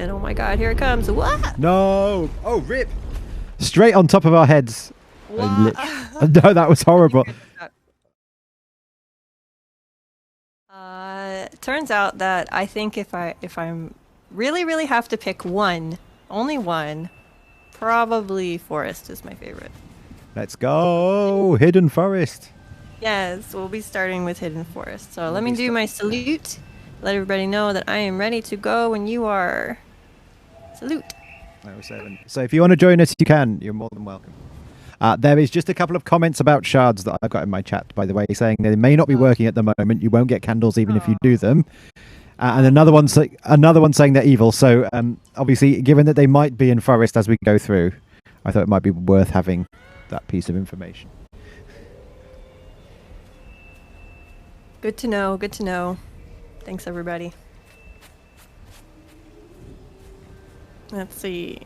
And oh my god, here it comes. What? No! Oh, rip! Straight on top of our heads. What? No, that was horrible. Turns out that I think if I'm really have to pick one, only one, probably forest is my favorite. Let's go! Hidden forest. Yes, we'll be starting with hidden forest. So let me do my salute. Let everybody know that I am ready to go when you are. Salute. 07. So if you want to join us, you can. You're more than welcome. There is just a couple of comments about shards that I've got in my chat, by the way, saying they may not be working at the moment. You won't get candles even if you do them. And another one saying they're evil. So obviously, given that they might be in forest as we go through, I thought it might be worth having that piece of information. Good to know. Good to know. Thanks, everybody. Let's see.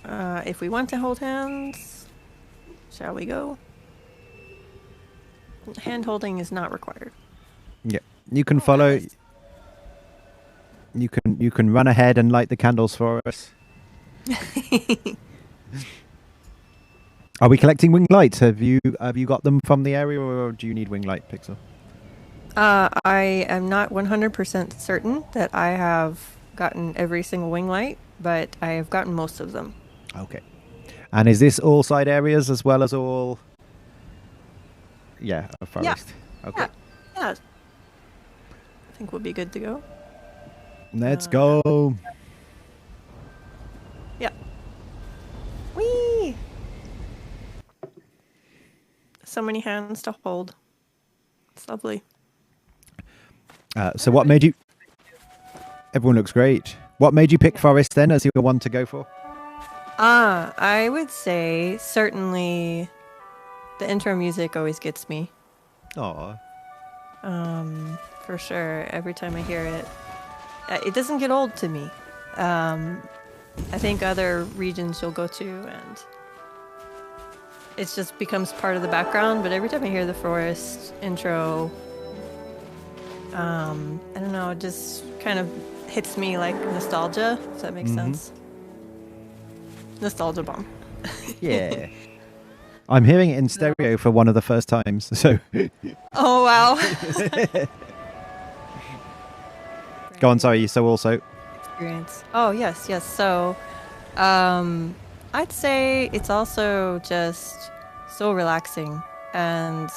If we want to hold hands, shall we go? Hand holding is not required. Yeah, you can follow. You can run ahead and light the candles for us. Are we collecting wing lights? Have you got them from the area, or do you need wing light, Pixel? I am not 100% certain that I have gotten every single wing light, but I have gotten most of them. Okay. And is this all side areas as well as all? Yeah, a forest. Yeah. Okay. Yeah. I think we'll be good to go. Let's go. Yeah. Whee! So many hands to hold. It's lovely. So what made you... Everyone looks great. What made you pick forest then as your one to go for? I would say certainly the intro music always gets me. Aww. For sure. Every time I hear it, it doesn't get old to me. I think other regions you'll go to and it just becomes part of the background, but every time I hear the forest intro, I don't know, it just kind of hits me like nostalgia, if that makes sense. Nostalgia bomb. Yeah. I'm hearing it in stereo for one of the first times, so... Oh, wow. Go on, sorry, so also... Experience. Oh, yes. So, I'd say it's also just so relaxing, and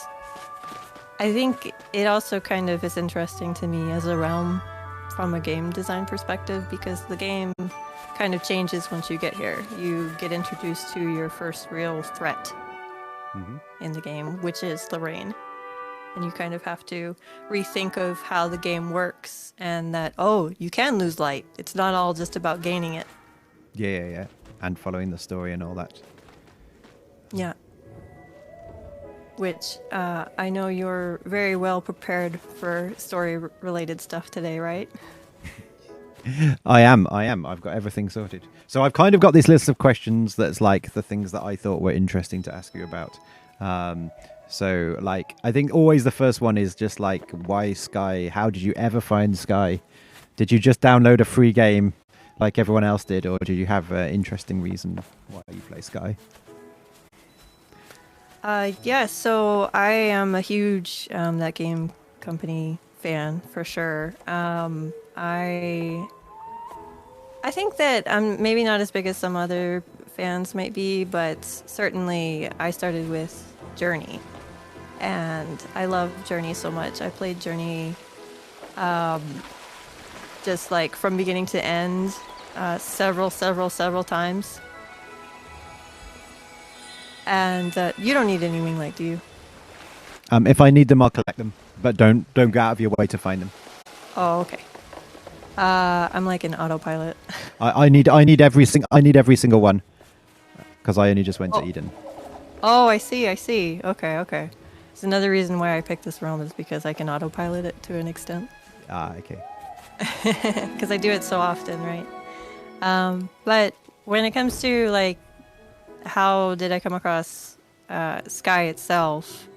I think it also kind of is interesting to me as a realm from a game design perspective, because the game kind of changes once you get here. You get introduced to your first real threat in the game, which is the rain. And you kind of have to rethink of how the game works, and that, oh, you can lose light. It's not all just about gaining it. Yeah. And following the story and all that. Yeah. Which, I know you're very well prepared for story-related stuff today, right? I am. I've got everything sorted. So I've kind of got this list of questions that's like the things that I thought were interesting to ask you about. So, like, I think always the first one is just like, why Sky? How did you ever find Sky? Did you just download a free game like everyone else did, or did you have an interesting reason why you play Sky? Yeah, so I am a huge That Game Company fan, for sure. I think that I'm maybe not as big as some other fans might be, but certainly I started with Journey. And I love Journey so much. I played Journey just like from beginning to end several times. And you don't need any wing light, do you? If I need them, I'll collect them, but don't go out of your way to find them. Oh, okay. I'm like an autopilot. I need every single one, because I only just went to Eden. Oh, I see. Okay. It's another reason why I picked this realm is because I can autopilot it to an extent. Okay. Because I do it so often, right? But when it comes to like, how did I come across Sky itself?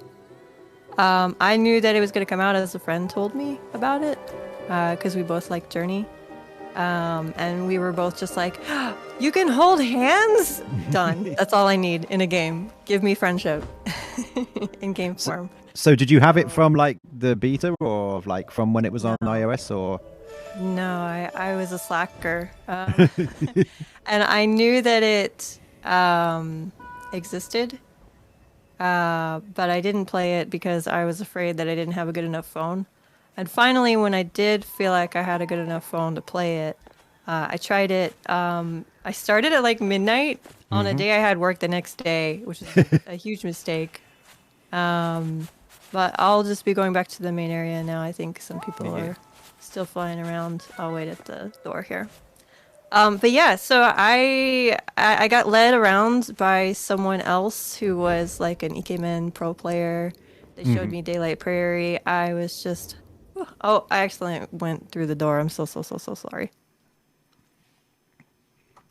I knew that it was going to come out as a friend told me about it, because we both like Journey. And we were both just like, you can hold hands? Done. That's all I need in a game. Give me friendship in game form. So did you have it from like the beta or like from when it was on No. iOS or? No, I was a slacker. And I knew that it existed, but I didn't play it because I was afraid that I didn't have a good enough phone. And finally, when I did feel like I had a good enough phone to play it, I tried it. I started at like midnight on a day I had work the next day, which is a huge mistake. But I'll just be going back to the main area now. I think some people are still flying around. I'll wait at the door here. But yeah, so I got led around by someone else who was like an Ikemen pro player. They showed me Daylight Prairie. I was just, oh, I accidentally went through the door. I'm so sorry.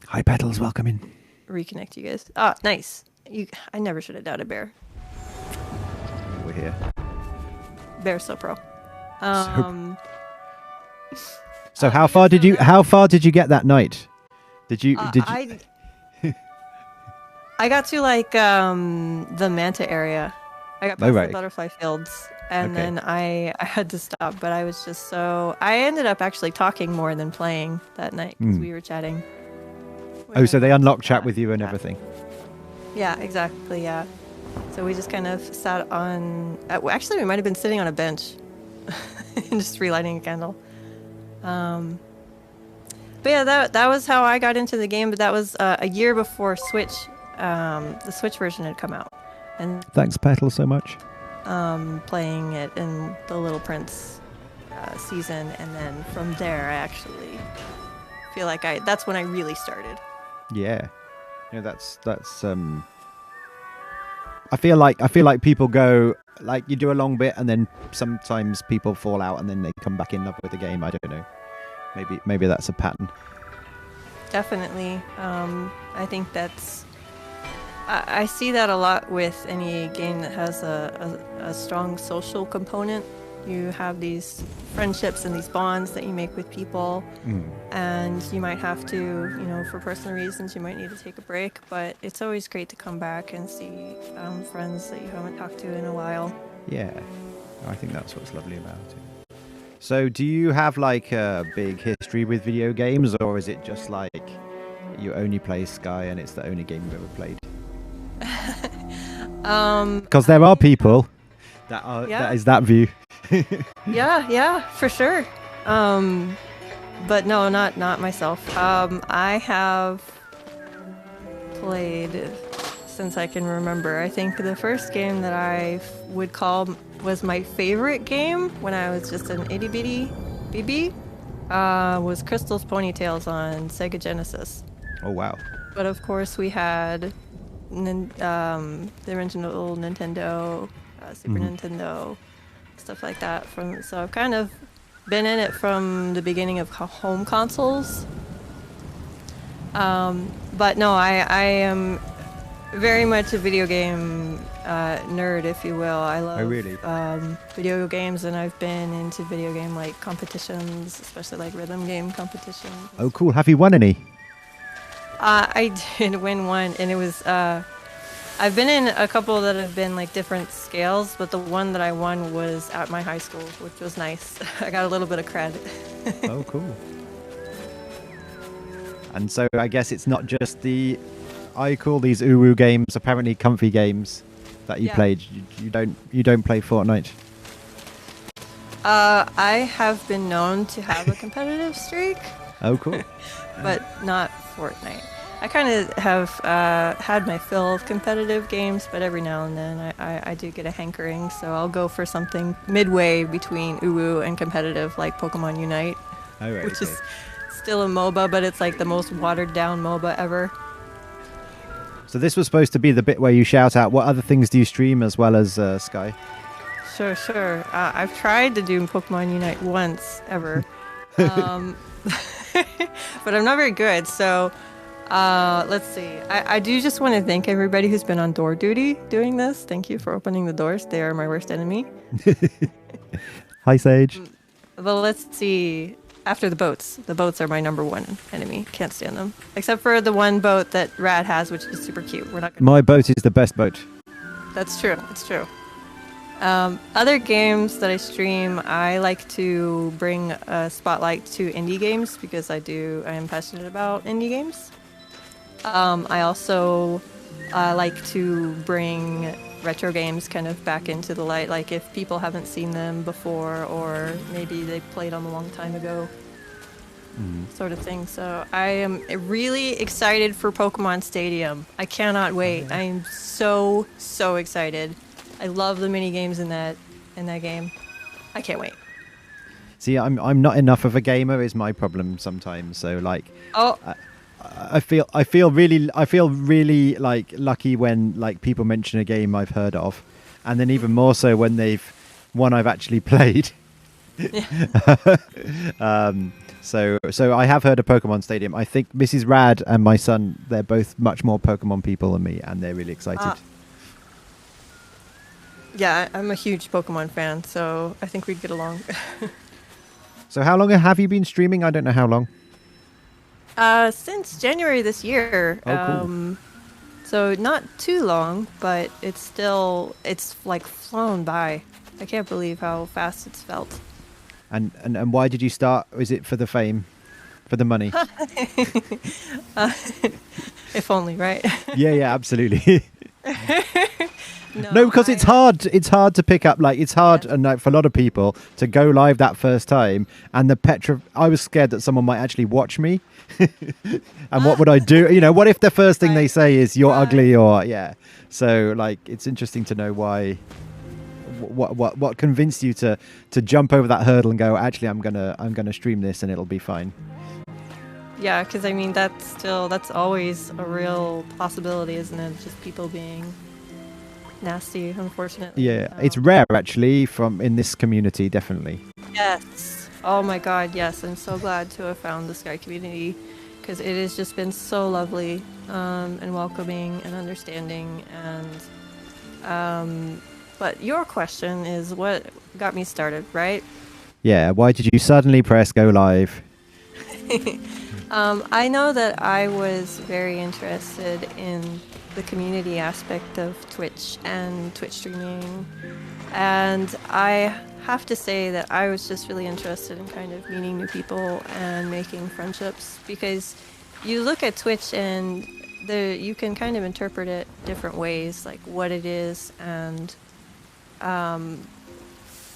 Hi, Petals, welcome in. Reconnect you guys. Ah, nice. I never should have doubted Bear. We're here. Bear's so pro. So how far did you get that night? Did you I got to like the Manta area. I got past the butterfly fields, and then I had to stop. But I was just I ended up actually talking more than playing that night because we were chatting. Oh, so they unlocked chat with you and everything. Yeah, exactly. Yeah. So we just kind of sat on. Actually, we might have been sitting on a bench and just relighting a candle. But yeah, that was how I got into the game. But that was a year before Switch, the Switch version had come out. And thanks, Petal, so much. Playing it in the Little Prince season, and then from there, I actually feel like that's when I really started. Yeah, that's. I feel like people go like you do a long bit, and then sometimes people fall out, and then they come back in love with the game. I don't know. Maybe that's a pattern. Definitely. I think that's. I see that a lot with any game that has a strong social component. You have these friendships and these bonds that you make with people, and you might have to, for personal reasons, you might need to take a break, but it's always great to come back and see friends that you haven't talked to in a while. Yeah, I think that's what's lovely about it. So do you have like a big history with video games, or is it just like you only play Sky and it's the only game you've ever played? Because there are people that is that view. yeah, for sure. But no, not myself. I have played since I can remember. I think the first game that I would call was my favorite game when I was just an itty bitty BB was Crystal's Ponytails on Sega Genesis. Oh wow! But of course we had the original Nintendo, Super Nintendo, stuff like that. So I've kind of been in it from the beginning of home consoles. But no, I am very much a video game nerd, if you will. I love video games, and I've been into video game like competitions, especially like rhythm game competitions. Oh, cool! Have you won any? I did win one, and it was. I've been in a couple that have been like different scales, but the one that I won was at my high school, which was nice. I got a little bit of credit. Oh, cool. And so I guess it's not just I call these uwu games, apparently comfy games, that you played. You don't play Fortnite. I have been known to have a competitive streak. Oh, cool. But not Fortnite. I kind of have had my fill of competitive games, but every now and then I do get a hankering, so I'll go for something midway between uwu and competitive, like Pokemon Unite, which is still a MOBA, but it's like the most watered down MOBA ever. So this was supposed to be the bit where you shout out, what other things do you stream as well as Sky? Sure. I've tried to do Pokemon Unite once, ever. But I'm not very good, so let's see. I do just want to thank everybody who's been on door duty doing this. Thank you for opening the doors. They are my worst enemy. Hi, Sage. But let's see. After the boats. The boats are my number one enemy. Can't stand them. Except for the one boat that Rad has, which is super cute. We're not gonna... My boat is the best boat. That's true. It's true. Other games that I stream, I like to bring a spotlight to indie games because I am passionate about indie games. I also like to bring retro games kind of back into the light, like if people haven't seen them before or maybe they played them a long time ago, sort of thing. So I am really excited for Pokemon Stadium. I cannot wait. I am so excited. I love the mini games in that game. I can't wait. See, I'm not enough of a gamer is my problem sometimes. So like, I feel really like lucky when like people mention a game I've heard of, and then even more so when one I've actually played. So I have heard of Pokemon Stadium. I think Mrs. Rad and my son, they're both much more Pokemon people than me, and they're really excited. Yeah, I'm a huge Pokemon fan, so I think we'd get along. So how long have you been streaming? I don't know how long. Since January this year. Oh, cool. So not too long, but it's like flown by. I can't believe how fast it's felt. And why did you start? Is it for the fame? For the money? If only, right? Yeah, absolutely. No, because it's hard. It's hard to pick up. Like it's hard, and like for a lot of people to go live that first time. And I was scared that someone might actually watch me. And what would I do? You know, what if the first thing they say is "you're ugly" or yeah? So like, it's interesting to know why. What convinced you to jump over that hurdle and go? Actually, I'm gonna stream this and it'll be fine. Yeah, because I mean that's always a real possibility, isn't it? Just people being nasty, unfortunately. Yeah, it's rare actually in this community, definitely. Yes. Oh my God, yes. I'm so glad to have found the Sky community because it has just been so lovely and welcoming and understanding. And but your question is what got me started, right? Yeah. Why did you suddenly press go live? I know that I was very interested in the community aspect of Twitch and Twitch streaming, and I have to say that I was just really interested in kind of meeting new people and making friendships, because you look at Twitch and you can kind of interpret it different ways, like what it is, and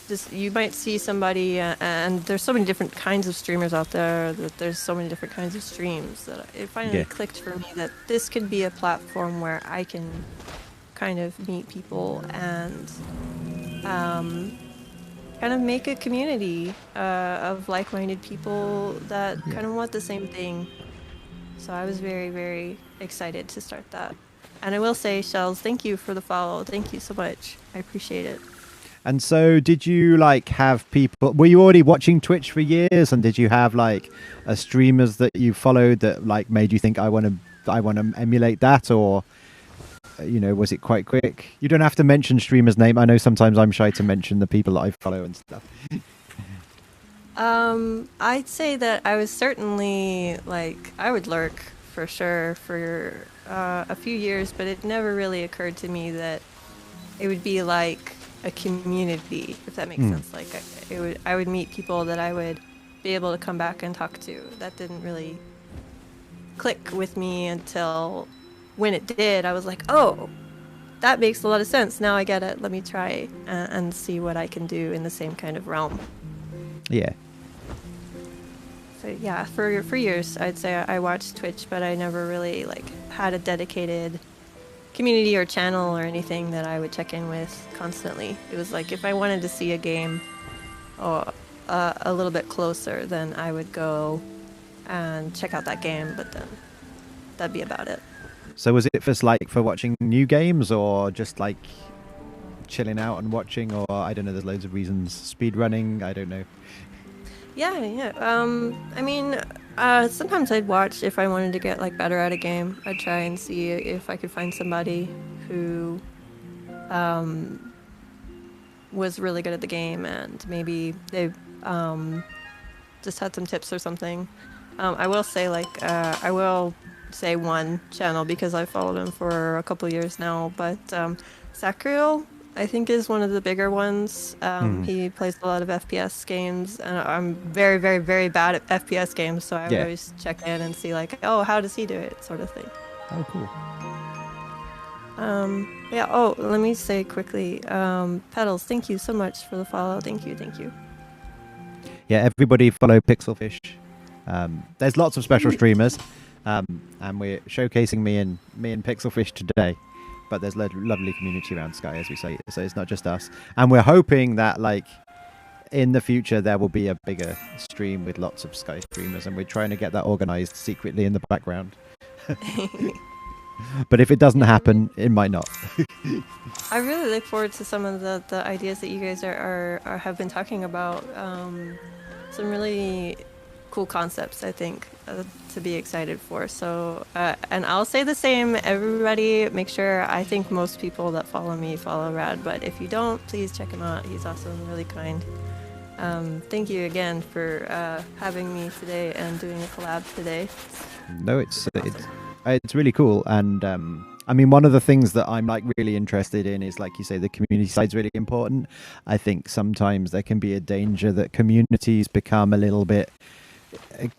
just you might see somebody, and there's so many different kinds of streamers out there, that there's so many different kinds of streams, that it finally clicked for me that this could be a platform where I can kind of meet people and kind of make a community of like-minded people that kind of want the same thing. So I was very, very excited to start that. And I will say, Shells, thank you for the follow. Thank you so much. I appreciate it. And so did you like have people, were you already watching Twitch for years, and did you have like streamers that you followed that like made you think I want to emulate that, or you know, was it quite quick? You don't have to mention streamer's name. I know sometimes I'm shy to mention the people that I follow and stuff. I'd say that I was certainly like, I would lurk for sure for a few years, but it never really occurred to me that it would be like a community, if that makes sense. Like I would meet people that I would be able to come back and talk to. That didn't really click with me until when it did. I was like, oh, that makes a lot of sense. Now I get it. Let me try and see what I can do in the same kind of realm. Yeah. So yeah, for years, I'd say I watched Twitch, but I never really like had a dedicated community or channel or anything that I would check in with constantly. It was like if I wanted to see a game or a little bit closer, then I would go and check out that game, but then that'd be about it. So was it for watching new games, or just like chilling out and watching, or I don't know, there's loads of reasons, speed running, I don't know. Yeah. I mean, sometimes I'd watch if I wanted to get like better at a game. I'd try and see if I could find somebody who was really good at the game, and maybe they just had some tips or something. I will say I will say one channel because I've followed him for a couple years now, but Sacriel I think is one of the bigger ones. He plays a lot of FPS games, and I'm very, very, very bad at FPS games, so I would always check in and see like, oh, how does he do it, sort of thing. Oh, cool. Yeah. Oh, let me say quickly, Petals, thank you so much for the follow. Thank you, thank you. Yeah, everybody follow Pixelfish. There's lots of special streamers, and we're showcasing me and Pixelfish today. But there's lovely community around Sky, as we say, so it's not just us. And we're hoping that, like, in the future there will be a bigger stream with lots of Sky streamers, and we're trying to get that organized secretly in the background. But if it doesn't happen, it might not. I really look forward to some of the ideas that you guys have been talking about. Some really cool concepts, I think, to be excited for. So, and I'll say the same, everybody, make sure, I think most people that follow me follow Rad, but if you don't, please check him out. He's also really kind. Thank you again for having me today and doing a collab today. No, it's really cool. And I mean, one of the things that I'm like really interested in is, like you say, the community side's really important. I think sometimes there can be a danger that communities become a little bit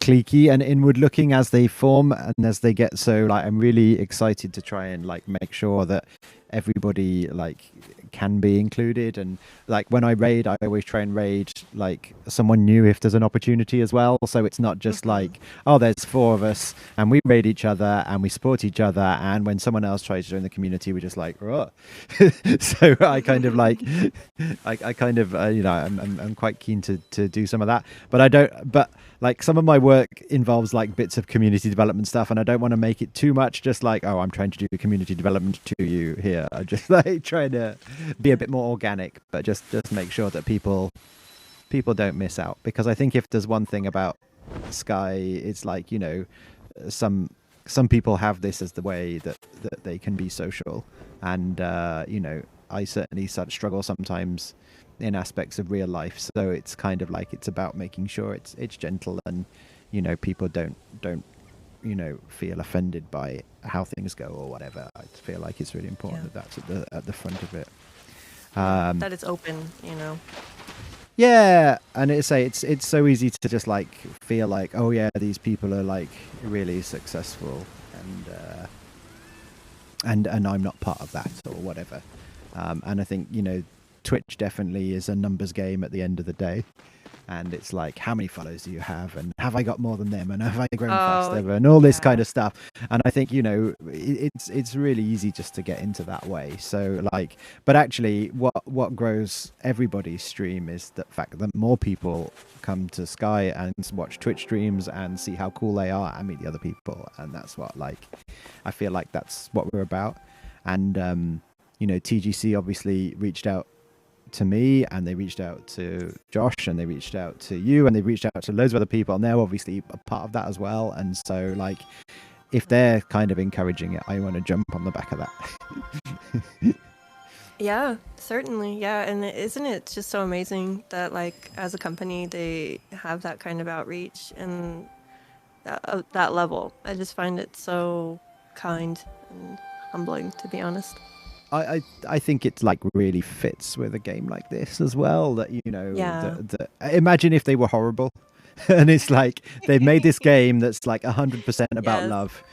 cliquey and inward looking as they form and as they get. So like, I'm really excited to try and like make sure that everybody like can be included. And like when I raid, I always try and raid like someone new if there's an opportunity as well, so it's not just like, oh, there's 4 of us and we raid each other and we support each other, and when someone else tries to join the community we're just like, oh. So I kind of like I kind of you know, I'm quite keen to do some of that, but like some of my work involves like bits of community development stuff, and I don't want to make it too much just like, oh, I'm trying to do community development to you here. I just like trying to be a bit more organic, but just make sure that people don't miss out, because I think if there's one thing about Sky, it's like, you know, some people have this as the way that they can be social, and you know, I certainly struggle sometimes in aspects of real life, so it's kind of like, it's about making sure it's gentle, and you know, people don't you know, feel offended by how things go or whatever. I feel like it's really important that that's at the front of it. That it's open, you know. Yeah, and it's so easy to just like feel like, oh yeah, these people are like really successful, and I'm not part of that or whatever. And I think, you know, Twitch definitely is a numbers game at the end of the day. And it's like, how many followers do you have, and have I got more than them, and have I grown faster, and all this kind of stuff. And I think, you know, it's really easy just to get into that way. So like, but actually what grows everybody's stream is the fact that more people come to Sky and watch Twitch streams and see how cool they are and meet the other people. And that's what, like, I feel like that's what we're about. And you know, TGC obviously reached out to me, and they reached out to Josh, and they reached out to you, and they reached out to loads of other people, and they're obviously a part of that as well. And so like, if they're kind of encouraging it, I want to jump on the back of that. Yeah, certainly. Yeah, and isn't it just so amazing that like as a company they have that kind of outreach and that level? I just find it so kind and humbling, to be honest. I think it's like really fits with a game like this as well, that, you know, Yeah. imagine if they were horrible. And it's like, they've made this game that's like 100% about love.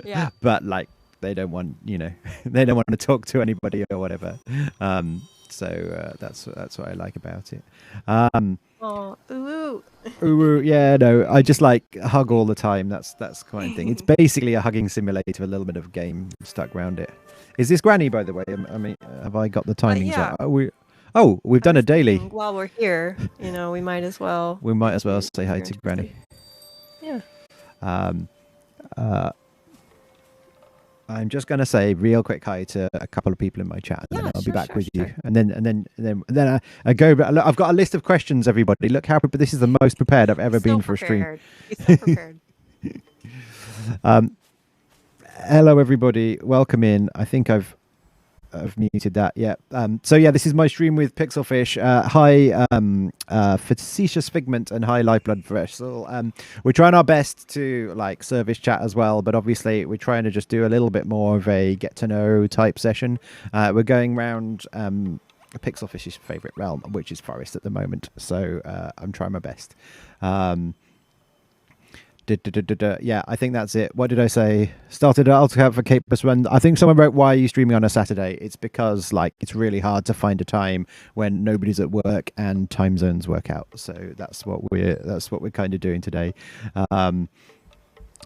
Yeah. But like, they don't want, you know, they don't want to talk to anybody or whatever. So that's what I like about it. Oh, ooh. Ooh, yeah, no, I just like hug all the time. That's kind of thing. It's basically a hugging simulator with a little bit of game stuck around it. Is this Granny, by the way? I mean, have I got the timings right? We've done a daily. While we're here, you know, we might as well. We might as well say hi to Granny. Yeah. I'm just gonna say real quick hi to a couple of people in my chat, and then I'll be back with you. And then I go. I've got a list of questions, everybody. Look how this is the most prepared I've ever been for a stream. He's so prepared. Hello, everybody. Welcome in. I think I've I've muted that. Yeah. So yeah, this is my stream with Pixelfish. Hi, Facetious Figment, and hi, Lifeblood Fresh. So we're trying our best to like service chat as well, but obviously we're trying to just do a little bit more of a get to know type session. We're going round Pixelfish's favorite realm, which is forest at the moment. So I'm trying my best. Yeah, I think that's it. What did I say? Started an Ultra for Capus Run. I think someone wrote, "Why are you streaming on a Saturday?" It's because like it's really hard to find a time when nobody's at work and time zones work out. So that's what we're kind of doing today.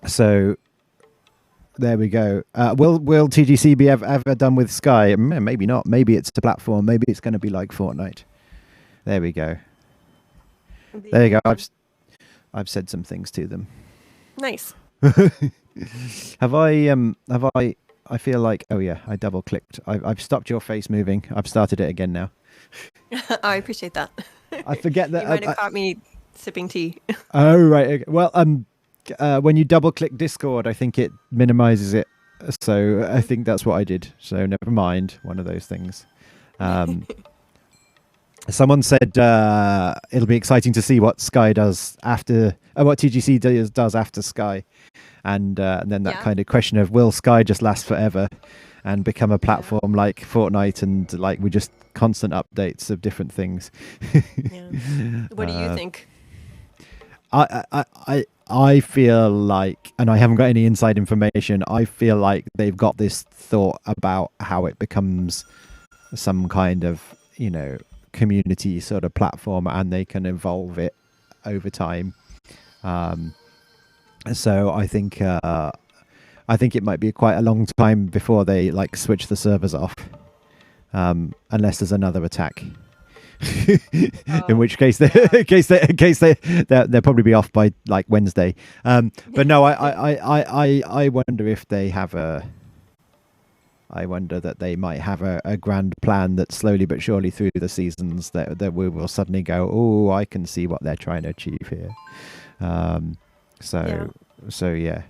So there we go. Will TGC be ever done with Sky? Maybe not. Maybe it's the platform. Maybe it's going to be like Fortnite. There we go. There you go. I've said some things to them. Nice. I feel like, oh yeah, I double clicked. I've stopped your face moving. I've started it again now. I appreciate that. I forget that. You might have caught me sipping tea. Oh, right. Okay. Well, when you double click Discord, I think it minimizes it. So I think that's what I did. So never mind. One of those things. Someone said it'll be exciting to see what Sky does after, what TGC does after Sky, and then that kind of question of will Sky just last forever and become a platform like Fortnite and like we just constant updates of different things. What do you think? I feel like, and I haven't got any inside information, I feel like they've got this thought about how it becomes some kind of, community sort of platform, and they can evolve it over time. So I think it might be quite a long time before they like switch the servers off, unless there's another attack. In which case they'll probably be off by like Wednesday. But no, I wonder if they have I wonder that they might have a grand plan that slowly but surely through the seasons that we will suddenly go, oh, I can see what they're trying to achieve here. So yeah.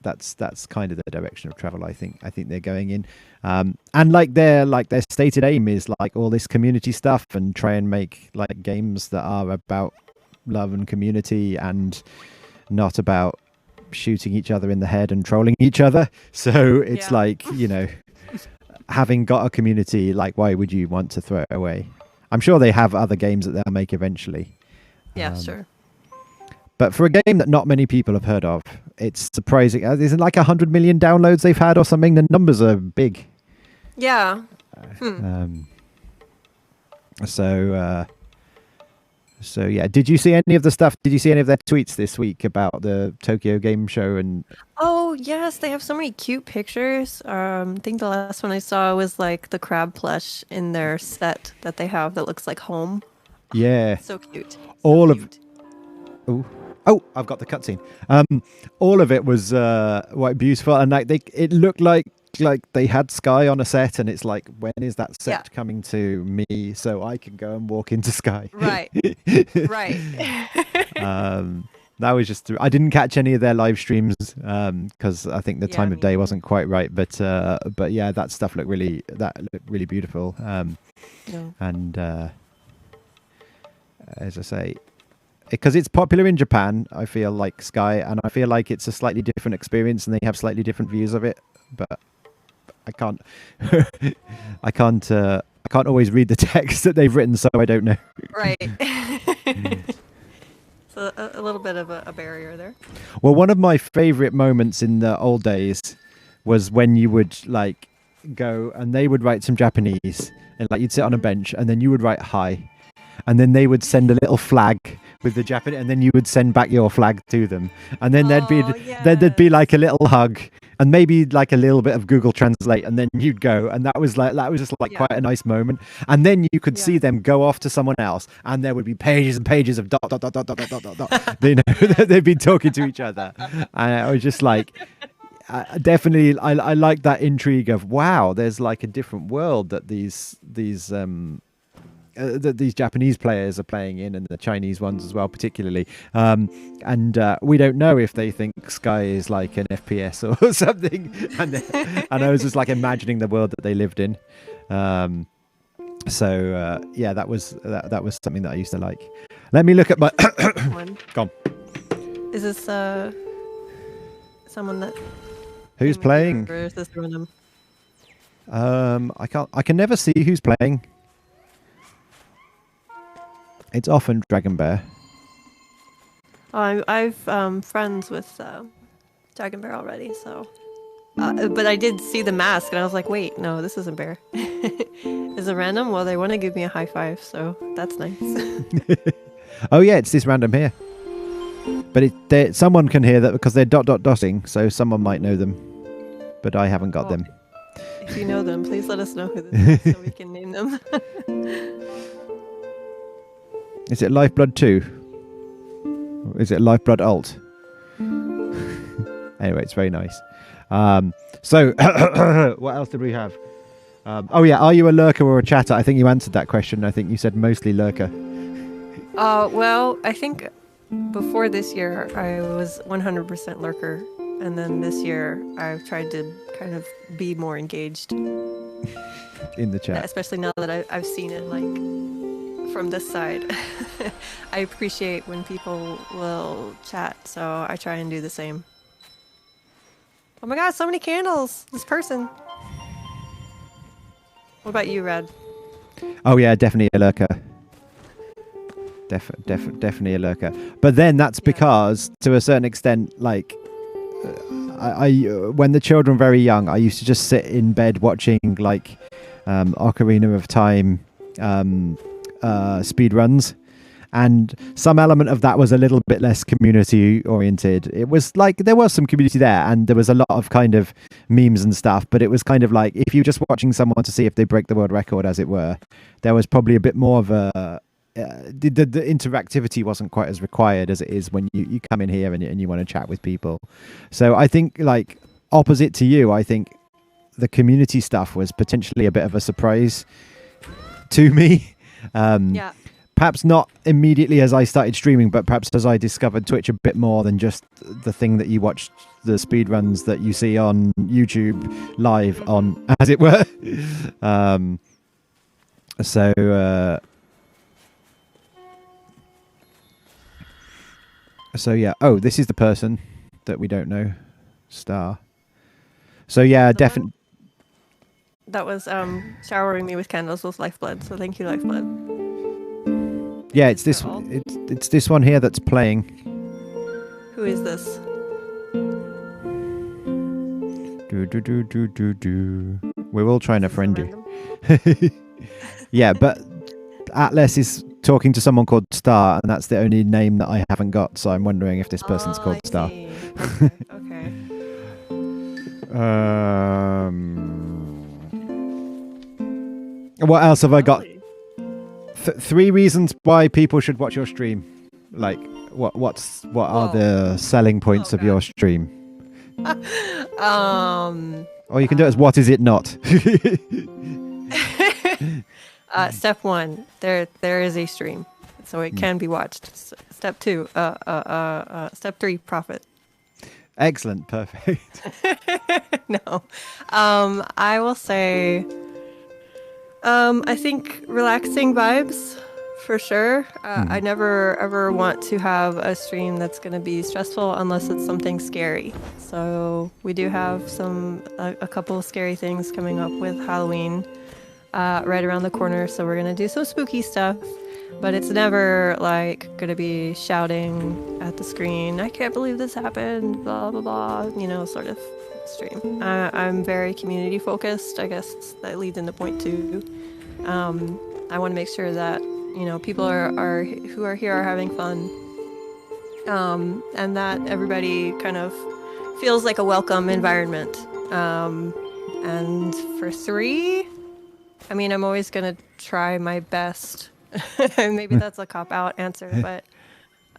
That's kind of the direction of travel I think they're going in. And like their stated aim is like all this community stuff and try and make like games that are about love and community and not about shooting each other in the head and trolling each other. So it's like, having got a community, like why would you want to throw it away? I'm sure they have other games that they'll make eventually. Yeah, sure. But for a game that not many people have heard of, it's surprising. Isn't like 100 million downloads they've had or something? The numbers are big. Yeah. So yeah, did you see any of the stuff? Did you see any of their tweets this week about the Tokyo Game Show? And oh yes, they have so many cute pictures. I think the last one I saw was like the crab plush in their set that they have that looks like home. Yeah, so cute. Oh, I've got the cutscene. All of it was quite beautiful, and like it looked like they had Sky on a set, and it's like, when is that set coming to me so I can go and walk into Sky? Right. Right. That was just I didn't catch any of their live streams because I think the time of day wasn't quite right. But yeah, that stuff looked really beautiful. And as I say, because it's popular in Japan, I feel like Sky, and I feel like it's a slightly different experience, and they have slightly different views of it. But I can't, I can't always read the text that they've written, so I don't know. Right. So a little bit of a barrier there. Well, one of my favorite moments in the old days was when you would like go and they would write some Japanese, and like you'd sit on a bench, and then you would write hi, and then they would send a little flag with the Japanese, and then you would send back your flag to them, and then there'd be like a little hug and maybe like a little bit of Google Translate, and then you'd go, and that was just quite a nice moment. And then you could see them go off to someone else, and there would be pages and pages of dot dot dot dot dot dot dot dot. They'd be talking to each other, and I was just like, definitely, I like that intrigue of wow, there's like a different world that these that these Japanese players are playing in, and the Chinese ones as well, particularly. And we don't know if they think Sky is like an FPS or something. And I was just like imagining the world that they lived in. So yeah, that was something that I used to like. Let me look at my. Gone. Is this someone that? Who's playing? Or is this random? I can never see who's playing. It's often Dragonbear. Oh, I've friends with Dragonbear already, so. But I did see the mask, and I was like, wait, no, this isn't Bear. Is it random? Well, they want to give me a high five, so that's nice. Oh yeah, it's this random here. But someone can hear that because they're dotting, so someone might know them. But I haven't got them. If you know them, please let us know who this is so we can name them. Is it Lifeblood 2? Or is it Lifeblood Alt? Anyway, it's very nice. So, what else did we have? Oh yeah, are you a lurker or a chatter? I think you answered that question. I think you said mostly lurker. Well, I think before this year, I was 100% lurker. And then this year, I've tried to kind of be more engaged. In the chat. Especially now that I've seen it, like, from this side. I appreciate when people will chat, so I try and do the same. Oh my god, so many candles! This person. What about you, Red? Oh yeah, definitely a lurker. Definitely a lurker. But then that's because, to a certain extent, like, I when the children were very young, I used to just sit in bed watching like Ocarina of Time speed runs, and some element of that was a little bit less community oriented. It was like there was some community there, and there was a lot of kind of memes and stuff, but it was kind of like if you're just watching someone to see if they break the world record, as it were, there was probably a bit more of a the interactivity wasn't quite as required as it is when you come in here and you want to chat with people. So I think, like, opposite to you, I think the community stuff was potentially a bit of a surprise to me. Yeah. Perhaps not immediately as I started streaming, but perhaps as I discovered Twitch a bit more than just the thing that you watch, the speedruns that you see on YouTube live on, as it were. So yeah. Oh, this is the person that we don't know. Star. So yeah, definitely. That was showering me with candles with Lifeblood. So thank you, Lifeblood. Yeah, it's this. It's this one here that's playing. Who is this? We're all trying to friend you. Yeah, but Atlas is talking to someone called Star, and that's the only name that I haven't got. So I'm wondering if this person's called Star. Okay. What else have I got? 3 reasons why people should watch your stream. Like, what are the selling points of your stream? Or you can do it as what is it not? Step 1, there is a stream, so it can be watched. Step 2, step 3, profit. Excellent, perfect. No, I will say, I think relaxing vibes for sure. I never ever want to have a stream that's going to be stressful unless it's something scary. So we do have a couple of scary things coming up with Halloween right around the corner. So we're going to do some spooky stuff, but it's never like going to be shouting at the screen, I can't believe this happened, blah, blah, blah, sort of stream. I'm very community focused. I guess that leads into point 2. I want to make sure that people are who are here are having fun, and that everybody kind of feels like a welcome environment. And for 3, I mean, I'm always gonna try my best. Maybe that's a cop-out answer, but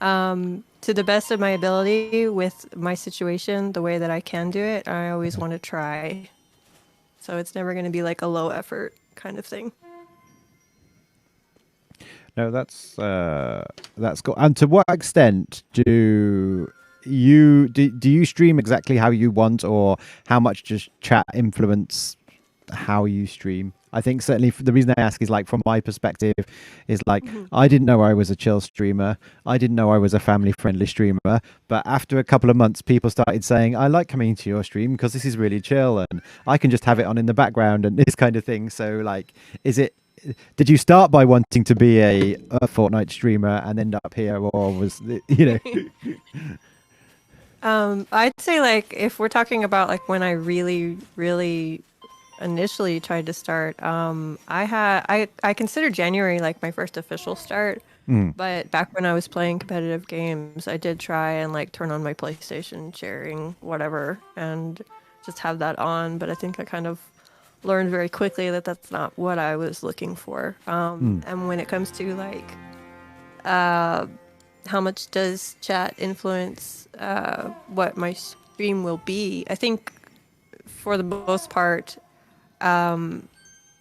to the best of my ability with my situation, the way that I can do it, I always want to try. So it's never going to be like a low effort kind of thing. No, that's cool. And to what extent do you stream exactly how you want, or how much does chat influence how you stream? I think certainly the reason I ask is like from my perspective is like I didn't know I was a chill streamer. I didn't know I was a family friendly streamer. But after a couple of months, people started saying, I like coming to your stream because this is really chill and I can just have it on in the background and this kind of thing. So like, did you start by wanting to be a Fortnite streamer and end up here, or was it, I'd say like if we're talking about like when I really, really initially tried to start, I consider January like my first official start. But back when I was playing competitive games, I did try and like turn on my PlayStation sharing whatever and just have that on. But I think I kind of learned very quickly that that's not what I was looking for. And when it comes to like how much does chat influence what my stream will be, I think for the most part,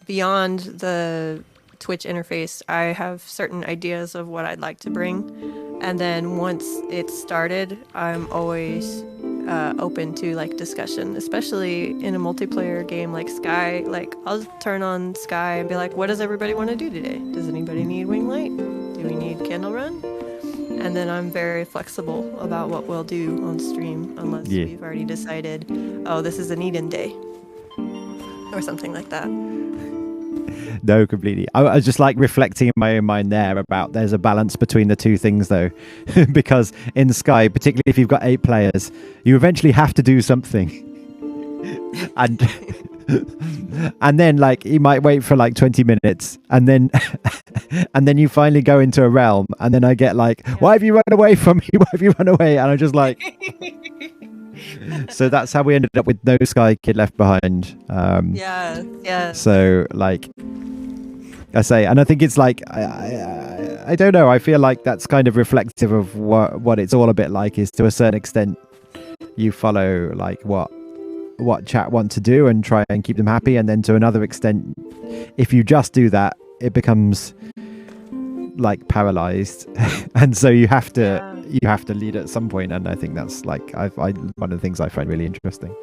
beyond the Twitch interface, I have certain ideas of what I'd like to bring. And then once it's started, I'm always open to like discussion, especially in a multiplayer game like Sky. Like I'll turn on Sky and be like, what does everybody want to do today? Does anybody need wing light? Do we need candle run? And then I'm very flexible about what we'll do on stream unless we've already decided, oh, this is an Eden day or something like that. No, completely. I was just like reflecting in my own mind there about there's a balance between the two things though, because in Sky, particularly if you've got 8 players, you eventually have to do something. And and then like you might wait for like 20 minutes and then and then you finally go into a realm and then I get like, why have you run away from me? Why have you run away? And I'm just like so that's how we ended up with no Sky Kid left behind. Yeah. So like I say, and I think it's like I don't know. I feel like that's kind of reflective of what it's all a bit like. Is to a certain extent, you follow like what chat want to do and try and keep them happy, and then to another extent, if you just do that, it becomes like paralyzed, and so you have to lead at some point. And I think that's like one of the things I find really interesting.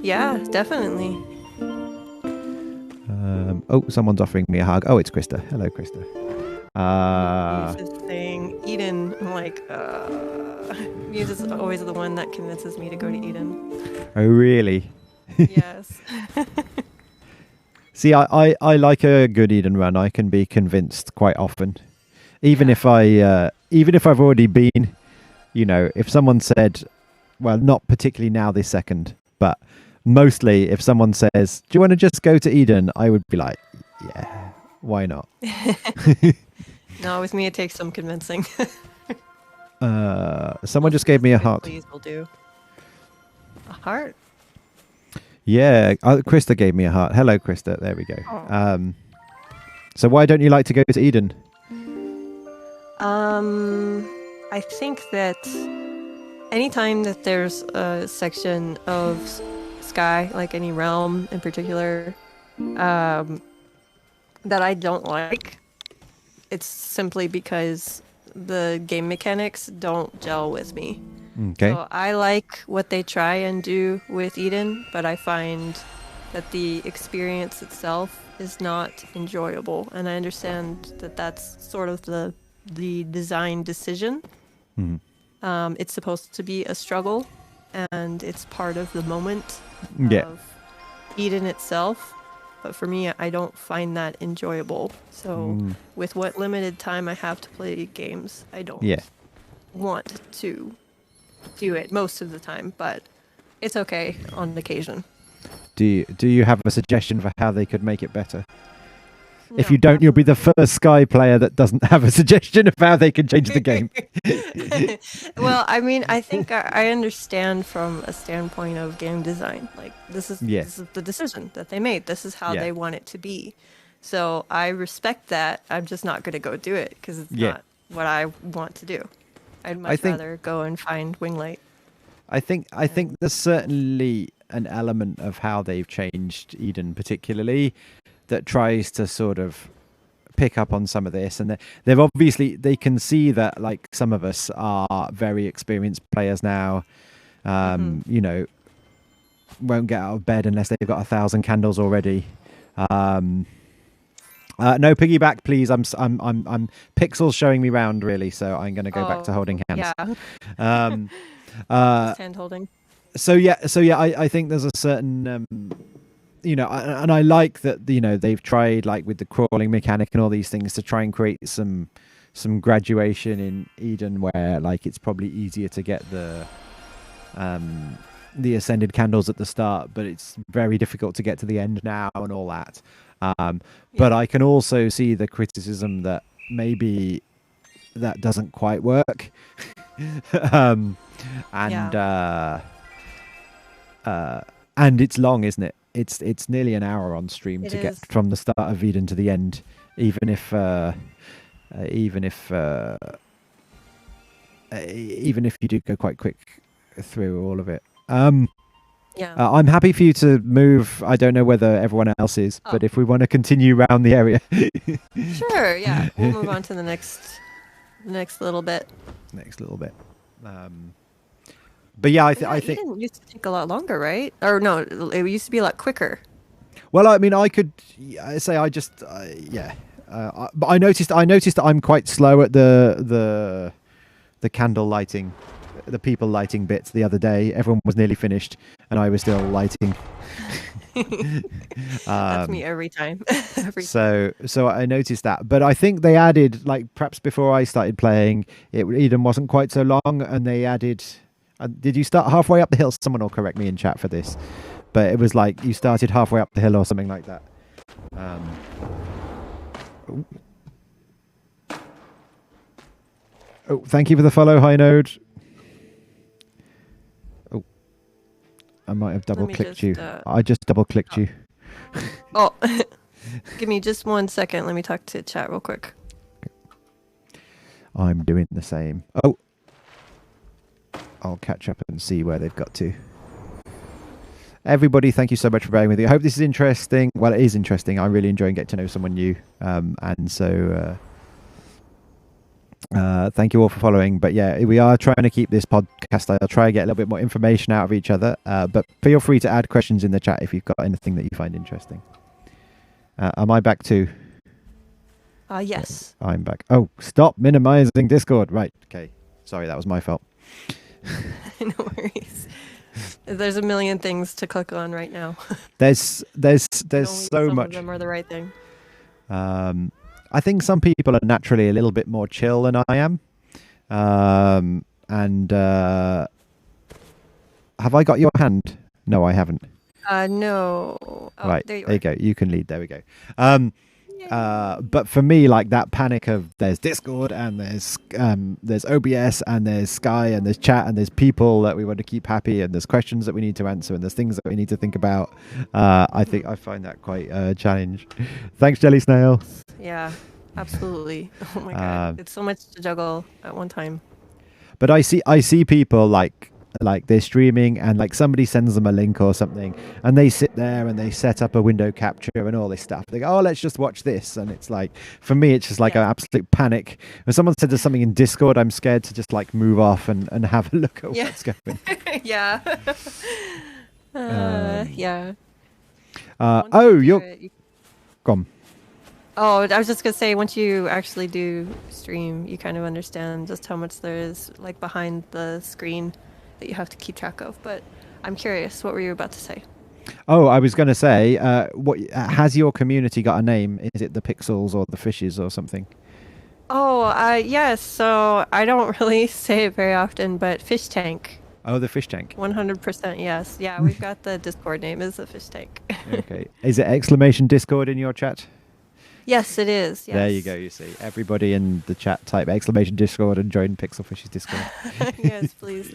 Yeah, definitely. Oh, someone's offering me a hug. Oh, it's Krista. Hello, Krista. Muse is saying Eden. I'm like, Muse is always the one that convinces me to go to Eden. Oh, really? Yes. See, I like a good Eden run. I can be convinced quite often, even if I've already been. If someone said, well, not particularly now this second, but mostly if someone says, do you want to just go to Eden? I would be like, yeah, why not? No, with me it takes some convincing. Someone just gave me a heart. Please will do. A heart? Yeah, Krista gave me a heart. Hello, Krista. There we go. Oh. So why don't you like to go to Eden? I think that anytime that there's a section of Sky, like any realm in particular, that I don't like, it's simply because the game mechanics don't gel with me. Okay. So I like what they try and do with Eden, but I find that the experience itself is not enjoyable. And I understand that that's sort of the design decision. Mm-hmm. It's supposed to be a struggle, and it's part of the moment of Eden itself. But for me, I don't find that enjoyable. So with what limited time I have to play games, I don't want to do it most of the time, but it's okay on occasion. Do you have a suggestion for how they could make it better? No, if you don't, you'll be the first Sky player that doesn't have a suggestion of how they can change the game. Well, I mean, I think I understand from a standpoint of game design. Like, this is the decision that they made. This is how they want it to be. So I respect that. I'm just not going to go do it because it's not what I want to do. I'd much rather go and find Winglight. I think there's certainly an element of how they've changed Eden particularly that tries to sort of pick up on some of this, and they've obviously, they can see that like some of us are very experienced players now. You know, won't get out of bed unless they've got 1,000 candles already. No piggyback, please. I'm pixels showing me round really, so I'm going to go back to holding hands. Yeah. Just hand holding. So yeah, I think there's a certain, you know, and I like that, you know, they've tried like with the crawling mechanic and all these things to try and create some graduation in Eden where like it's probably easier to get the ascended candles at the start, but it's very difficult to get to the end now and all that. But I can also see the criticism that maybe that doesn't quite work. And it's long, isn't it? It's nearly an hour on stream to get from the start of Eden to the end, even if you do go quite quick through all of it. I'm happy for you to move. I don't know whether everyone else is, but if we want to continue around the area. Sure, yeah. We'll move on to the next little bit. But yeah, I think Eden used to take a lot longer, right? Or no, it used to be a lot quicker. Well, I mean, I could say I just but I noticed that I'm quite slow at the candle lighting, the people lighting bits the other day. Everyone was nearly finished and I was still lighting. That's me every time. So I noticed that, but I think they added, like, perhaps before I started playing, Eden wasn't quite so long, and they added. Did you start halfway up the hill? Someone will correct me in chat for this, but it was like you started halfway up the hill or something like that. Oh, thank you for the follow, High Node. Oh, I might have double-clicked you. I just double-clicked you. Oh, give me just 1 second. Let me talk to chat real quick. I'm doing the same. Oh, I'll catch up and see where they've got to. Everybody, thank you so much for bearing with me. I hope this is interesting. Well, it is interesting. I'm really enjoying getting to know someone new. And so thank you all for following. But yeah, we are trying to keep this podcast. I'll try and get a little bit more information out of each other. But feel free to add questions in the chat if you've got anything that you find interesting. Am I back too? Yes. I'm back. Oh, stop minimizing Discord. Right. Okay. Sorry, that was my fault. No worries. There's a million things to click on right now. There's so much. Some of them are the right thing. I think some people are naturally a little bit more chill than I am. And have I got your hand? No, I haven't. No. Oh, right. There you go. You can lead. There we go. But for me, like that panic of there's Discord and there's OBS and there's Sky and there's chat and there's people that we want to keep happy and there's questions that we need to answer and there's things that we need to think about. I think I find that quite a challenge. Thanks, Jelly Snail. Yeah, absolutely. Oh my god, it's so much to juggle at one time. But I see people like they're streaming and like somebody sends them a link or something and they sit there and they set up a window capture and all this stuff. They go, oh, let's just watch this. And it's like, for me, it's just like an absolute panic. When someone says there's something in Discord, I'm scared to just like move off and have a look at what's going. Yeah. Yeah. You're gone. Oh, I was just gonna say, once you actually do stream, you kind of understand just how much there is like behind the screen that you have to keep track of. But I'm curious, what were you about to say? Oh, I was going to say, what has your community got a name? Is it the Pixels or the Fishes or something? Oh, yes. So I don't really say it very often, but Fish Tank. Oh, the Fish Tank. 100% yes. Yeah, we've got the Discord name is the Fish Tank. Okay. Is it exclamation Discord in your chat? Yes, it is. Yes. There you go. You see, everybody in the chat type exclamation Discord and join Pixelfish's Discord. Yes, please.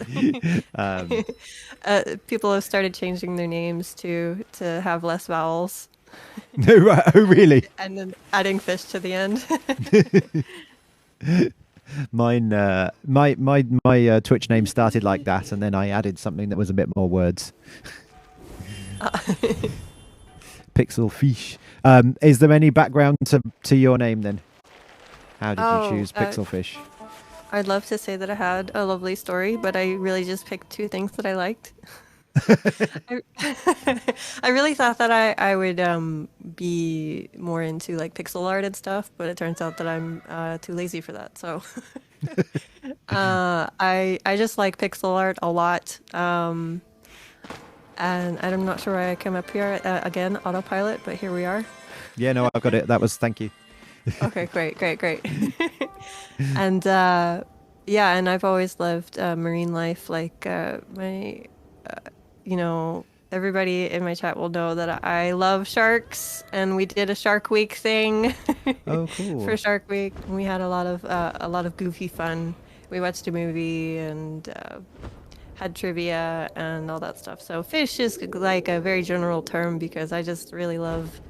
People have started changing their names to have less vowels. No, right. Oh, really? And then adding fish to the end. Mine, my Twitch name started like that, and then I added something that was a bit more words. Pixel Fish. Is there any background to your name then? How did you choose Pixel Fish? I'd love to say that I had a lovely story, but I really just picked two things that I liked. I, I really thought that I would be more into like pixel art and stuff, but it turns out that I'm too lazy for that. So I just like pixel art a lot. And I'm not sure why I came up here again, autopilot, but here we are. Yeah, no, I've got it. Thank you. Okay, great. And yeah, and I've always loved marine life. Like everybody in my chat will know that I love sharks, and we did a Shark Week thing. Oh, cool. For Shark Week. We had a lot of goofy fun. We watched a movie and had trivia and all that stuff. So fish is like a very general term because I just really love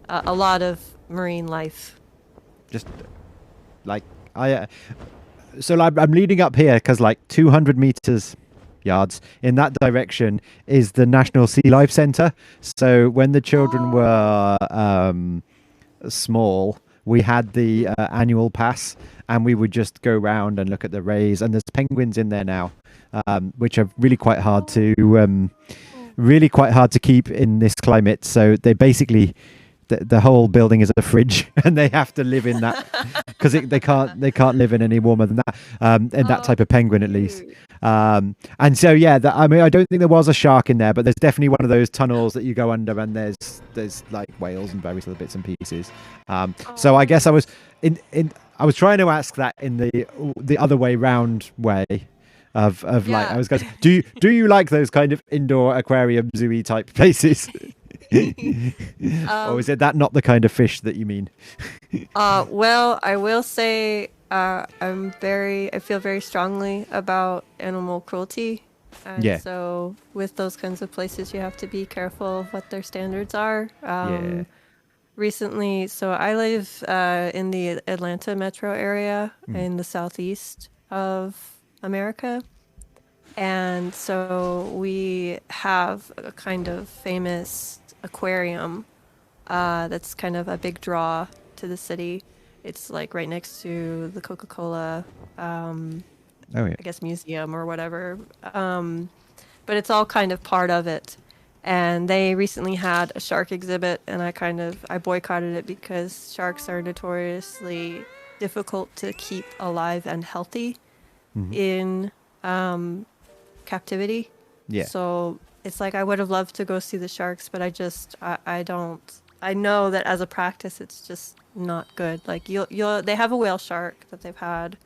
a lot of marine life. Just like I'm leading up here because like 200 meters yards in that direction is the National Sea Life Centre. So when the children were small, we had the annual pass, and we would just go around and look at the rays. And there's penguins in there now, which are really quite hard to keep in this climate. So they basically the whole building is a fridge, and they have to live in that because they can't live in any warmer than that. And that type of penguin, at least. And so I don't think there was a shark in there, but there's definitely one of those tunnels that you go under, and there's like whales and various other bits and pieces. So I guess I was trying to ask that in the other way round way. Like I was going, do you like those kind of indoor aquarium zoo-y type places? Or is it that not the kind of fish that you mean? Well, I will say I feel very strongly about animal cruelty. And so with those kinds of places, you have to be careful of what their standards are. Recently, so I live in the Atlanta metro area in the southeast of America. And so we have a kind of famous aquarium that's kind of a big draw to the city. It's like right next to the Coca-Cola, I guess, museum or whatever. But it's all kind of part of it. And they recently had a shark exhibit, and I boycotted it because sharks are notoriously difficult to keep alive and healthy in captivity. Yeah. So it's like I would have loved to go see the sharks, but I don't. I know that as a practice, it's just not good. Like they have a whale shark that they've had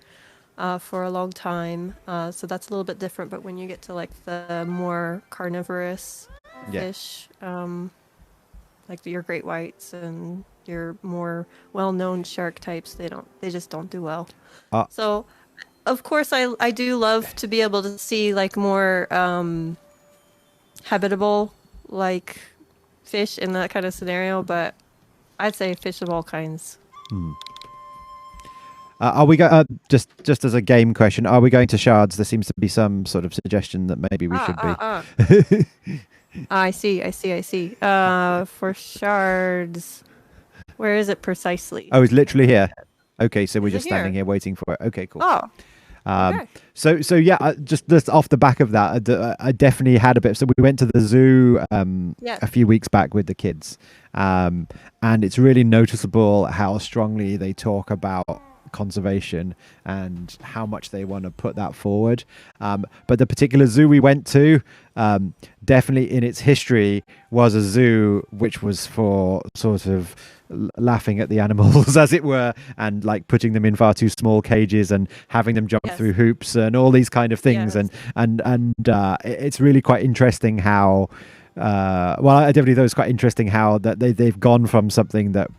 for a long time, so that's a little bit different. But when you get to like the more carnivorous fish, like your great whites and your more well-known shark types, they just don't do well. So of course I do love to be able to see like more habitable like fish in that kind of scenario, but I'd say fish of all kinds. Are we just as a game question, are we going to Shards? There seems to be some sort of suggestion that maybe we should be. I see. For Shards, where is it precisely? Oh, it's literally here. Okay, so we're just standing here waiting for it. Okay, cool. Oh. Okay. So yeah, just off the back of that, I definitely had a bit. So we went to the zoo a few weeks back with the kids, and it's really noticeable how strongly they talk about conservation and how much they want to put that forward. But the particular zoo we went to, definitely in its history, was a zoo which was for sort of laughing at the animals, as it were, and like putting them in far too small cages and having them jump through hoops and all these kind of things. And it's really quite interesting how I definitely thought it was quite interesting how that they've gone from something that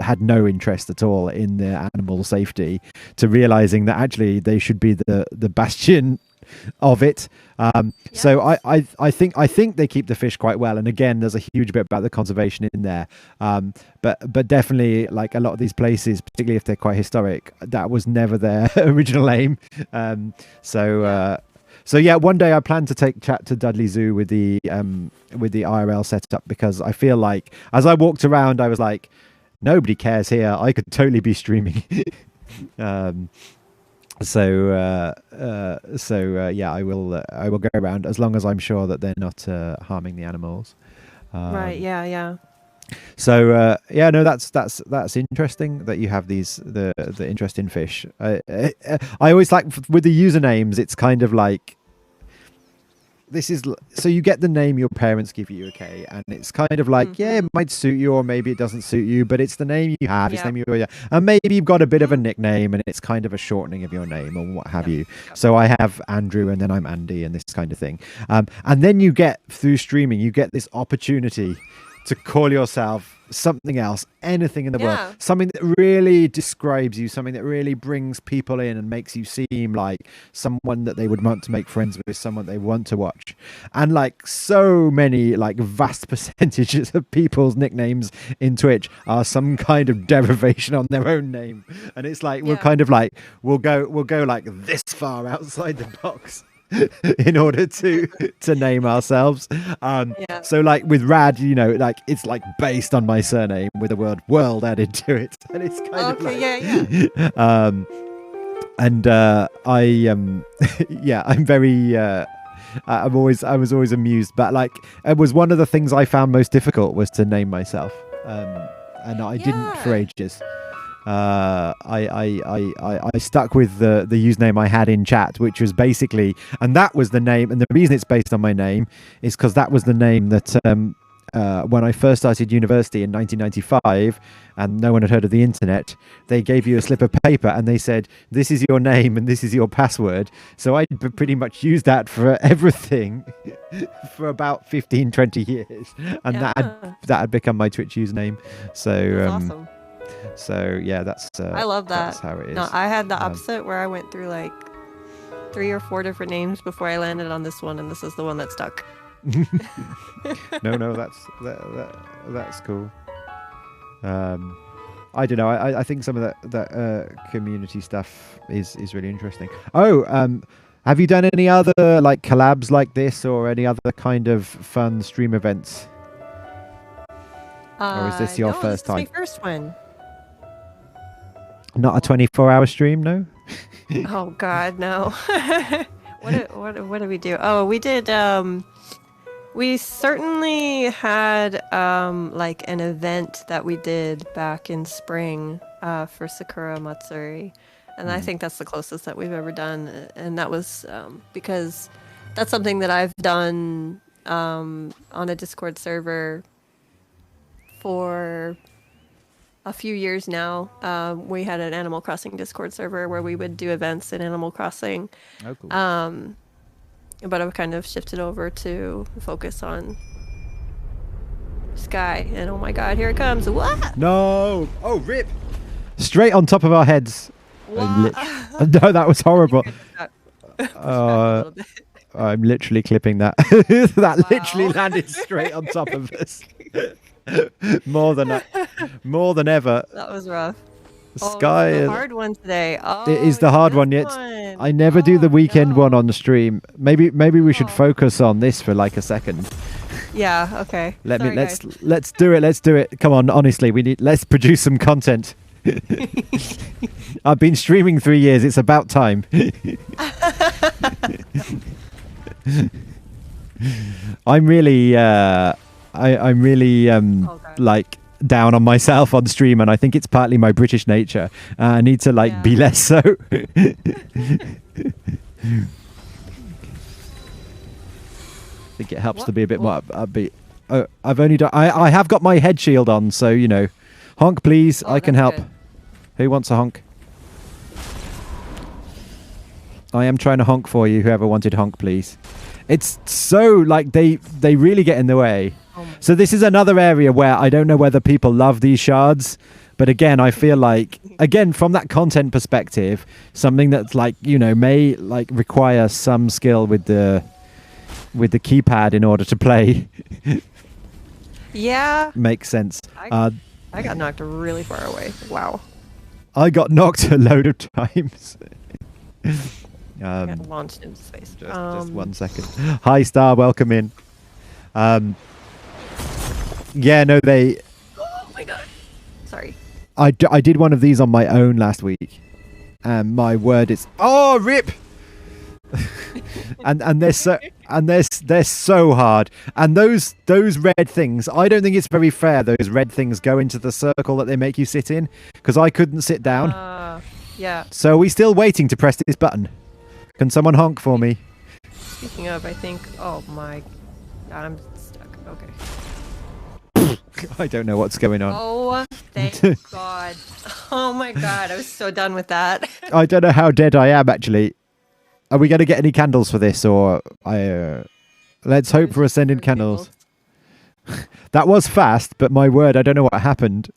had no interest at all in the animal safety to realizing that actually they should be the bastion of it. So I think they keep the fish quite well, and again there's a huge bit about the conservation in there, but definitely like a lot of these places, particularly if they're quite historic, that was never their original aim. So yeah, one day I plan to take chat to Dudley Zoo with the IRL setup, because I feel like as I walked around, I was like, nobody cares here. I could totally be streaming. Yeah, I will go around as long as I'm sure that they're not harming the animals. Right. Yeah. So yeah, no, that's interesting that you have the interest in fish. I always like with the usernames, it's kind of like so you get the name your parents give you, okay, and it's kind of like yeah, it might suit you or maybe it doesn't suit you, but it's the name you have, it's the name and maybe you've got a bit of a nickname and it's kind of a shortening of your name or what have you. So I have Andrew and then I'm Andy and this kind of thing, and then you get through streaming, you get this opportunity to call yourself something else, anything in the world, something that really describes you, something that really brings people in and makes you seem like someone that they would want to make friends with, someone they want to watch. And like so many, like vast percentages of people's nicknames in Twitch are some kind of derivation on their own name. And it's like, we're kind of like, we'll go like this far outside the box in order to name ourselves. So like with Rad, you know, like it's like based on my surname with the word world added to it, and it's kind of like I'm very I was always amused, but like it was one of the things I found most difficult was to name myself, and I didn't for ages. I stuck with the username I had in chat, which was basically, and that was the name, and the reason it's based on my name is because that was the name that when I first started university in 1995 and no one had heard of the internet, they gave you a slip of paper and they said, this is your name and this is your password. So I pretty much used that for everything for about 15-20 years, and that had become my Twitch username. So that's awesome. So yeah, that's I love that. That's how it is. No, I had the opposite where I went through like 3 or 4 different names before I landed on this one, and this is the one that stuck. No, that's cool. I don't know. I think some of that community stuff is really interesting. Have you done any other like collabs like this or any other kind of fun stream events? Or is this your first time? This is my first one. Not a 24-hour stream, no? Oh God, no. What did we do? Oh, we did. We certainly had like an event that we did back in spring for Sakura Matsuri, and I think that's the closest that we've ever done. And that was because that's something that I've done on a Discord server for a few years now. We had an Animal Crossing Discord server where we would do events in Animal Crossing. Oh, cool. But I've kind of shifted over to focus on Sky. And oh my God, here it comes. What? No! Oh, rip! Straight on top of our heads. What? No, that was horrible. I'm literally clipping that. That literally landed straight on top of us. more than ever. That was rough. Sky it's is the hard one today. It is the hard one. Yet I never do the weekend one on the stream. Maybe we should focus on this for like a second. Yeah. Okay. Let's do it. Let's do it. Come on. Honestly, let's produce some content. I've been streaming 3 years. It's about time. I'm really like down on myself on stream, and I think it's partly my British nature. I need to be less so. I think it helps to be a bit more upbeat. Oh, I've only done. I have got my head shield on, so you know, honk please. I can help. Good. Who wants a honk? I am trying to honk for you. Whoever wanted honk, please. It's so like they really get in the way. So this is another area where I don't know whether people love these shards, but again, I feel like from that content perspective, something that's like, you know, may like require some skill with the keypad in order to play. Yeah, makes sense. I got knocked really far away. Wow. I got knocked a load of times. I got launched into space. Just 1 second. Hi, Star. Welcome in. Yeah, no, they... Oh my god. Sorry. I did one of these on my own last week. And my word is... Oh, rip! and they're so hard. And those red things, I don't think it's very fair those red things go into the circle that they make you sit in. Because I couldn't sit down. Yeah. So are we still waiting to press this button? Can someone honk for me? Speaking of, I think... Oh my god, I'm stuck. Okay. I don't know what's going on. Oh, thank God. Oh my God, I was so done with that. I don't know how dead I am, actually. Are we going to get any candles for this, or... let's hope for ascending candles. That was fast, but my word, I don't know what happened.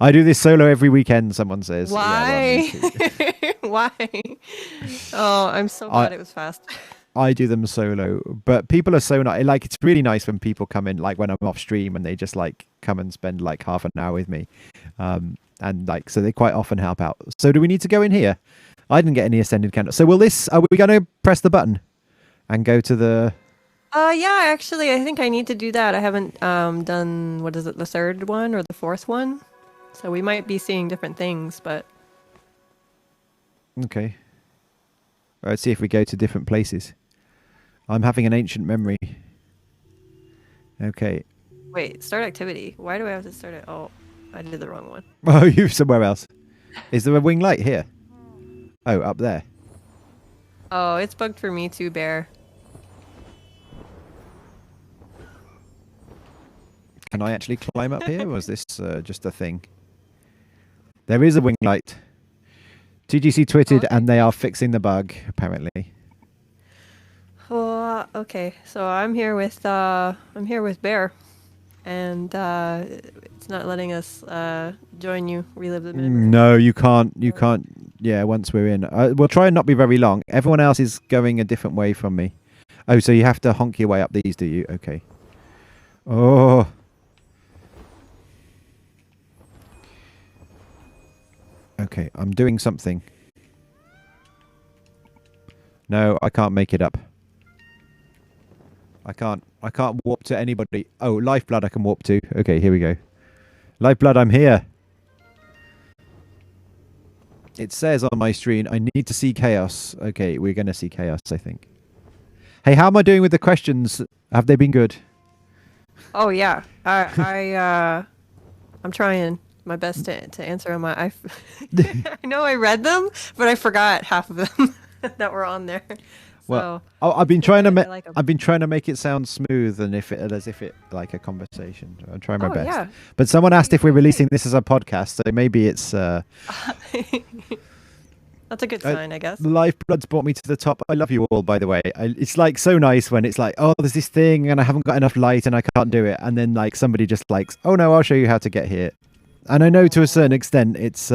I do this solo every weekend, someone says. Why? Yeah, well, Why? Oh, I'm so glad it was fast. I do them solo, but people are so nice. Like, it's really nice when people come in, like when I'm off stream, and they just like come and spend like half an hour with me, and like so they quite often help out. So do we need to go in here? I didn't get any ascended candles. So are we going to press the button and go to the? Yeah, actually, I think I need to do that. I haven't done what is it, the third one or the fourth one? So we might be seeing different things, but okay. All right, let's see if we go to different places. I'm having an ancient memory. Okay. wait, start activity. Why do I have to start it? Oh, I did the wrong one. Oh, you're somewhere else. Is there a wing light here? Oh, up there. Oh, it's bugged for me too, Bear. Can I actually climb up here, or is this just a thing? There is a wing light. TGC tweeted, and they are fixing the bug, apparently. Oh, okay. So I'm here with Bear, and it's not letting us join you. Relive the minute. No, you can't. You can't. Yeah, once we're in, we'll try and not be very long. Everyone else is going a different way from me. Oh, so you have to honk your way up these, do you? Okay. Oh. Okay, I'm doing something. No, I can't make it up. I can't warp to anybody. Oh, Lifeblood I can warp to. Okay, here we go. Lifeblood, I'm here. It says on my screen, I need to see chaos. Okay, we're going to see chaos, I think. Hey, how am I doing with the questions? Have they been good? Oh yeah, I'm trying my best to answer them. I know I read them, but I forgot half of them that were on there. Well, so, I've been trying to like I've been trying to make it sound smooth and as if it like a conversation. I'm trying my best. Yeah. But someone asked if we're releasing this as a podcast, so maybe it's. That's a good sign, I guess. Lifeblood's brought me to the top. I love you all, by the way. It's like so nice when it's like, oh, there's this thing and I haven't got enough light and I can't do it, and then like somebody just likes, oh no, I'll show you how to get here. And I know to a certain extent it's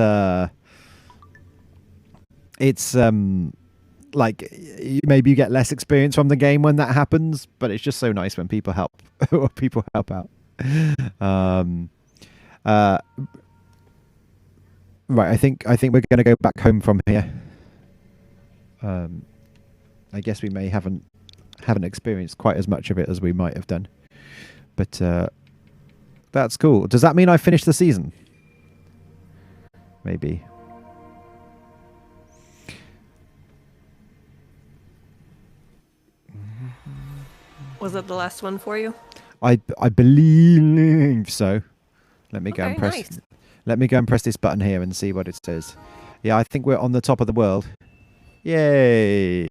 like maybe you get less experience from the game when that happens, but it's just so nice when people help out. Right, I think we're going to go back home from here. I guess we may haven't experienced quite as much of it as we might have done, but that's cool. Does that mean I finished the season? Maybe. Was it the last one for you? I believe so. Let me go Okay, and press. nice. Let me go and press this button here and see what it says. Yeah, I think we're on the top of the world. Yay!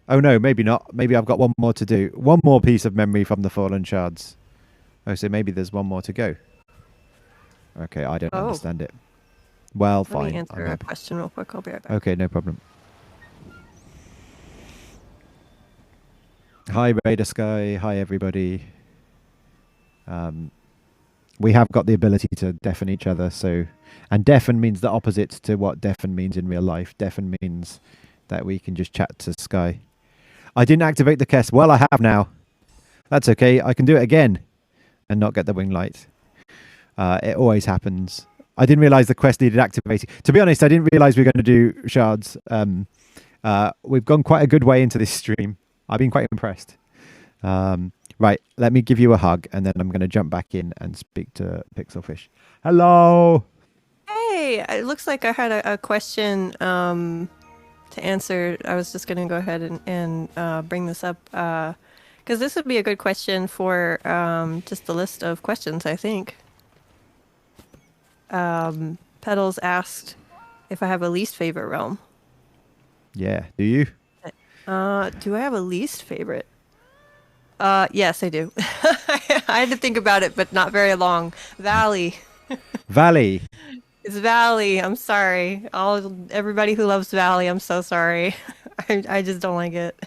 Oh no, maybe not. Maybe I've got one more to do. One more piece of memory from the fallen shards. Oh, so maybe there's one more to go. Okay, I don't understand it. Well, fine. Let me answer a question real quick. I'll be right back. Okay, no problem. Hi, Raider Sky. Hi, everybody. We have got the ability to deafen each other, so... And deafen means the opposite to what deafen means in real life. Deafen means that we can just chat to Sky. I didn't activate the Kess. Well, I have now. That's okay. I can do it again and not get the wing light. It always happens. I didn't realize the quest needed activating. To be honest, I didn't realize we were going to do shards. We've gone quite a good way into this stream. I've been quite impressed. Right, let me give you a hug, and then I'm going to jump back in and speak to Pixelfish. Hello. Hey, it looks like I had a question to answer. I was just going to go ahead and bring this up because this would be a good question for just the list of questions, I think. Petals asked if I have a least favorite realm. Yeah, do you? Do I have a least favorite? Yes, I do. I had to think about it, but not very long. Valley. Valley. It's Valley. I'm sorry. Everybody who loves Valley, I'm so sorry. I just don't like it.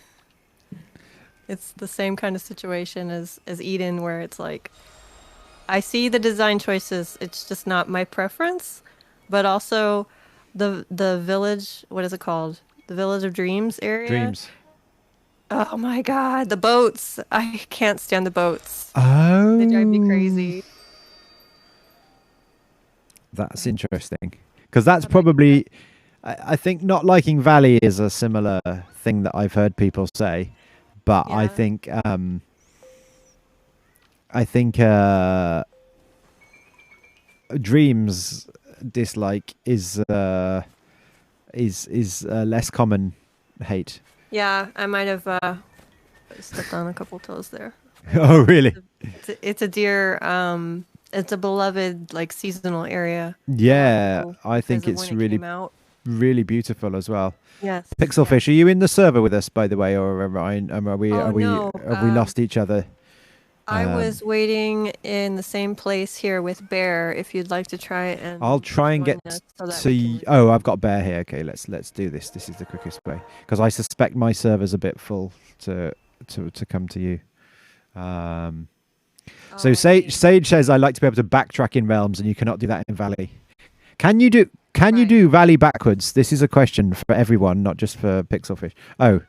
It's the same kind of situation as Eden, where it's like, I see the design choices. It's just not my preference, but also the village. What is it called? The Village of Dreams area. Dreams. Oh my God, the boats! I can't stand the boats. Oh. They drive me crazy. That's interesting. Because that's probably, I think not liking Valley is a similar thing that I've heard people say. But Yeah. I think Dreams dislike is less common hate. Yeah, I might have stepped on a couple toes there. Oh, really? It's a deer. It's a beloved like seasonal area. Yeah, So, I think because of it's when it really, came out. really beautiful as well. Yes. Pixelfish, are you in the server with us, by the way, or are we no, have we lost each other? I was waiting in the same place here with Bear. If you'd like to try and I'll try and join get us so that to. we can- Oh, I've got Bear here. Okay, let's do this. This is the quickest way because I suspect my server's a bit full to come to you. So Oh, Sage says I like to be able to backtrack in realms, and you cannot do that in Valley. Can you do Right. Valley backwards? This is a question for everyone, not just for Pixelfish. Oh.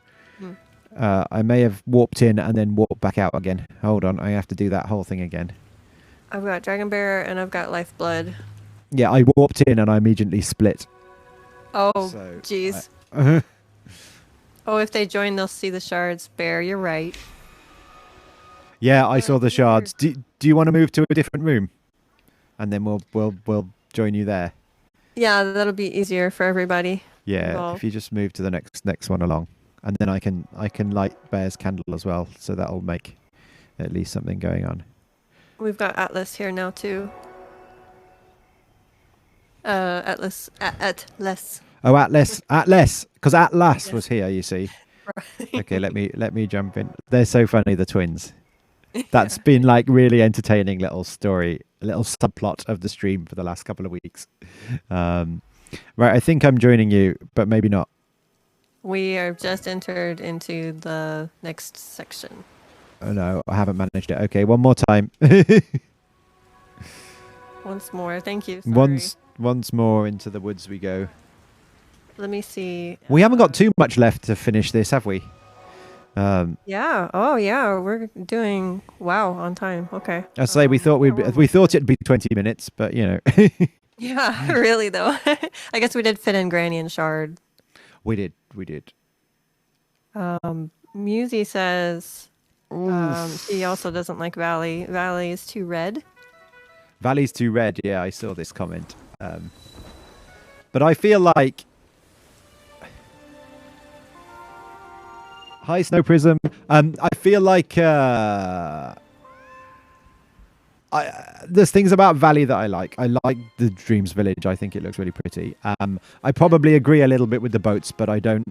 I may have warped in and then warped back out again. Hold on, I have to do that whole thing again. I've got Dragonbear and I've got Lifeblood. Yeah, I warped in and I immediately split. Oh, So, jeez. Oh, if they join, they'll see the shards. Bear, you're right. Yeah, I saw the shards. Do you want to move to a different room? And then we'll join you there. Yeah, that'll be easier for everybody. Yeah, involved. if you just move to the next one along. And then I can light Bear's candle as well, so that'll make at least something going on. We've got Atlas here now too. Atlas. Oh, Atlas, because Atlas Yes. was here. You see. Right. Okay, let me jump in. They're so funny, the twins. That's been like really entertaining little story, little subplot of the stream for the last couple of weeks. Right, I think I'm joining you, but maybe not. We are just entered into the next section. Oh no, I haven't managed it. Okay, one more time. Once more, thank you. Sorry. Once more into the woods we go. Let me see. We haven't got too much left to finish this, have we? Yeah. Oh, yeah. We're doing on time. Okay. I say we thought we thought it'd be 20 minutes, but you know. Yeah, really though. I guess we did fit in Granny and Shard. We did. Musy says she also doesn't like Valley. Valley is too red. Valley's too red. Yeah, I saw this comment. But I feel like. Hi, Snow Prism. I feel like there's things about Valley that I like. I like the Dreams Village. I think it looks really pretty. I probably agree a little bit with the boats, but I don't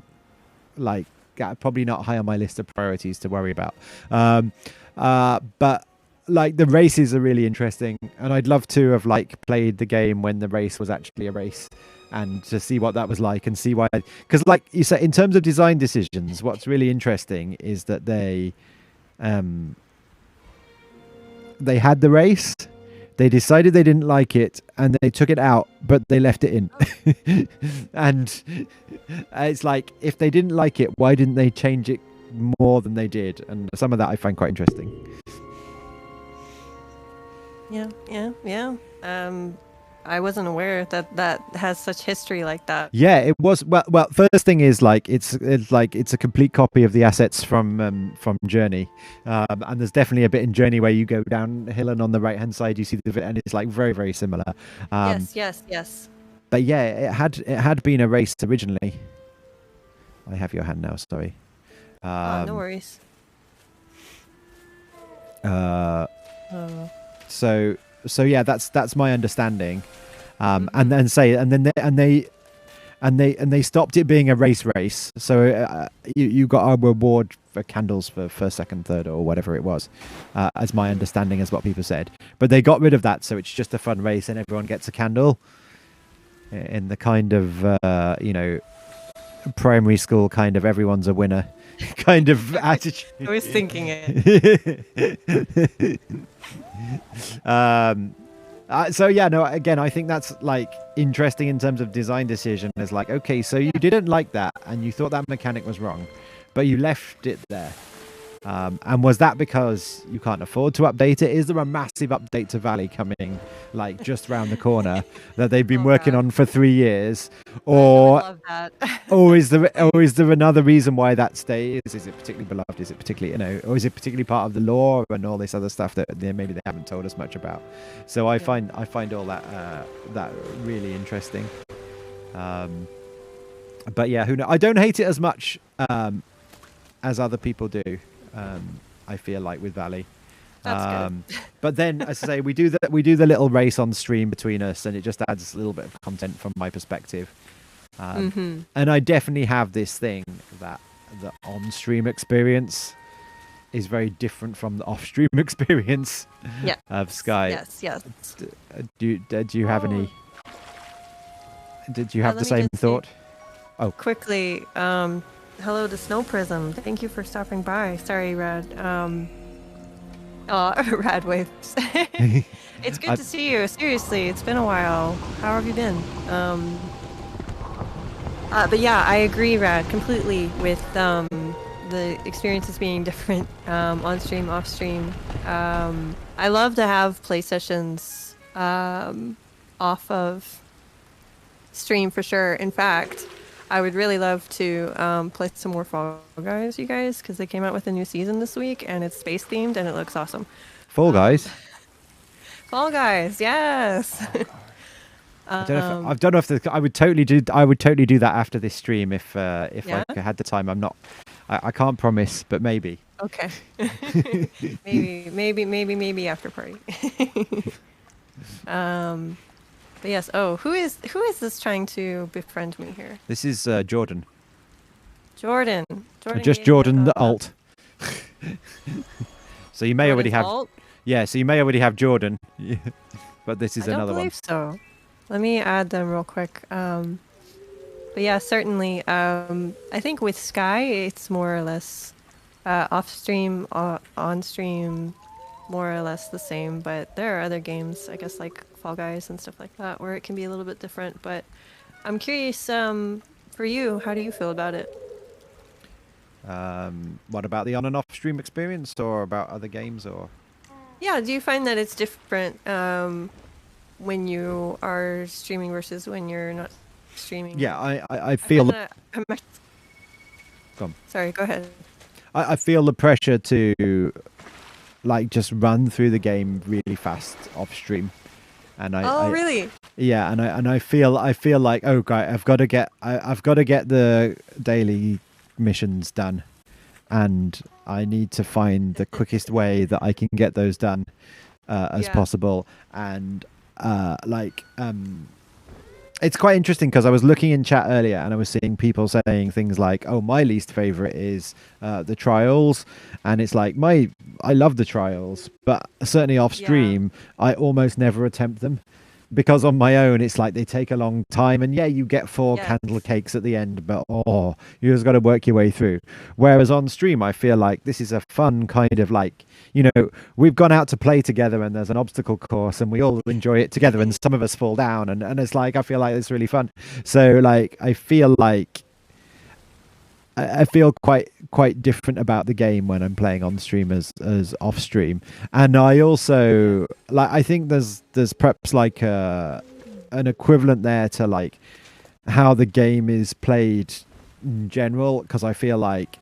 like. Probably not high on my list of priorities to worry about. But like the races are really interesting, and I'd love to have like played the game when the race was actually a race, and to see what that was like and see why. Because like you said, in terms of design decisions, what's really interesting is that they had the race, they decided they didn't like it, and they took it out, but they left it in. And it's like, if they didn't like it, why didn't they change it more than they did? And some of that I find quite interesting. Yeah. I wasn't aware that that has such history like that. Yeah, it was. Well. First thing is like it's a complete copy of the assets from Journey, and there's definitely a bit in Journey where you go downhill and on the right hand side you see and it's like very very similar. Yes, yes, yes. But yeah, it had been erased originally. I have your hand now. Sorry. No worries. So yeah, that's my understanding. And then they stopped it being a race. So you got a reward for candles for first, second, third, or whatever it was, as my understanding is what people said. But they got rid of that, so it's just a fun race, and everyone gets a candle. In the kind of primary school kind of everyone's a winner kind of attitude. I was thinking it. So yeah, no, again, I think that's like interesting in terms of design decision. It's like, okay, so you didn't like that and you thought that mechanic was wrong, but you left it there. And was that because you can't afford to update it? Is there a massive update to Valley coming, like just around the corner, that they've been working on for 3 years, or I love that. or is there another reason why that stays? Is it particularly beloved? Is it particularly or is it particularly part of the lore and all this other stuff that maybe they haven't told us much about? So I find all that really interesting. But yeah, who knows? I don't hate it as much as other people do. I feel like with Valley. That's good. But then, as I say, we do the little race on stream between us, and it just adds a little bit of content from my perspective. And I definitely have this thing that the on-stream experience is very different from the off-stream experience of Sky. Yes. Do you have any? Did you have the same thought? Oh, quickly. Hello to Snow Prism. Thank you for stopping by. Sorry, Rad. Rad waves. It's good to see you. Seriously, it's been a while. How have you been? But yeah, I agree, Rad, completely with the experiences being different on stream, off stream. I love to have play sessions off of stream for sure. In fact, I would really love to play some more Fall Guys, you guys, because they came out with a new season this week, and it's space themed, and it looks awesome. Fall Guys. Fall Guys, yes. I don't know if I would totally do that after this stream if I had the time. I can't promise, but maybe. Okay. maybe after party. But yes. Oh, who is this trying to befriend me here? This is Jordan. Jordan. Just Jordan the alt. So you may already have. Alt? Yeah. So you may already have Jordan. But this is another one. I don't believe so. Let me add them real quick. But yeah, certainly. I think with Sky, it's more or less off stream, on stream, more or less the same. But there are other games, I guess, like Fall Guys and stuff like that, where it can be a little bit different. But I'm curious, for you, how do you feel about it? What about the on and off stream experience, or about other games, or? Yeah, do you find that it's different when you are streaming versus when you're not streaming? Yeah, I feel. Go on. Sorry, go ahead. I feel the pressure to like just run through the game really fast off stream. And really? Yeah, and I feel like, oh god, I've got to get the daily missions done, and I need to find the quickest way that I can get those done as possible. And it's quite interesting because I was looking in chat earlier and I was seeing people saying things like, oh, my least favorite is the trials, and it's like I love the trials, but certainly off stream I almost never attempt them, because on my own it's like they take a long time, and you get 4 candle cakes at the end, but you just got to work your way through. Whereas on stream I feel like this is a fun kind of like, we've gone out to play together and there's an obstacle course and we all enjoy it together, and some of us fall down, and it's like I feel like it's really fun. So like I feel quite different about the game when I'm playing on stream as off stream. And I also I think there's perhaps like an equivalent there to like how the game is played in general, because I feel like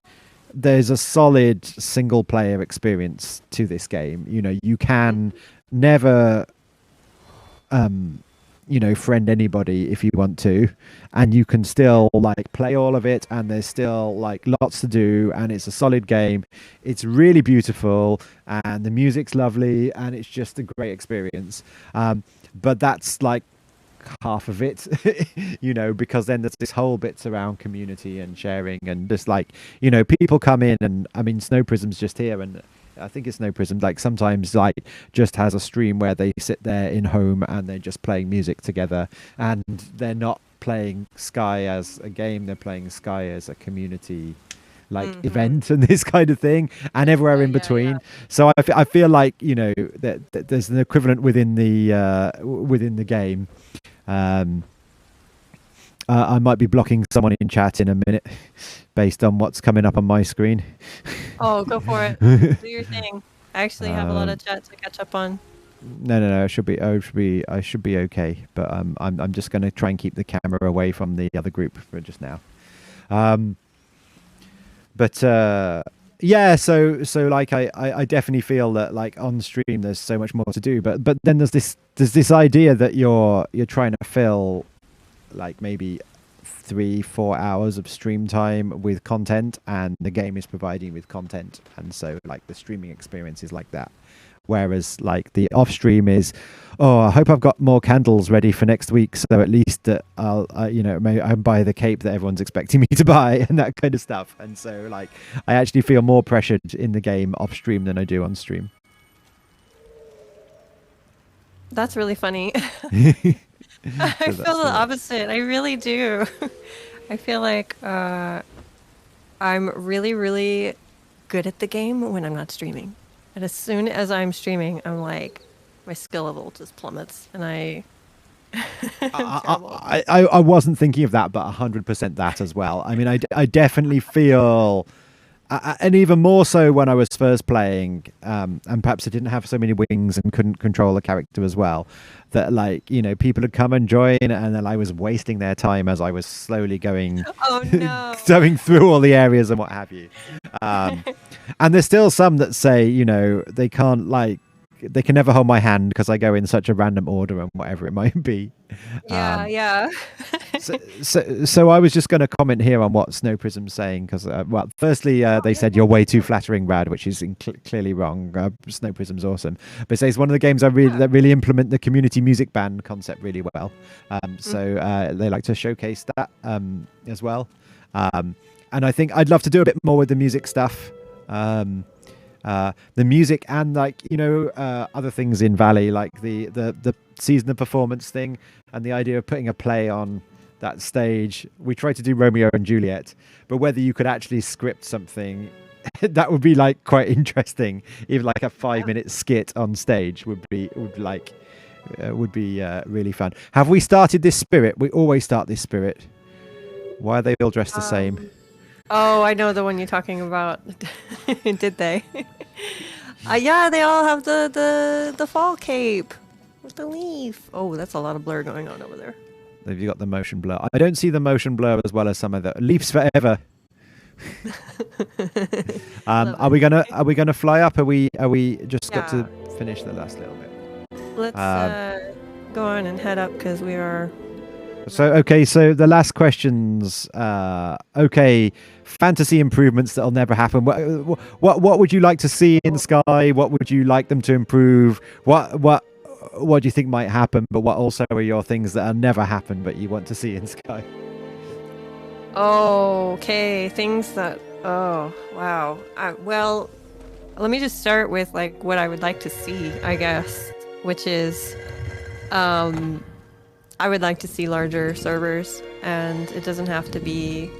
there's a solid single player experience to this game. You know, you can never friend anybody if you want to, and you can still like play all of it, and there's still like lots to do, and it's a solid game. It's really beautiful, and the music's lovely, and it's just a great experience. But that's like half of it, because then there's this whole bits around community and sharing, and just like, people come in, and I mean, Snow Prism's just here, and I think it's Snow Prism, like sometimes like just has a stream where they sit there in home and they're just playing music together, and they're not playing Sky as a game, they're playing Sky as a community like event and this kind of thing, and everywhere in between. So I feel like that there's an equivalent within the game. I might be blocking someone in chat in a minute based on what's coming up on my screen. Oh, go for it. Do your thing. I actually have a lot of chat to catch up on. No. I should be okay. But I'm just going to try and keep the camera away from the other group for just now. Yeah. So like I definitely feel that like on stream there's so much more to do. But then there's this idea that you're trying to fill like maybe 3-4 hours of stream time with content, and the game is providing with content, and so like the streaming experience is like that, whereas like the off stream is, I hope I've got more candles ready for next week, so at least I'll maybe I buy the cape that everyone's expecting me to buy, and that kind of stuff. And so like I actually feel more pressured in the game off stream than I do on stream. That's really funny. I feel the opposite. I really do. I feel like I'm really, really good at the game when I'm not streaming. And as soon as I'm streaming, I'm like, my skill level just plummets, and I wasn't thinking of that, but 100% that as well. I mean, I definitely feel, and even more so when I was first playing, and perhaps I didn't have so many wings and couldn't control the character as well, that like, people would come and join, and then I was wasting their time as I was slowly going, going through all the areas and what have you. And there's still some that say, they can't they can never hold my hand because I go in such a random order and whatever it might be. Yeah. So I was just going to comment here on what Snow Prism's saying, because firstly they said you're way too flattering, Rad, which is clearly wrong. Snow Prism's awesome, but it says one of the games that really implement the community music band concept really well. So they like to showcase that as well. And I think I'd love to do a bit more with the music stuff. The music and like other things in Valley, like the season of performance thing, and the idea of putting a play on that stage. We tried to do Romeo and Juliet, but whether you could actually script something that would be like quite interesting. Even like a 5-minute skit on stage would be really fun. Have we started this spirit? We always start this spirit. Why are they all dressed the same? Oh, I know the one you're talking about. Did they? Yeah, they all have the fall cape with the leaf. Oh, that's a lot of blur going on over there. Have you got the motion blur? I don't see the motion blur as well as some of the leaves forever. Are we gonna fly up? Are we just got to finish the last little bit? Let's go on and head up because we are. So the last questions. Fantasy improvements that'll never happen. What would you like to see in Sky? What would you like them to improve? What do you think might happen? But what also are your things that will never happen but you want to see in Sky? Okay, things that. Oh wow. Well, let me just start with like what I would like to see, I guess, which is, I would like to see larger servers, and it doesn't have to be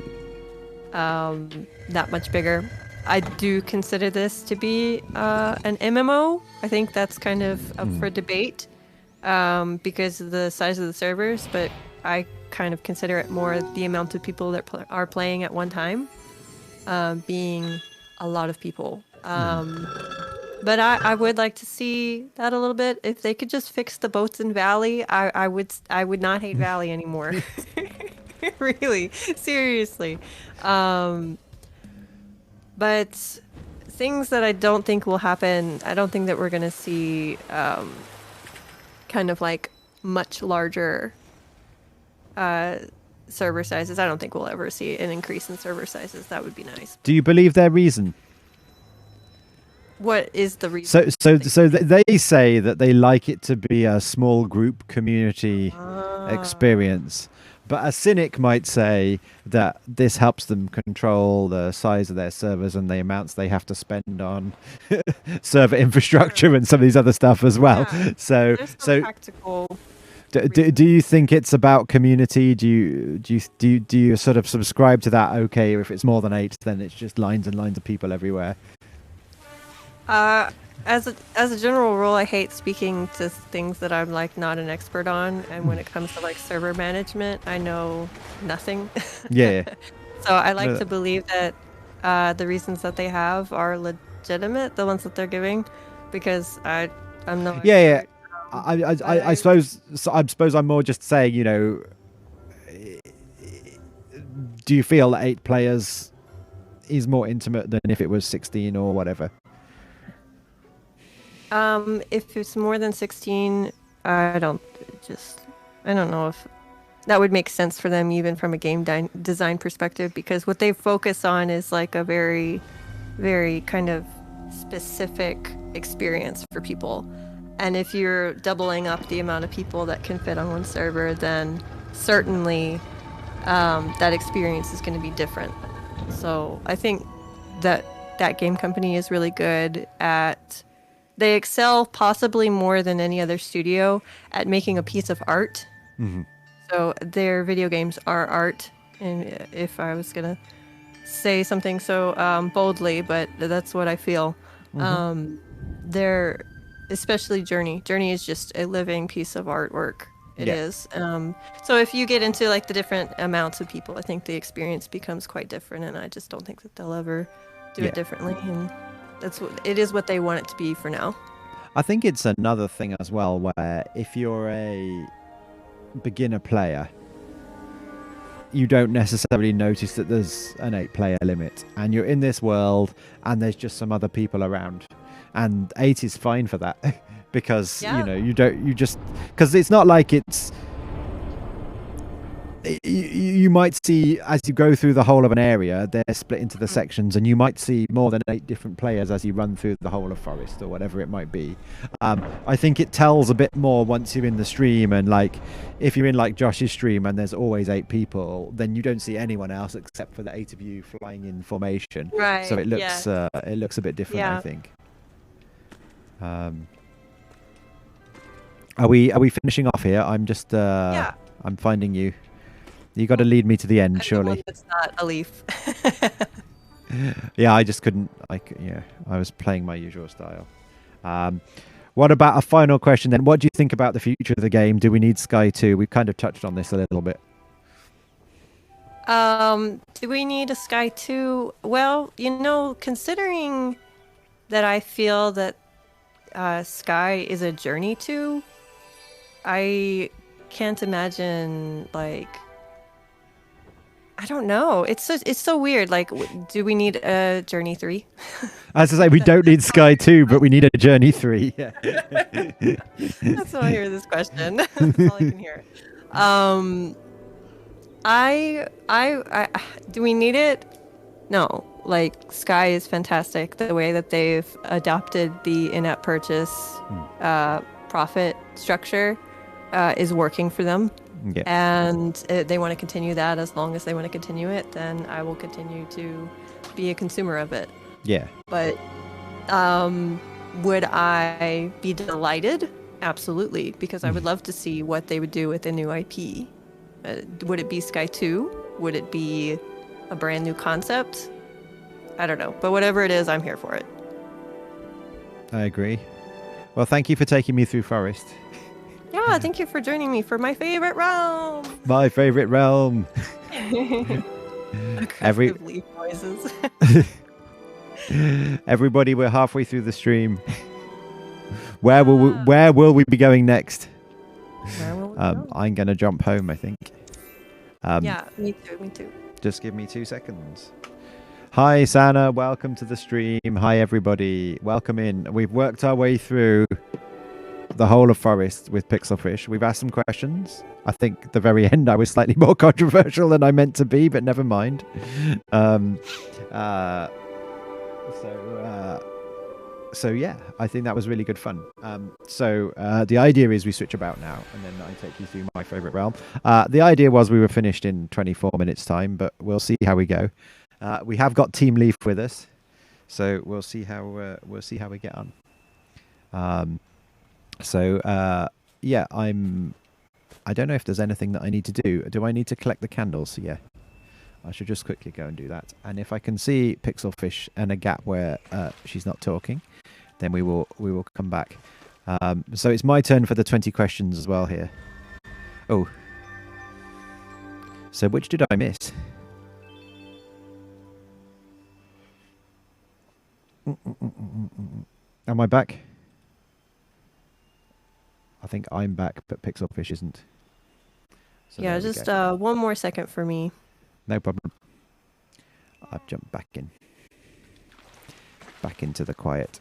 that much bigger. I do consider this to be an MMO. I think that's kind of up for debate because of the size of the servers, but I kind of consider it more the amount of people that are playing at one time, being a lot of people. But I would like to see that a little bit. If they could just fix the boats in Valley, I would not hate Valley anymore. Really, seriously. Um, but things that I don't think will happen. I don't think that we're gonna see kind of like much larger server sizes. I don't think we'll ever see an increase in server sizes. That would be nice. Do you believe their reason? What is the reason? They say that they like it to be a small group community experience. But a cynic might say that this helps them control the size of their servers and the amounts they have to spend on server infrastructure and some of these other stuff as well. Yeah, So, practical. Do you think it's about community? Do you sort of subscribe to that? Okay, if it's more than 8, then it's just lines and lines of people everywhere. As a general rule, I hate speaking to things that I'm like not an expert on, and when it comes to like server management, I know nothing. Yeah. So I like to believe that the reasons that they have are legitimate, the ones that they're giving, because I'm not. Yeah. I suppose I'm more just saying, you know, do you feel that 8 players is more intimate than if it was 16 or whatever? If it's more than 16, I don't know if that would make sense for them, even from a game design perspective, because what they focus on is like a very, very kind of specific experience for people. And if you're doubling up the amount of people that can fit on one server, then certainly that experience is going to be different. So I think that game company is really good at... They excel possibly more than any other studio at making a piece of art. Mm-hmm. So their video games are art. And if I was going to say something so boldly, but that's what I feel. Mm-hmm. They're, especially Journey. Journey is just a living piece of artwork. It is. So if you get into like the different amounts of people, I think the experience becomes quite different. And I just don't think that they'll ever do it differently. And it is what they want it to be for now. I think it's another thing as well, where if you're a beginner player, you don't necessarily notice that there's an 8-player limit, and you're in this world and there's just some other people around, and 8 is fine for that. Because because it's not like you might see, as you go through the whole of an area, they're split into the sections, and you might see more than 8 different players as you run through the whole of Forest or whatever it might be. I think it tells a bit more once you're in the stream, and like if you're in like Josh's stream and there's always 8 people, then you don't see anyone else except for the 8 of you flying in formation. Right. So it looks a bit different, I think. Are we finishing off here? I'm just I'm finding you. You got to lead me to the end, surely. It's not a leaf. Yeah, I just couldn't. I was playing my usual style. What about a final question then? What do you think about the future of the game? Do we need Sky 2? We've kind of touched on this a little bit. Do we need a Sky 2? Well, considering that I feel that Sky is a journey to, I can't imagine, like, I don't know. It's so weird. Like, do we need a Journey 3? As I say, we don't need Sky 2, but we need a Journey 3. Yeah. That's why I hear this question. That's all I can hear. I do we need it? No. Like, Sky is fantastic. The way that they've adopted the in-app purchase profit structure is working for them. Yeah. And they want to continue that. As long as they want to continue it, then I will continue to be a consumer of it. Yeah. But would I be delighted? Absolutely, because I would love to see what they would do with a new IP. Would it be Sky 2? Would it be a brand new concept? I don't know. But whatever it is, I'm here for it. I agree. Well, thank you for taking me through Forest. Yeah, thank you for joining me for my favorite realm. My favorite realm. Aggressive leaf noises. Everybody, we're halfway through the stream. Where will we be going next? Where will we go? I'm gonna jump home, I think. Yeah, me too. Just give me 2 seconds. Hi, Sana. Welcome to the stream. Hi, everybody. Welcome in. We've worked our way through the whole of Forest with Pixelfish. We've asked some questions. I think at the very end I was slightly more controversial than I meant to be, but never mind. So yeah, I think that was really good fun. So the idea is we switch about now, and then I take you through my favorite realm. The idea was we were finished in 24 minutes time, but we'll see how we go. We have got Team Leaf with us, so we'll see how we get on. Yeah, I don't know if there's anything that I need to do. Do I need to collect the candles? Yeah. I should just quickly go and do that. And if I can see Pixelfish and a gap where she's not talking, then we will come back. So it's my turn for the 20 questions as well here. Oh. So which did I miss? Am I back? I think I'm back, but Pixelfish isn't. So yeah, just one more second for me. No problem. I've jumped back into the quiet.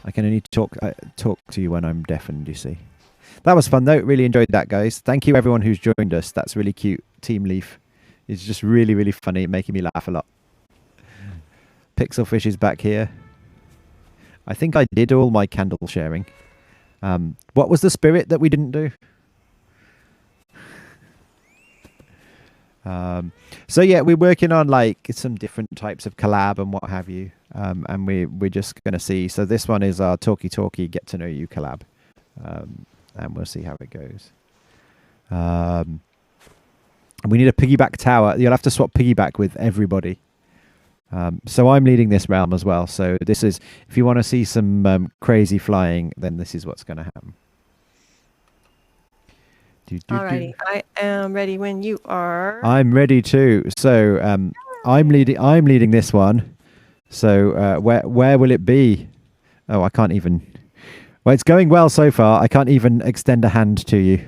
I can only talk to you when I'm deafened, you see. That was fun though. Really enjoyed that, guys. Thank you everyone who's joined us. That's really cute. Team Leaf is just really, really funny, making me laugh a lot. Pixelfish is back here. I think I did all my candle sharing. What was the spirit that we didn't do? So yeah, we're working on like some different types of collab and what have you. And we're just going to see. So this one is our talkie get to know you collab. And we'll see how it goes. We need a piggyback tower. You'll have to swap piggyback with everybody. So I'm leading this realm as well. So this is, if you want to see some crazy flying, then this is what's going to happen. Alrighty, I am ready when you are. I'm ready too. So I'm leading this one. So where will it be? Oh, I can't even. Well, it's going well so far. I can't even extend a hand to you.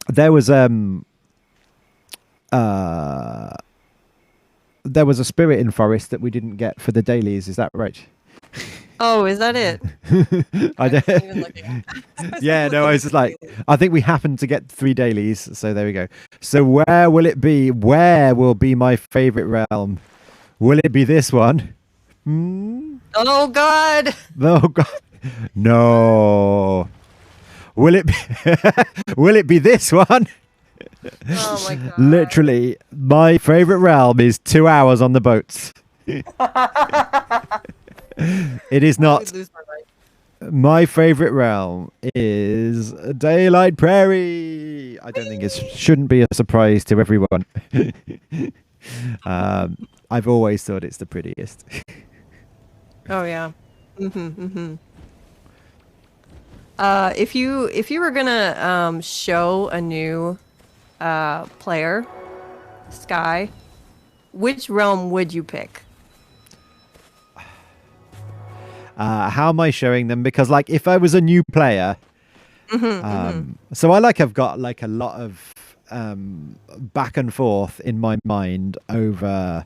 There was a spirit in Forest that we didn't get for the dailies. Is that right? Oh, is that it? I don't. Yeah, no, I was just like, I think we happened to get 3 dailies, so there we go. So where will it be? Where will be my favorite realm? Will it be this one? Oh God! Oh God! No. Will it be? Will it be this one? Oh my God! Literally, my favorite realm is 2 hours on the boats. It is not. My favorite realm is Daylight Prairie. I don't think it shouldn't be a surprise to everyone. I've always thought it's the prettiest. Oh yeah. If you were gonna show a new player, Sky, which realm would you pick? How am I showing them? Because like if I was a new player, so I've got like a lot of back and forth in my mind over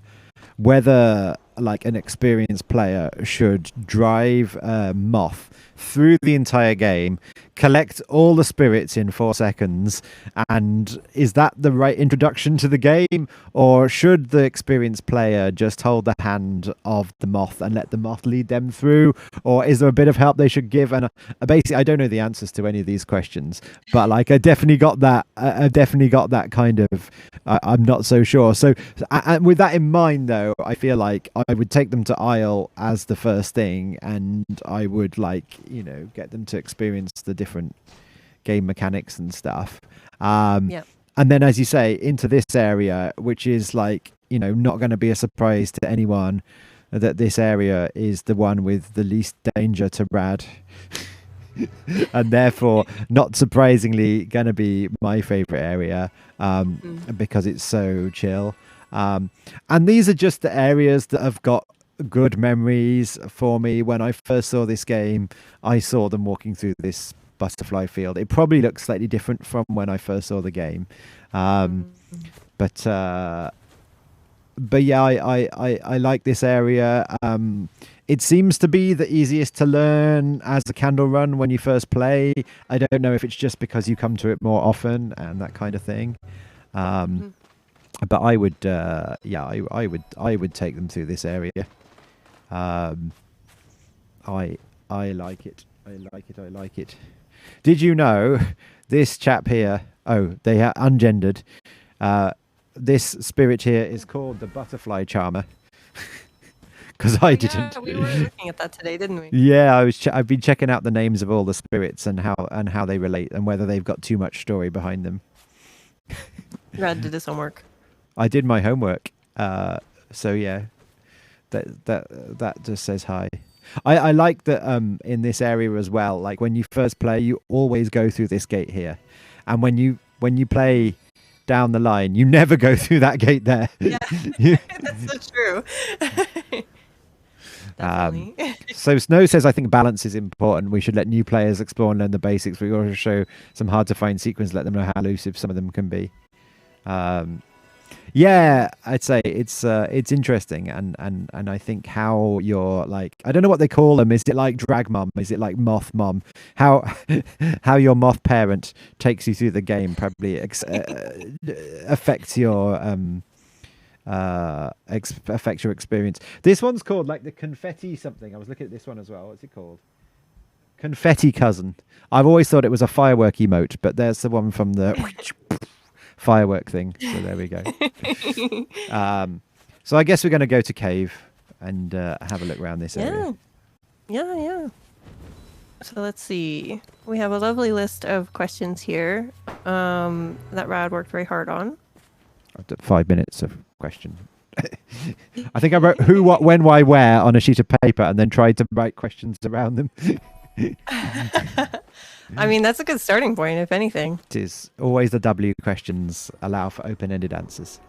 whether like an experienced player should drive Moth through the entire game, collect all the spirits in 4 seconds, and is that the right introduction to the game, or should the experienced player just hold the hand of the Moth and let the Moth lead them through, or is there a bit of help they should give? And basically I don't know the answers to any of these questions, but like I definitely got that kind of I'm not so sure. So with that in mind though, I feel like I would take them to Isle as the first thing, and I would get them to experience the different game mechanics and stuff. And then, as you say, into this area, which is like, not going to be a surprise to anyone. that this area is the one with the least danger to Rad. And therefore, not surprisingly, going to be my favorite area because it's so chill. And these are just the areas that have got good memories for me. When I first saw this game, I saw them walking through this butterfly field. It probably looks slightly different from when I first saw the game. But yeah, I like this area. It seems to be the easiest to learn as a candle run when you first play. I don't know if it's just because you come to it more often and that kind of thing. But I would, I would take them through this area. I like it. I like it. Did you know this chap here? Oh, they are ungendered. This spirit here is called the butterfly charmer. Because I didn't. We were looking at that today, didn't we? Yeah, I've been checking out the names of all the spirits and how they relate and whether they've got too much story behind them. Rad did his homework. I did my homework. So yeah, that just says hi. I like that in this area as well. Like when you first play, you always go through this gate here, and when you play down the line, you never go through that gate there. Yeah, that's so true. So Snow says, I think balance is important. We should let new players explore and learn the basics. We also show some hard to find sequence, let them know how elusive some of them can be. Yeah, I'd say it's interesting, and I think how you're like, I don't know what they call them. Is it like drag mom? Is it like moth mom? How your moth parent takes you through the game probably affects your affects your experience. This one's called like the confetti something. I was looking at this one as well. What's it called? Confetti cousin. I've always thought it was a firework emote, but there's the one from the firework thing. So there we go. So I guess we're going to go to cave and have a look around this area. Yeah. So let's see. We have a lovely list of questions here that Rad worked very hard on. I've done 5 minutes of question. I think I wrote who, what, when, why, where on a sheet of paper and then tried to write questions around them. I mean, that's a good starting point, if anything. It is always the W questions allow for open-ended answers.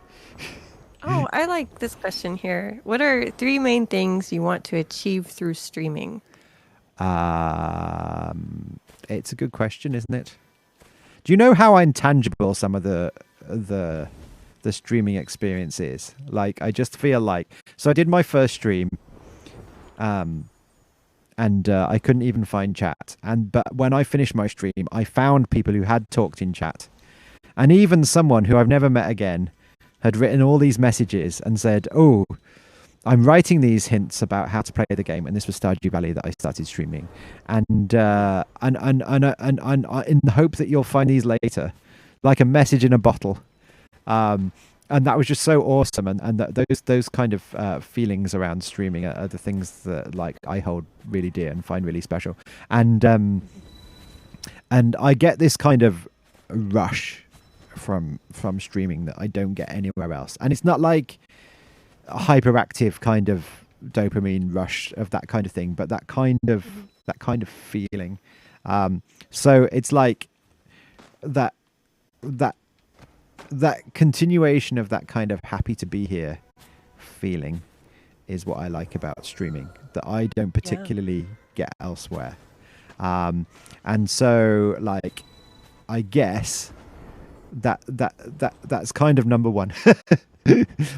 Oh, I like this question here. What are 3 main things you want to achieve through streaming? It's a good question, isn't it? Do you know how intangible some of the streaming experience is? Like, I just feel like, so I did my first stream, and I couldn't even find chat. But when I finished my stream, I found people who had talked in chat, and even someone who I've never met again had written all these messages and said, "Oh, I'm writing these hints about how to play the game," and this was Stardew Valley that I started streaming, and in the hope that you'll find these later, like a message in a bottle. And that was just so awesome, and those kind of feelings around streaming are the things that like I hold really dear and find really special, and I get this kind of rush from streaming that I don't get anywhere else, and it's not like a hyperactive kind of dopamine rush of that kind of thing, but that kind of feeling. So it's like that continuation of that kind of happy to be here feeling is what I like about streaming, that I don't particularly get elsewhere. And so like, I guess that's kind of number one.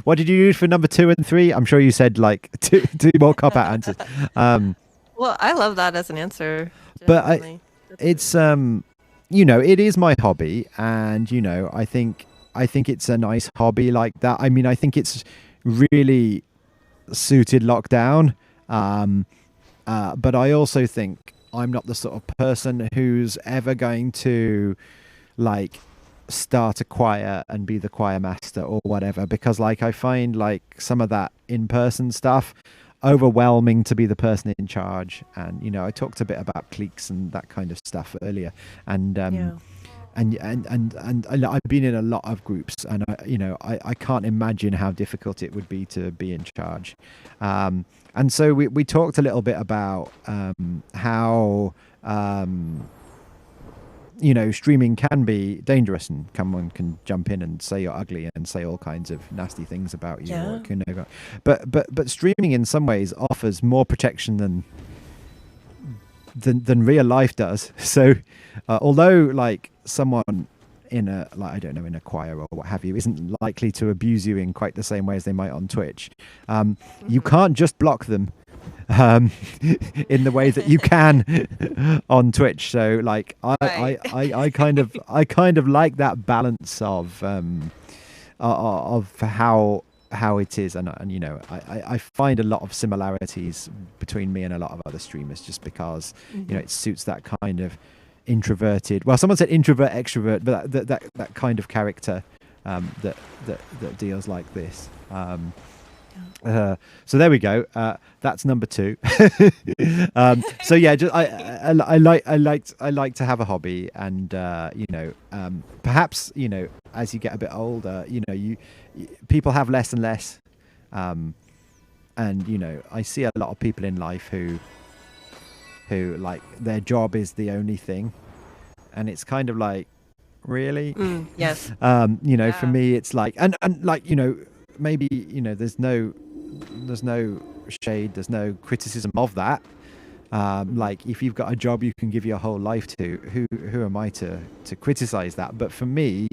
What did you use for number 2 and 3? I'm sure you said like two more cop-out answers. Well, I love that as an answer. But it's it is my hobby, and I think it's a nice hobby like that. I mean, I think it's really suited lockdown. But I also think I'm not the sort of person who's ever going to like start a choir and be the choir master or whatever, because like I find like some of that in-person stuff overwhelming to be the person in charge. And I talked a bit about cliques and that kind of stuff earlier, and I've been in a lot of groups, and I can't imagine how difficult it would be to be in charge. And so we talked a little bit about how streaming can be dangerous, and someone can jump in and say you're ugly and say all kinds of nasty things about you. Yeah. But streaming in some ways offers more protection than real life does. So although like someone in a in a choir or what have you isn't likely to abuse you in quite the same way as they might on Twitch, you can't just block them in the way that you can on Twitch. So like I kind of like that balance of how it is, and I find a lot of similarities between me and a lot of other streamers, just because it suits that kind of introverted, well, someone said introvert extrovert, but that kind of character that deals like this. So there we go. That's number 2. So yeah, just I like to have a hobby, and perhaps as you get a bit older, people have less and less, and I see a lot of people in life who like their job is the only thing, and it's kind of like, really? Yes. For me it's like, and like maybe there's no shade, there's no criticism of that. Like if you've got a job you can give your whole life to, who am I to criticize that? But for me,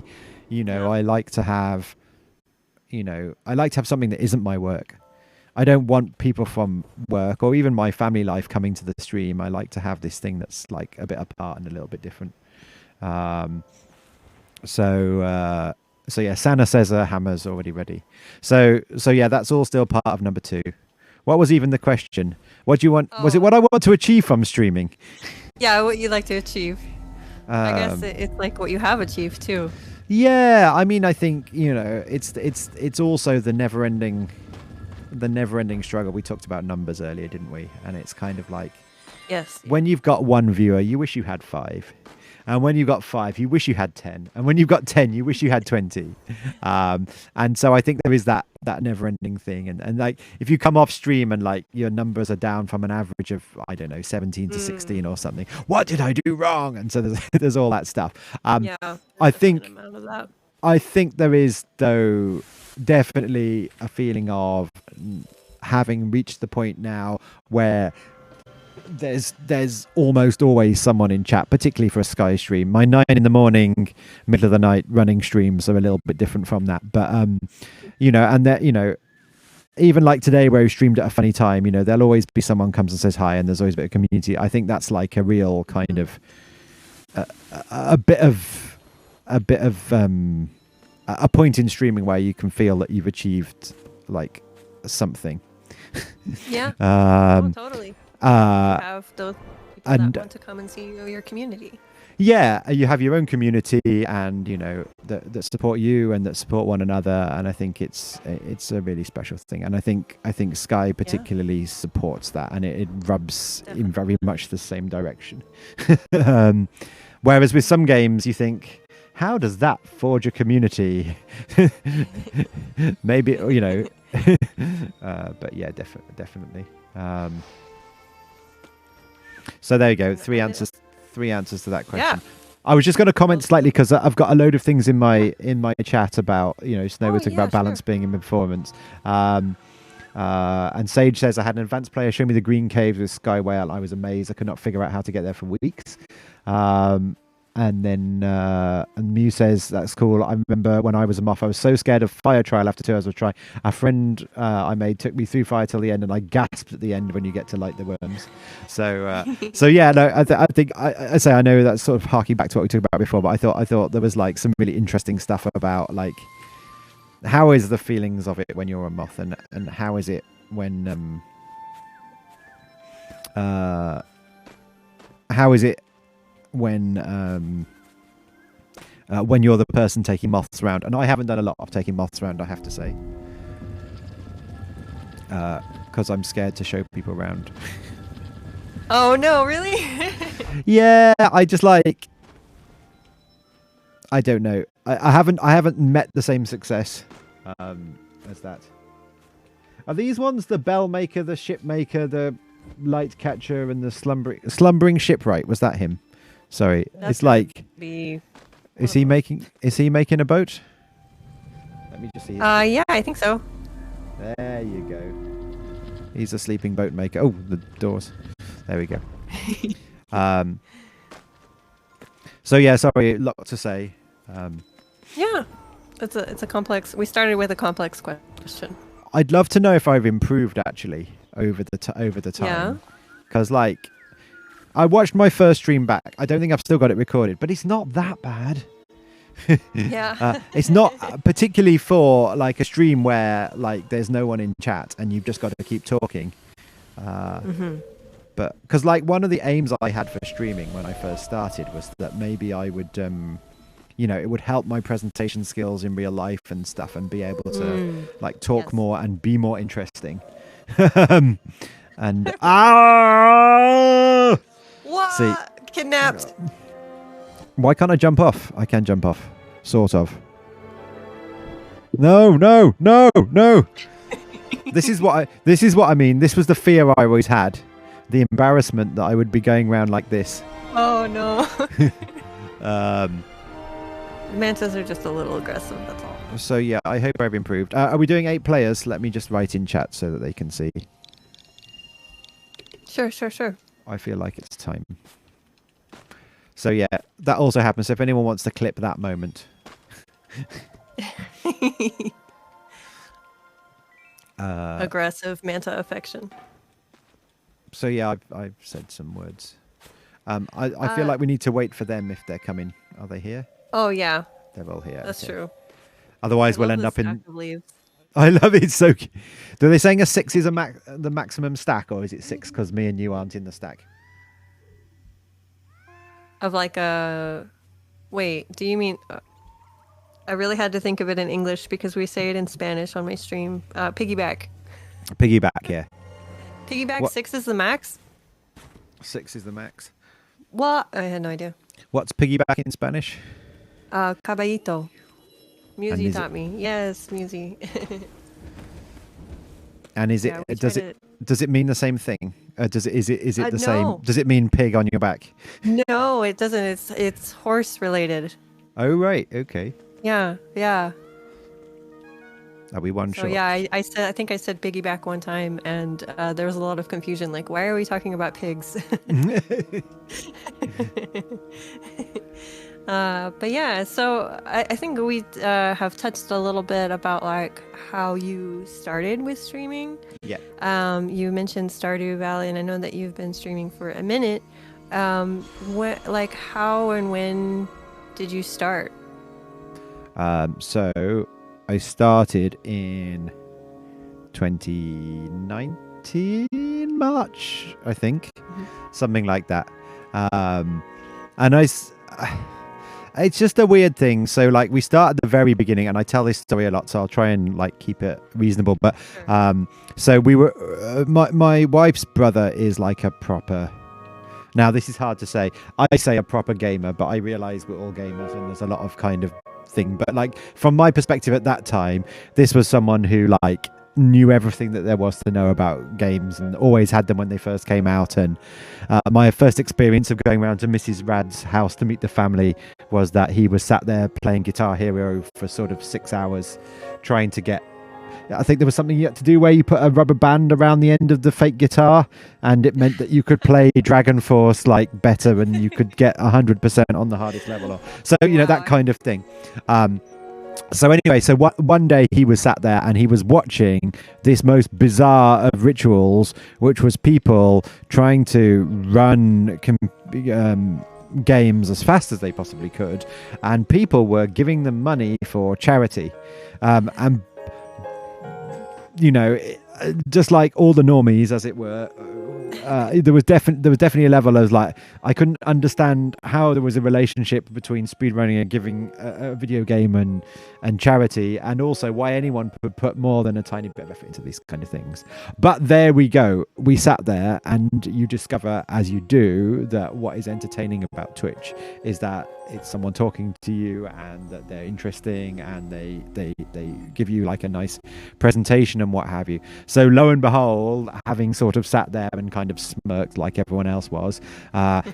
I like to have something that isn't my work. I don't want people from work or even my family life coming to the stream. I like to have this thing that's like a bit apart and a little bit different. So yeah, Sana says hammer's already ready. So yeah, that's all still part of number 2. What was even the question? What do you want? Was it what I want to achieve from streaming? Yeah, what you like to achieve. I guess it's like what you have achieved too. Yeah, I mean, I think it's also the never-ending struggle. We talked about numbers earlier, didn't we? And it's kind of like, yes, when you've got 1 viewer, you wish you had 5. And when you've got 5, you wish you had 10. And when you've got 10, you wish you had 20. And so I think there is that never-ending thing. And like, if you come off stream and like your numbers are down from an average of, I don't know, 17 to 16 or something, what did I do wrong? And so there's all that stuff. Yeah, I think there is, though, definitely a feeling of having reached the point now where there's almost always someone in chat, particularly for a Sky stream. My 9 in the morning, middle of the night running streams are a little bit different from that, but and that even like today where we streamed at a funny time, there'll always be someone comes and says hi, and there's always a bit of community. I think that's like a real kind of a point in streaming where you can feel that you've achieved like something. Yeah. Totally. Have those people that want to come and see your community. Yeah, you have your own community, and that support you and that support one another, and I think it's a really special thing. And I think Sky particularly supports that, and it rubs in very much the same direction. Whereas with some games, you think, how does that forge a community? Maybe but yeah, definitely. So there you go, 3 answers to that question. Yeah. I was just going to comment slightly because I've got a load of things in my chat about Snow was talking about balance being in performance. And Sage says, I had an advanced player show me the green caves with Sky Whale. I was amazed. I could not figure out how to get there for weeks. And then and Mew says, that's cool. I remember when I was a moth, I was so scared of fire trial after 2 hours of try. A friend I made took me through fire till the end, and I gasped at the end when you get to light the worms. So yeah, no, I think I know that's sort of harking back to what we talked about before, but I thought there was like some really interesting stuff about like how is the feelings of it when you're a moth, and how is it when how is it when you're the person taking moths around. And I haven't done a lot of taking moths around, I have to say, because I'm scared to show people around. Oh no, really? Yeah, I just like, I don't know. I haven't met the same success as that. Are these ones the bell maker, the ship maker, the light catcher, and the slumbering shipwright? Was that him? Sorry, That's it's like. be Is he making a boat? Let me just see. yeah, I think so. There you go. He's a sleeping boat maker. Oh, the doors. There we go. So yeah, sorry, a lot to say. Yeah, it's a complex. We started with a complex question. I'd love to know if I've improved actually over the time. Yeah. Because like, I watched my first stream back. I don't think I've still got it recorded, but it's not that bad. Yeah. It's not particularly for like a stream where like there's no one in chat and you've just got to keep talking. But because like one of the aims I had for streaming when I first started was that maybe I would, it would help my presentation skills in real life and stuff, and be able to like talk more and be more interesting. And What? See, Kidnapped. why can't I jump off? I can jump off, sort of. No. This is what I mean. This was the fear I always had, the embarrassment that I would be going around like this. Oh no. Mantas are just a little aggressive. That's all. So yeah, I hope I've improved. Are we doing 8 players? Let me just write in chat so that they can see. Sure. I feel like it's time. So yeah, that also happens. So if anyone wants to clip that moment. Aggressive manta affection. So yeah, I've said some words. I feel like we need to wait for them if they're coming. Are they here? Oh yeah. They're all here. That's okay. true. Otherwise, I we'll love end the up in. stack of leaves. I love it. So, are they saying a 6 is the maximum stack, or is it 6 because me and you aren't in the stack? Of like a. Wait, do you mean? I really had to think of it in English because we say it in Spanish on my stream. Piggyback. Piggyback, yeah. Piggyback. What? 6 is the max. 6 is the max. What? I had no idea. What's piggyback in Spanish? Caballito. Musi is taught me. Yes, Musi. And is it Yeah, we does tried it does it mean the same thing? Is it the same? no. Does it mean pig on your back? No, it doesn't. It's horse related. Oh right, okay. Yeah. Are we one So shot? yeah, I think I said piggyback one time, and there was a lot of confusion. Like, why are we talking about pigs? But yeah, so I think we have touched a little bit about like how you started with streaming. Yeah. You mentioned Stardew Valley, and I know that you've been streaming for a minute. Like how and when did you start? So I started in 2019 March, I think, something like that. And it's just a weird thing. So like we start at the very beginning, and I tell this story a lot, so I'll try and like keep it reasonable. But so we were my wife's brother is like a proper. Now this is hard to say. I say a proper gamer, but I realize we're all gamers, and there's a lot of kind of thing. But like from my perspective at that time, this was someone who like knew everything that there was to know about games and always had them when they first came out. And my first experience of going around to Mrs. Rad's house to meet the family was that he was sat there playing Guitar Hero for sort of 6 hours trying to get, I think there was something you had to do where you put a rubber band around the end of the fake guitar, and it meant that you could play Dragon Force like better, and you could get 100% on the hardest level. So that kind of thing. So anyway, so one day he was sat there and he was watching this most bizarre of rituals, which was people trying to run games as fast as they possibly could, and people were giving them money for charity. And just like all the normies, as it were, there was definitely a level of like I couldn't understand how there was a relationship between speedrunning and giving a video game and charity, and also why anyone would put more than a tiny bit of effort into these kind of things. But there we go. We sat there, and you discover, as you do, that what is entertaining about Twitch is that it's someone talking to you, and that they're interesting, and they give you like a nice presentation and what have you. So lo and behold, having sort of sat there and kind of smirked like everyone else was,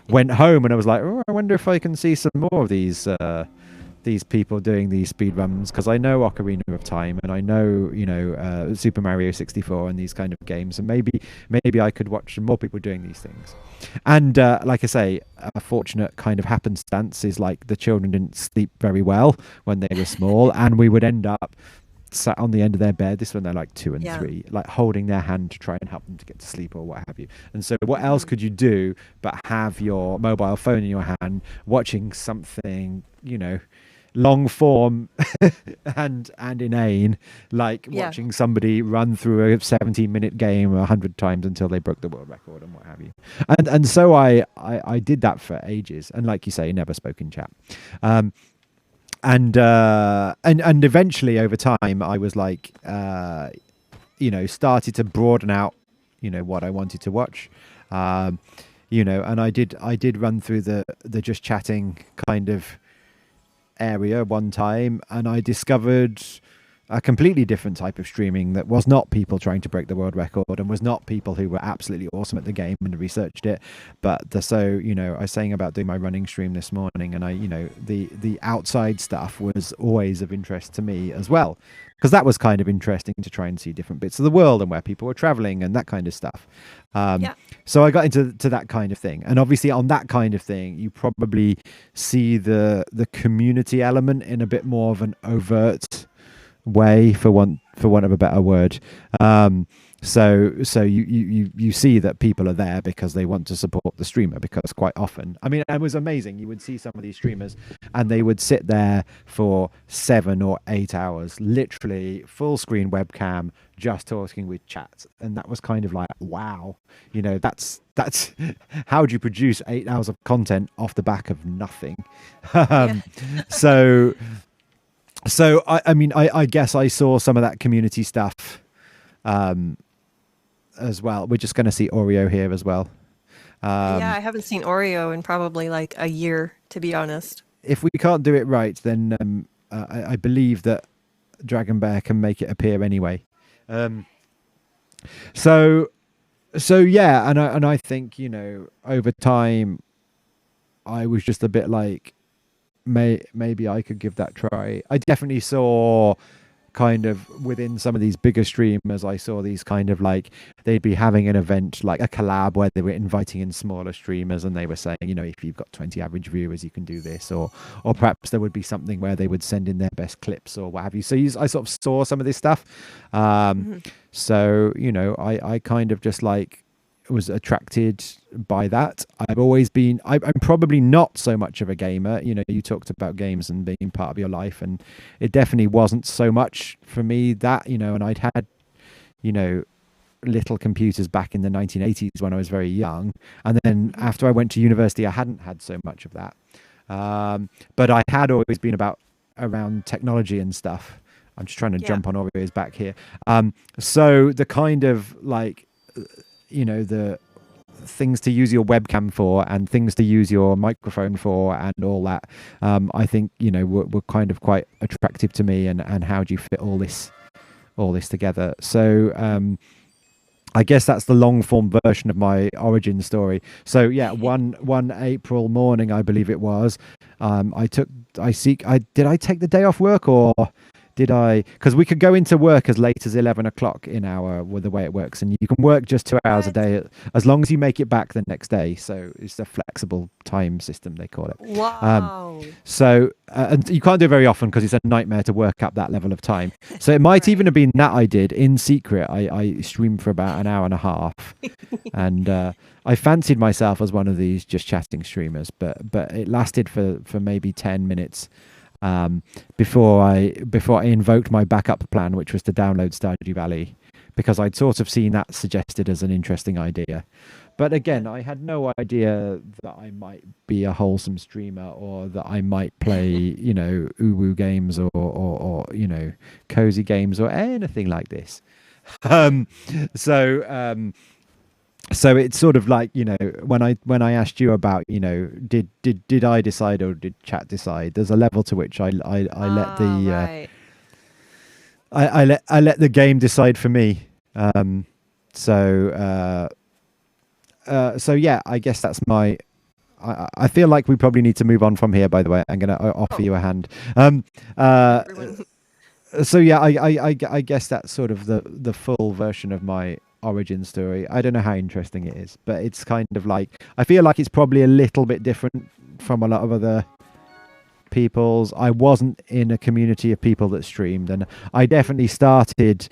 went home, and I was like, oh, I wonder if I can see some more of these people doing these speed runs, because I know Ocarina of Time, and I know, you know, Super Mario 64 and these kind of games, and maybe I could watch some more people doing these things. And like I say, a fortunate kind of happenstance is like the children didn't sleep very well when they were small, and we would end up sat on the end of their bed, this when they're like 2 and 3, like holding their hand to try and help them to get to sleep or what have you. And so what else could you do but have your mobile phone in your hand watching something, you know, long form and inane, like watching somebody run through a 17-minute game 100 times until they broke the world record and what have you. And so I did that for ages, and like you say, never spoke in chat. And eventually over time I was like, you know, started to broaden out, you know, what I wanted to watch, you know, and I did run through the just chatting kind of area one time, and I discovered a completely different type of streaming that was not people trying to break the world record, and was not people who were absolutely awesome at the game and researched it, but so, you know, I was saying about doing my running stream this morning, and I, you know, the outside stuff was always of interest to me as well, because that was kind of interesting to try and see different bits of the world and where people were traveling and that kind of stuff. So I got into that kind of thing, and obviously on that kind of thing you probably see the community element in a bit more of an overt way, for want of a better word. So you see that people are there because they want to support the streamer, because quite often, I mean, it was amazing, you would see some of these streamers and they would sit there for 7 or 8 hours, literally full screen webcam, just talking with chat, and that was kind of like, wow, you know, that's how do you produce 8 hours of content off the back of nothing? So I mean, I guess I saw some of that community stuff as well. We're just going to see Oreo here as well. Yeah, I haven't seen Oreo in probably like a year, to be honest. If we can't do it right, then I believe that Dragonbear can make it appear anyway. So yeah, and I think, you know, over time, I was just a bit like, maybe I could give that a try. I definitely saw kind of within some of these bigger streamers, I saw these kind of like, they'd be having an event like a collab where they were inviting in smaller streamers, and they were saying, you know, if you've got 20 average viewers, you can do this, or perhaps there would be something where they would send in their best clips or what have you. So I sort of saw some of this stuff. So, you know, I kind of just like was attracted by that. I've always been, I'm probably not so much of a gamer. You know, you talked about games and being part of your life, and it definitely wasn't so much for me that, you know, and I'd had, you know, little computers back in the 1980s when I was very young, and then after I went to university I hadn't had so much of that, but I had always been around technology and stuff. I'm just trying to jump on Oreo's back here. So the kind of like, you know, the things to use your webcam for and things to use your microphone for and all that, I think, you know, were kind of quite attractive to me, and how do you fit all this together? So I guess that's the long form version of my origin story. So yeah, one April morning, I believe it was, did I take the day off work, or did I? Because we could go into work as late as 11 o'clock in with the way it works, and you can work just 2 hours a day as long as you make it back the next day. So it's a flexible time system, they call it. Wow. So and you can't do it very often because it's a nightmare to work up that level of time. So it might even have been that I did in secret. I streamed for about an hour and a half, and I fancied myself as one of these just chatting streamers, but it lasted for maybe 10 minutes. Before I invoked my backup plan, which was to download Stardew Valley, because I'd sort of seen that suggested as an interesting idea. But again, I had no idea that I might be a wholesome streamer, or that I might play, uwu games, or cozy games, or anything like this. Um, so so it's sort of like, when I asked you about, did I decide or did chat decide? There's a level to which I let the right. I let the game decide for me. So yeah, I guess that's my. I feel like we probably need to move on from here. By the way, I'm going to offer you a hand. Everyone. So yeah, I guess that's sort of the full version of my origin story. I don't know how interesting it is, but it's kind of like, I feel like it's probably a little bit different from a lot of other people's. I wasn't in a community of people that streamed, and I definitely started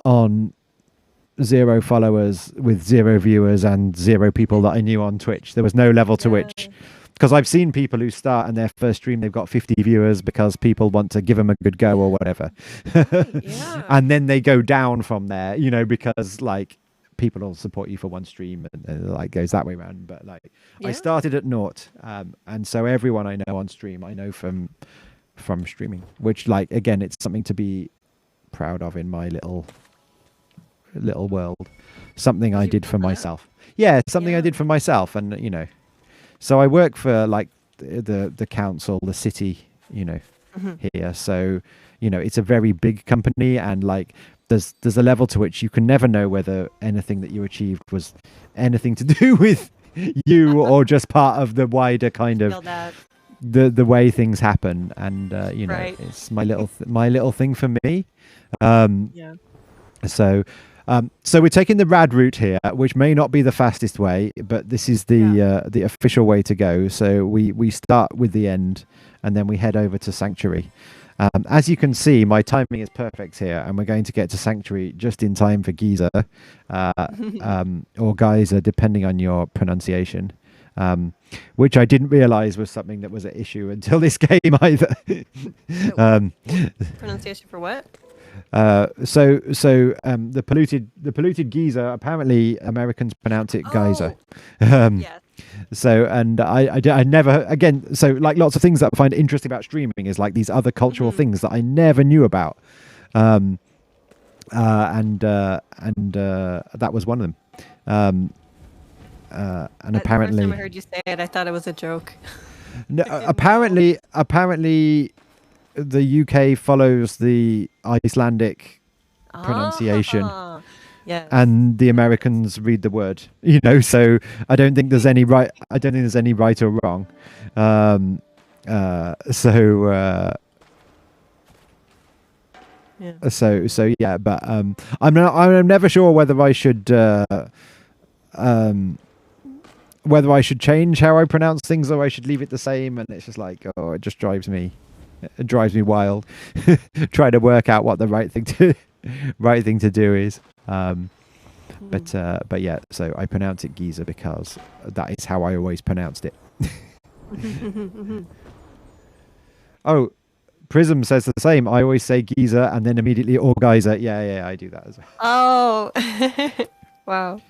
on 0 followers with 0 viewers and 0 people that I knew on Twitch. There was no level to which, because I've seen people who start and their first stream they've got 50 viewers because people want to give them a good go or whatever. Yeah. And then they go down from there, because like people will support you for one stream, and like goes that way around. But like I started at naught, and so everyone I know on stream I know from streaming, which, like, again, it's something to be proud of in my little world. Something I did for myself. Yeah, something I did for myself. And so I work for like the council, the city, here. So it's a very big company, and like there's a level to which you can never know whether anything that you achieved was anything to do with you or just part of the wider kind of the way things happen. And Right. it's my little thing for me. So we're taking the rad route here, which may not be the fastest way, but this is the official way to go. So we start with the end, and then we head over to Sanctuary. As you can see, my timing is perfect here, and we're going to get to Sanctuary just in time for Giza, or Geyser, depending on your pronunciation, which I didn't realize was something that was an issue until this game either. Pronunciation for what? The polluted geyser, apparently Americans pronounce it geyser. Yes. So, and I never, again, so like lots of things that I find interesting about streaming is like these other cultural things that I never knew about. And that was one of them. And apparently, the first time I heard you say it, I thought it was a joke. No, apparently the UK follows the Icelandic pronunciation, yes. and the Americans read the word. So I don't think there's any right. I don't think there's any right or wrong. So yeah, but I'm never sure whether I should change how I pronounce things, or I should leave it the same. And it's just like, it just drives me wild. Try to work out what the right thing to do is. But yeah, so I pronounce it Giza because that is how I always pronounced it. Oh, Prism says the same. I always say Giza and then immediately Geyser. Yeah, I do that as well. Oh, wow.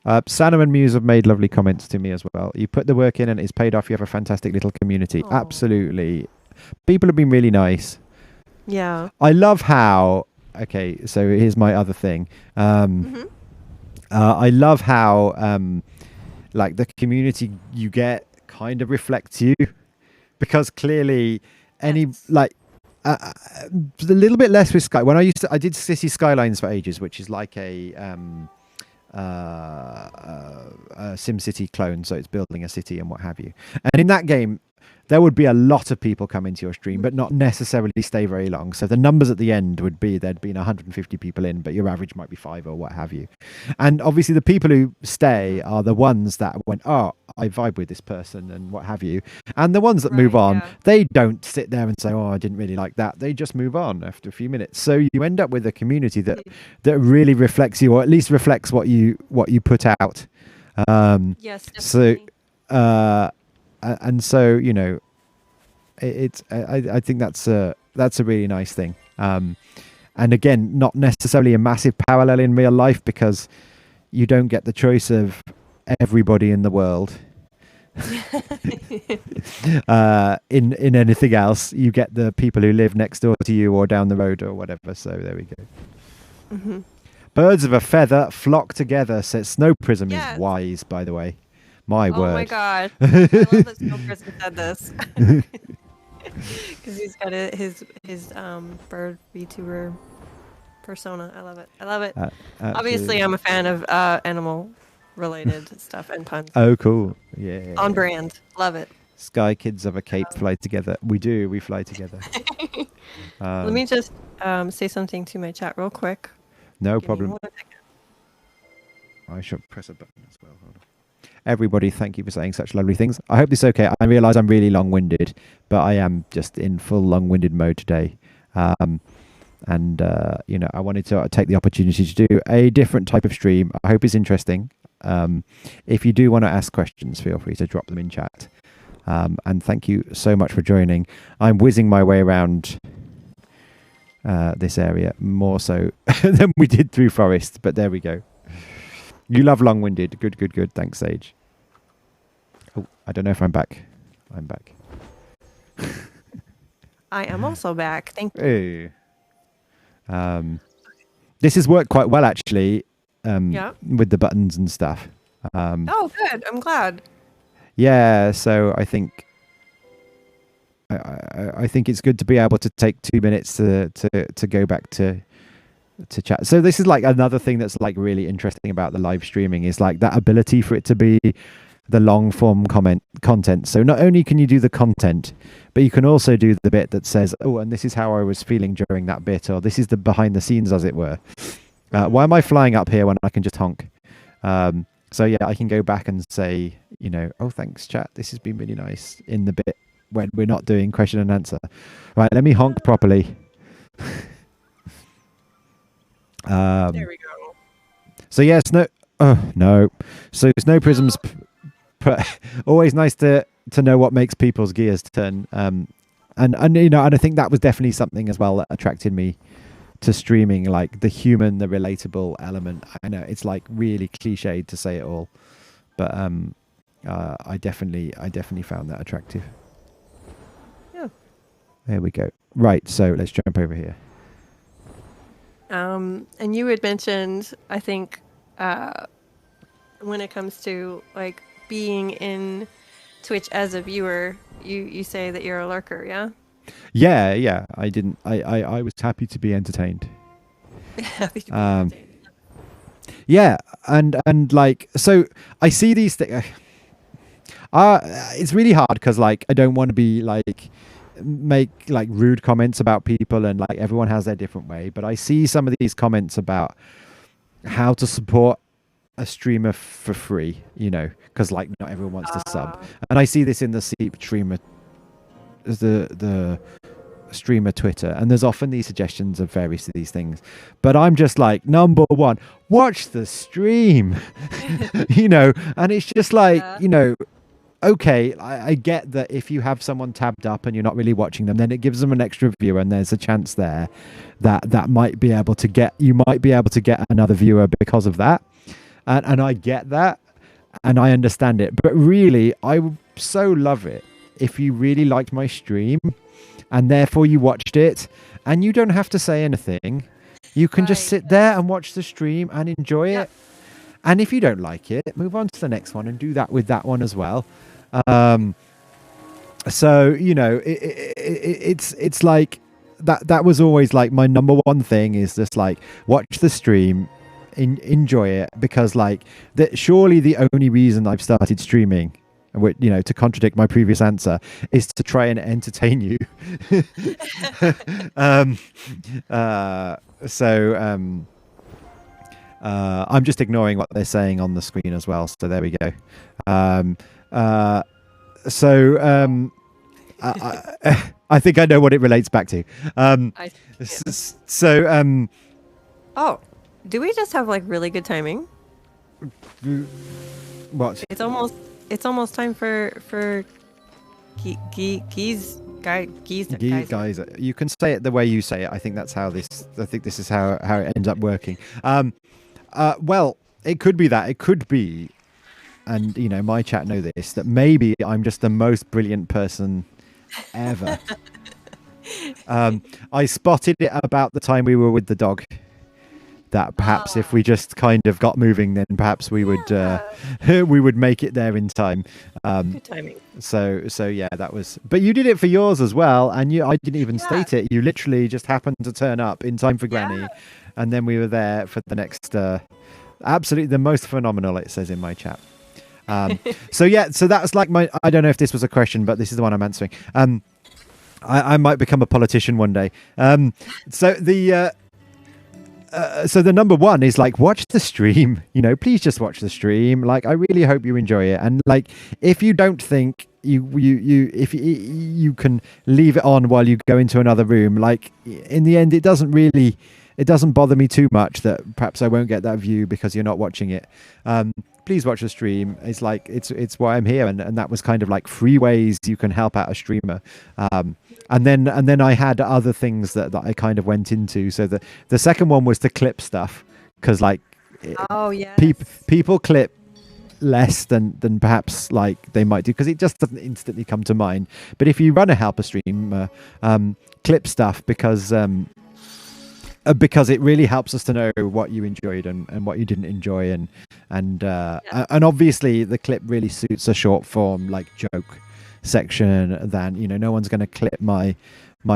Sanam and Muse have made lovely comments to me as well. You put the work in and it's paid off. You have a fantastic little community. Aww. Absolutely. People have been really nice. Yeah. I love how... Okay, so here's my other thing. I love how like the community you get kind of reflects you, because clearly like a little bit less with Sky. When I did City Skylines for ages, which is like a SimCity clone, so it's building a city and what have you. And in that game, there would be a lot of people come into your stream, but not necessarily stay very long. So the numbers at the end would be there'd been 150 people in, but your average might be 5 or what have you. And obviously the people who stay are the ones that went, I vibe with this person and what have you. And the ones that move on, they don't sit there and say, I didn't really like that. They just move on after a few minutes. So you end up with a community that really reflects you, or at least reflects what you put out. Yes, definitely. And so it's I think that's a really nice thing. And again, not necessarily a massive parallel in real life because you don't get the choice of everybody in the world. In anything else, you get the people who live next door to you or down the road or whatever. So there we go. Mm-hmm. Birds of a feather flock together. Says Snow Prism Yes. is wise, by the way. My word. Oh my god. I love that Snow Prism said this. Because he's got his bird VTuber persona. I love it. I love it. Obviously, I'm a fan of animal related stuff and puns. Oh, cool. Yeah. On brand. Love it. Sky Kids of a Cape fly together. We do. We fly together. Let me just say something to my chat real quick. No Give me problem. 1 second. I shall press a button as well. Hold on. Everybody, thank you for saying such lovely things. I hope this is okay. I realise I'm really long-winded, but I am just in full long-winded mode today. And I wanted to take the opportunity to do a different type of stream. I hope it's interesting. If you do want to ask questions, feel free to drop them in chat. And thank you so much for joining. I'm whizzing my way around this area more so than we did through Forest, but there we go. You love long-winded. Good, good, good. Thanks, Sage. Oh, I don't know if I'm back. I'm back. I am also back. Thank you. Hey. This has worked quite well, actually, Yeah. with the buttons and stuff. Oh, good. I'm glad. Yeah, so I think I think it's good to be able to take 2 minutes to go back to chat. So this is like another thing that's like really interesting about the live streaming is like that ability for it to be the long form content. So not only can you do the content, but you can also do the bit that says, oh, and this is how I was feeling during that bit, or this is the behind the scenes, as it were. Why am I flying up here when I can just honk? So yeah, I can go back and say, oh, thanks chat, this has been really nice, in the bit when we're not doing question and answer. Right, let me honk properly. There we go. So yeah, So Snow Prism's always nice to know what makes people's gears turn. And I think that was definitely something as well that attracted me to streaming, like the human, the relatable element. I know it's like really cliched to say it all, but I definitely found that attractive. Yeah. There we go. Right, so let's jump over here. And you had mentioned, I think, when it comes to like being in Twitch as a viewer, you say that you're a lurker, yeah? Yeah. I was happy to be entertained. Happy to be entertained. Yeah, and like, so I see these things. It's really hard because like I don't want to be like make like rude comments about people, and like everyone has their different way, but I see some of these comments about how to support a streamer for free, because like not everyone wants to sub, and I see this in the streamer the streamer Twitter, and there's often these suggestions of various of these things, but I'm just like, number one, watch the stream. And it's just like, okay, I get that if you have someone tabbed up and you're not really watching them, then it gives them an extra viewer, and there's a chance there that might be able to get another viewer because of that. And I get that, and I understand it. But really, I would so love it if you really liked my stream, and therefore you watched it, and you don't have to say anything. You can just sit there and watch the stream and enjoy it. And if you don't like it, move on to the next one and do that with that one as well. So it's like that was always like my number one thing, is just like watch the stream, enjoy it, because like surely the only reason I've started streaming, to contradict my previous answer, is to try and entertain you. I'm just ignoring what they're saying on the screen as well, so there we go. I think I know what it relates back to. Oh, do we just have like really good timing? What? It's almost time for Gee's Geyser. You can say it the way you say it. I think that's how this. I think this is how it ends up working. Well, it could be that. It could be, and you know, my chat know this, that maybe I'm just the most brilliant person ever. I spotted it about the time we were with the dog. That perhaps if we just kind of got moving, then perhaps we would we would make it there in time. Good timing. So yeah, that was. But you did it for yours as well, and I didn't even state it. You literally just happened to turn up in time for Granny, and then we were there for the next. Absolutely, the most phenomenal. It says in my chat. So that's like my. I don't know if this was a question, but this is the one I'm answering. I might become a politician one day. So the number one is like, watch the stream, you know, please just watch the stream. Like, I really hope you enjoy it. And like, if you don't think if you can leave it on while you go into another room, like in the end, it doesn't bother me too much that perhaps I won't get that view because you're not watching it. Please watch the stream. It's like, it's why I'm here. And that was kind of like 3 ways you can help out a streamer. And then I had other things that I kind of went into. So the second one was to clip stuff, because like people clip less than perhaps like they might do, because it just doesn't instantly come to mind. But if you run a helper stream, clip stuff, because it really helps us to know what you enjoyed and what you didn't enjoy, and obviously the clip really suits a short form like joke section. Than, you know, no one's going to clip my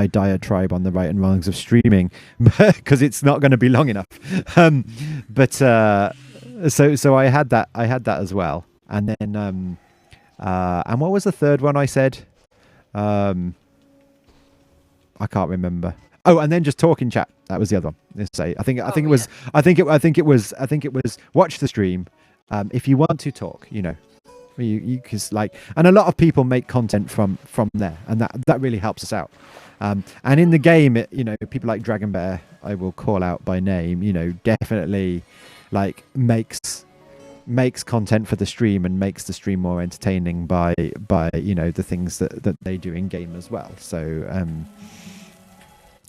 diatribe on the right and wrongs of streaming because it's not going to be long enough. So I had that as well. And then and what was the third one I said? I can't remember. Oh, and then just talk in chat. That was the other one. Let's say I think it was watch the stream. If you want to talk, you know, you cause like, and a lot of people make content from there, and that really helps us out. And in the game, you know, people like Dragonbear, I will call out by name, you know, definitely like makes content for the stream and makes the stream more entertaining by you know, the things that they do in game as well. So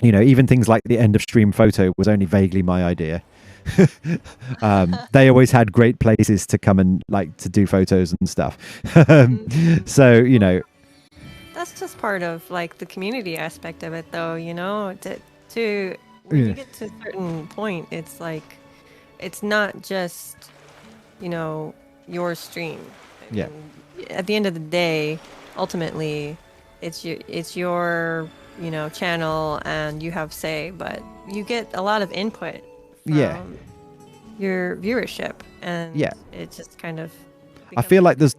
you know, even things like the end of stream photo was only vaguely my idea. They always had great places to come and like to do photos and stuff. So, you know, that's just part of like the community aspect of it, though, you know, to when you get to a certain point, it's like, it's not just, you know, your stream. I mean, at the end of the day, ultimately it's your you know, channel, and you have say, but you get a lot of input from your viewership, and it just kind of, I feel like there's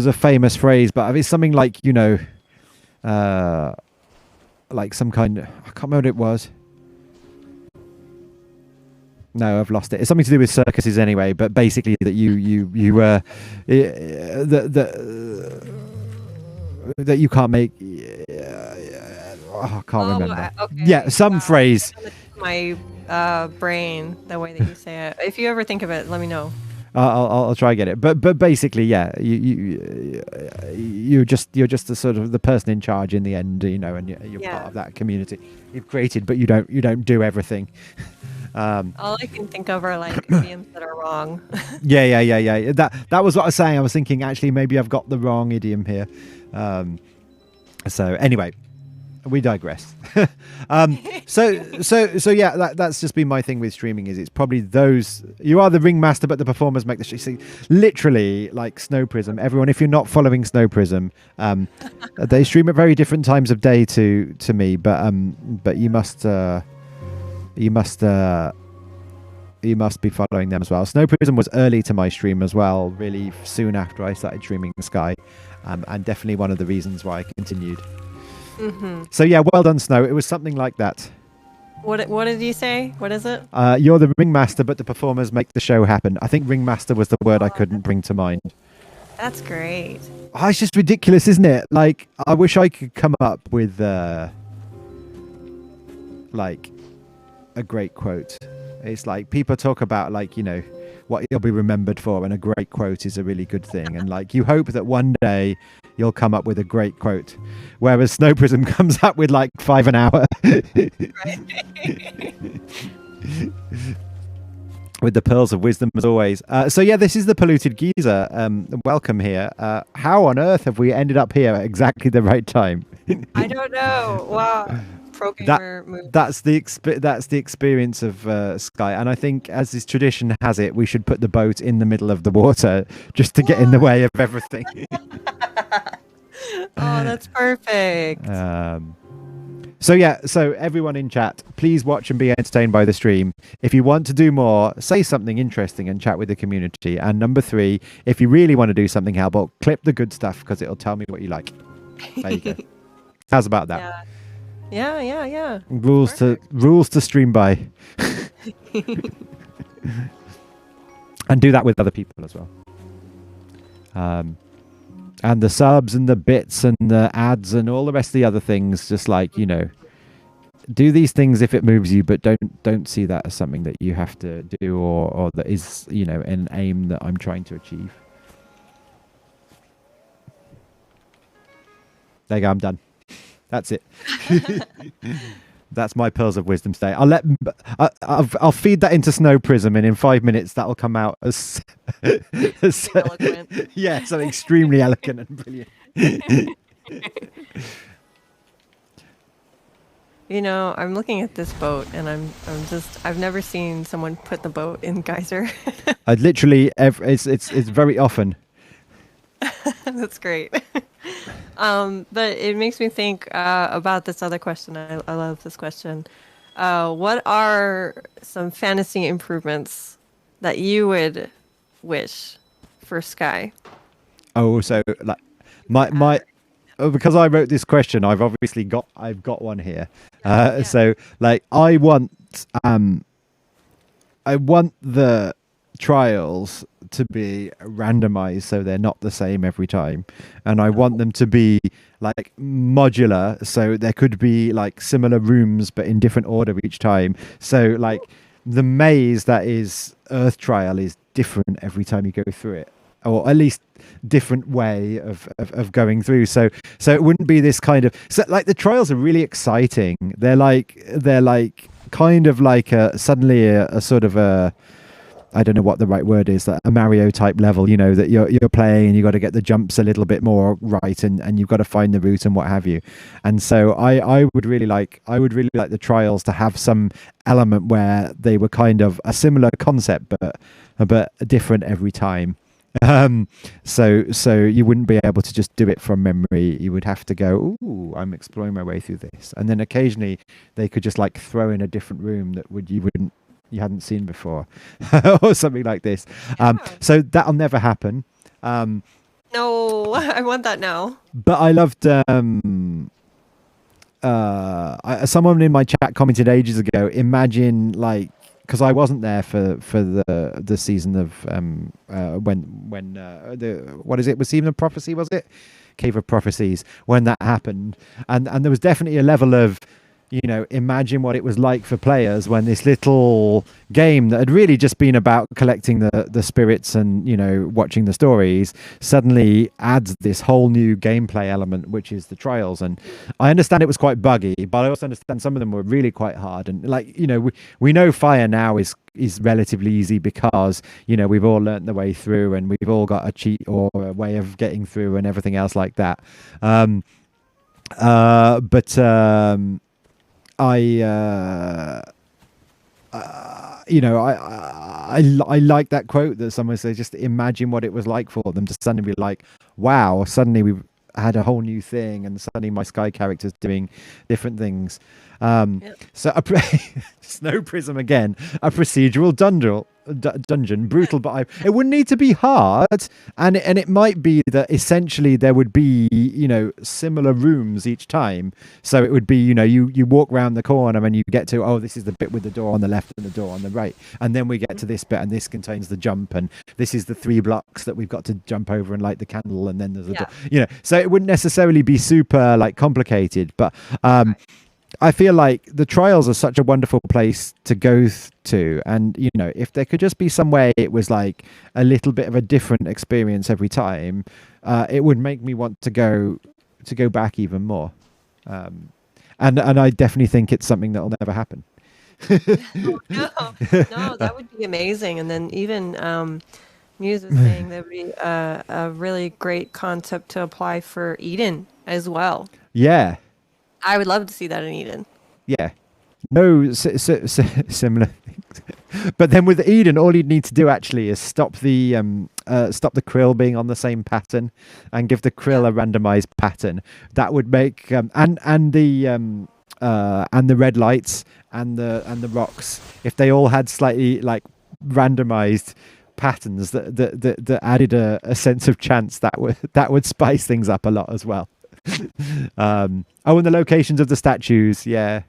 a famous phrase, but it's something like, you know, like some kind of, I can't remember what it was. No, I've lost it. It's something to do with circuses anyway, but basically that that you can't make I can't remember. Okay. Some phrase. My brain, the way that you say it. If you ever think of it, let me know. I'll try to get it. But basically, yeah, you're just the sort of the person in charge in the end, you know, and you're part of that community you've created, but you don't do everything. All I can think of are like idioms that are wrong. Yeah. That was what I was saying. I was thinking actually maybe I've got the wrong idiom here. So anyway, we digress. So yeah, that's just been my thing with streaming. Is it's probably those, you are the ringmaster, but the performers make the show. See, literally like Snow Prism. Everyone, if you're not following Snow Prism, they stream at very different times of day to me. But you must be following them as well. Snow Prism was early to my stream as well, really soon after I started streaming Sky, and definitely one of the reasons why I continued. Mm-hmm. So yeah, well done, Snow. It was something like that. What did you say? What is it? You're the ringmaster, but the performers make the show happen. I think ringmaster was the word I couldn't bring to mind. That's great. Oh, it's just ridiculous, isn't it? Like, I wish I could come up with like a great quote. It's like people talk about, like, you know, what you'll be remembered for, and a great quote is a really good thing. And like, you hope that one day, you'll come up with a great quote. Whereas Snow Prism comes up with like 5 an hour. With the pearls of wisdom as always. So yeah, this is the Polluted Geezer. Welcome here. How on earth have we ended up here at exactly the right time? I don't know. Wow. Pro gamer move. That's the experience of Sky, and I think, as is tradition has it, we should put the boat in the middle of the water just to get in the way of everything. Oh, that's perfect. So yeah, so everyone in chat, please watch and be entertained by the stream. If you want to do more, say something interesting and chat with the community. And number 3, if you really want to do something helpful, clip the good stuff because it'll tell me what you like. There you go. How's about that? Yeah. Rules to stream by. And do that with other people as well. And the subs and the bits and the ads and all the rest of the other things, just like, you know, do these things if it moves you, but don't see that as something that you have to do or that is, you know, an aim that I'm trying to achieve. There you go, I'm done. That's it. That's my pearls of wisdom today. I'll feed that into Snow Prism, and in 5 minutes that'll come out as eloquent. Yeah, something extremely elegant and brilliant. You know, I'm looking at this boat, and I've never seen someone put the boat in Geyser. I literally, it's very often. That's great. But it makes me think about this other question. I love this question. What are some fantasy improvements that you would wish for Sky? Oh, so like my because I wrote this question, I've got one here. Yeah. So like I want the trials to be randomized so they're not the same every time, and I want them to be like modular, so there could be like similar rooms but in different order each time. So like the maze that is Earth Trial is different every time you go through it, or at least different way of going through. So it wouldn't be this kind of, so like the trials are really exciting. They're like kind of like suddenly a sort of a, I don't know what the right word is, that a Mario type level, you know, that you're playing and you got to get the jumps a little bit more right, and you've got to find the route and what have you. And so I would really like the trials to have some element where they were kind of a similar concept but different every time. So you wouldn't be able to just do it from memory. You would have to go, ooh, I'm exploring my way through this, and then occasionally they could just like throw in a different room that you hadn't seen before, or something like this. So that'll never happen. No, I want that now. But I loved someone in my chat commented ages ago, imagine like, because I wasn't there for the season of when what is it, was Season of Prophecy, was it Cave of Prophecies, when that happened, and there was definitely a level of, you know, imagine what it was like for players when this little game that had really just been about collecting the spirits and, you know, watching the stories suddenly adds this whole new gameplay element, which is the trials. And I understand it was quite buggy, but I also understand some of them were really quite hard. And like, you know, we know Fire now is relatively easy because, you know, we've all learnt the way through and we've all got a cheat or a way of getting through and everything else like that. You know, I like that quote that someone says, just imagine what it was like for them to suddenly be like, wow, suddenly we've had a whole new thing, and suddenly my Sky character's doing different things. So Snow Prism again, a procedural dungeon, brutal, but it wouldn't need to be hard, and it might be that essentially there would be, you know, similar rooms each time. So it would be, you know, you walk around the corner and you get to, oh, this is the bit with the door on the left and the door on the right, and then we get to this bit and this contains the jump, and this is the 3 blocks that we've got to jump over and light the candle, and then there's a door, you know. So it wouldn't necessarily be super like complicated, but I feel like the trials are such a wonderful place to go to, and, you know, if there could just be some way it was like a little bit of a different experience every time, it would make me want to go back even more. And I definitely think it's something that will never happen. No, that would be amazing. And then even Muse is saying that would be a really great concept to apply for Eden as well. Yeah, I would love to see that in Eden. yeah. No similar things. But then with Eden, all you'd need to do actually is stop the krill being on the same pattern, and give the krill a randomized pattern. That would make and the red lights and the rocks, if they all had slightly like randomized patterns that added a sense of chance, that would spice things up a lot as well. And the locations of the statues, yeah.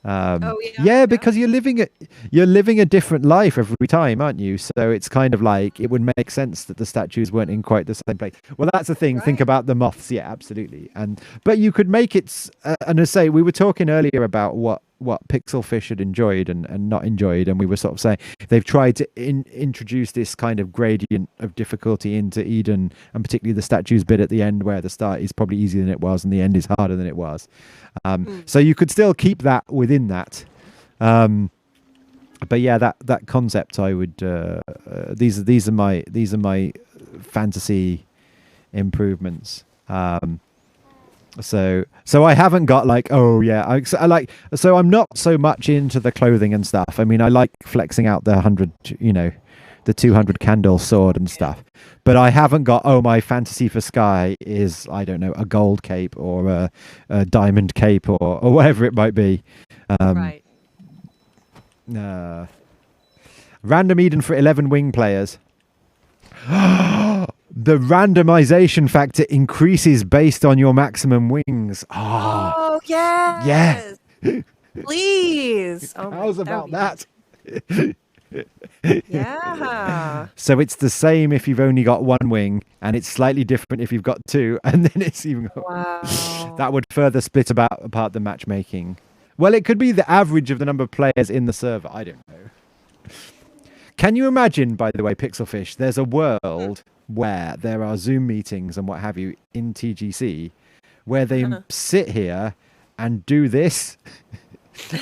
Because you're living a different life every time, aren't you? So it's kind of like it would make sense that the statues weren't in quite the same place. Well, that's the thing. Right. Think about the moths. Yeah, absolutely. But you could make it. And I say, we were talking earlier about what Pixelfish had enjoyed and not enjoyed, and we were sort of saying they've tried to introduce this kind of gradient of difficulty into Eden, and particularly the statues bit at the end, where the start is probably easier than it was and the end is harder than it was. So you could still keep that within that. But yeah, that concept, I would. These are my fantasy improvements. So I haven't got like, oh yeah, so I'm not so much into the clothing and stuff. I mean, I like flexing out the 100, the 200 candle sword and stuff, but I haven't got, oh, my fantasy for Sky is, I don't know, a gold cape or a diamond cape or whatever it might be. Right. Random Eden for 11 wing players. The randomization factor increases based on your maximum wings. Oh, yes. Yeah. Please. Oh, how's about that? Yeah. So it's the same if you've only got one wing, and it's slightly different if you've got two, and then it's even. Wow. That would further split apart the matchmaking. Well, it could be the average of the number of players in the server. I don't know. Can you imagine, by the way, Pixelfish, there's a world where there are Zoom meetings and what have you in TGC, where they sit here and do this,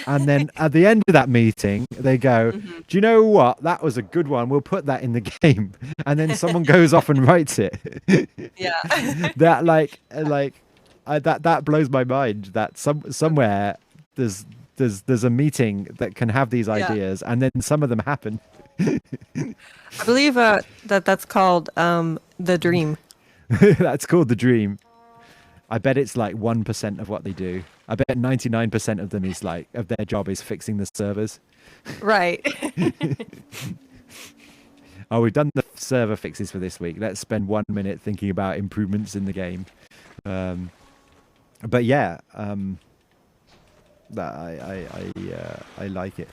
and then at the end of that meeting they go, do you know what, that was a good one, we'll put that in the game, and then someone goes off and writes it. Yeah. That that blows my mind, that somewhere there's a meeting that can have these ideas, and then some of them happen. I believe that's called the dream. That's called the dream. I bet it's like 1% of what they do. I bet 99% of them is like, of their job is fixing the servers. Right. Oh, we've done the server fixes for this week. Let's spend 1 minute thinking about improvements in the game. But yeah, I like it.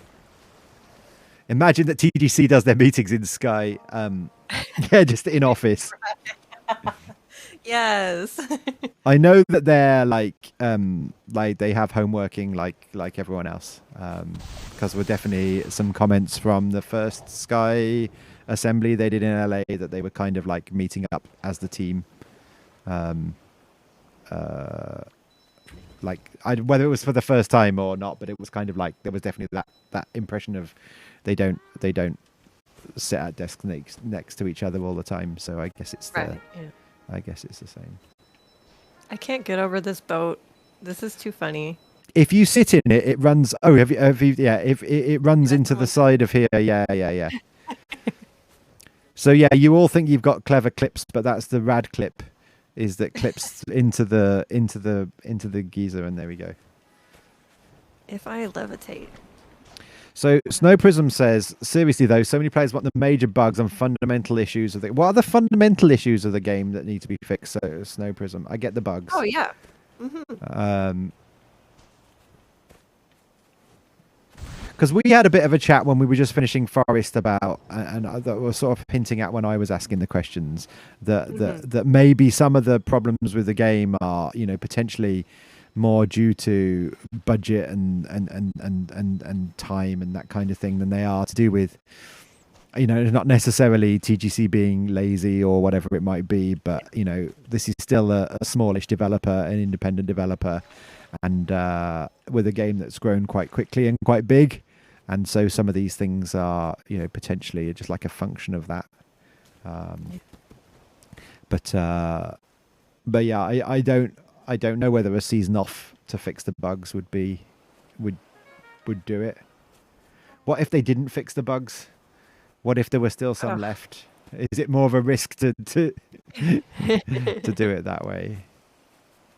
Imagine that TGC does their meetings in Sky. Yeah, just in office. Yes. I know that they're like they have home working like everyone else. Because we're definitely some comments from the first Sky assembly they did in LA that they were kind of like meeting up as the team. Whether it was for the first time or not, but it was kind of like there was definitely that impression of they don't sit at desks next to each other all the time. So I guess it's I guess it's the same. I can't get over this boat. This is too funny. If you sit in it, it runs. Oh, have you? Yeah, if it runs into the side of here. Yeah. So yeah, you all think you've got clever clips, but that's the rad clip. Is that clips into the geyser, and there we go. If I levitate. So Snow Prism says, seriously though, so many players want the major bugs and fundamental issues of the. What are the fundamental issues of the game that need to be fixed? So Snow Prism, I get the bugs. Oh yeah. Mm-hmm. Because we had a bit of a chat when we were just finishing Forest about, and that was sort of hinting at when I was asking the questions that maybe some of the problems with the game are, potentially more due to budget and time and that kind of thing than they are to do with not necessarily TGC being lazy or whatever it might be, but this is still a smallish developer, an independent developer, and with a game that's grown quite quickly and quite big, and so some of these things are potentially just like a function of that. But yeah, I don't know whether a season off to fix the bugs would do it. What if they didn't fix the bugs? What if there were still some left? Is it more of a risk to to do it that way?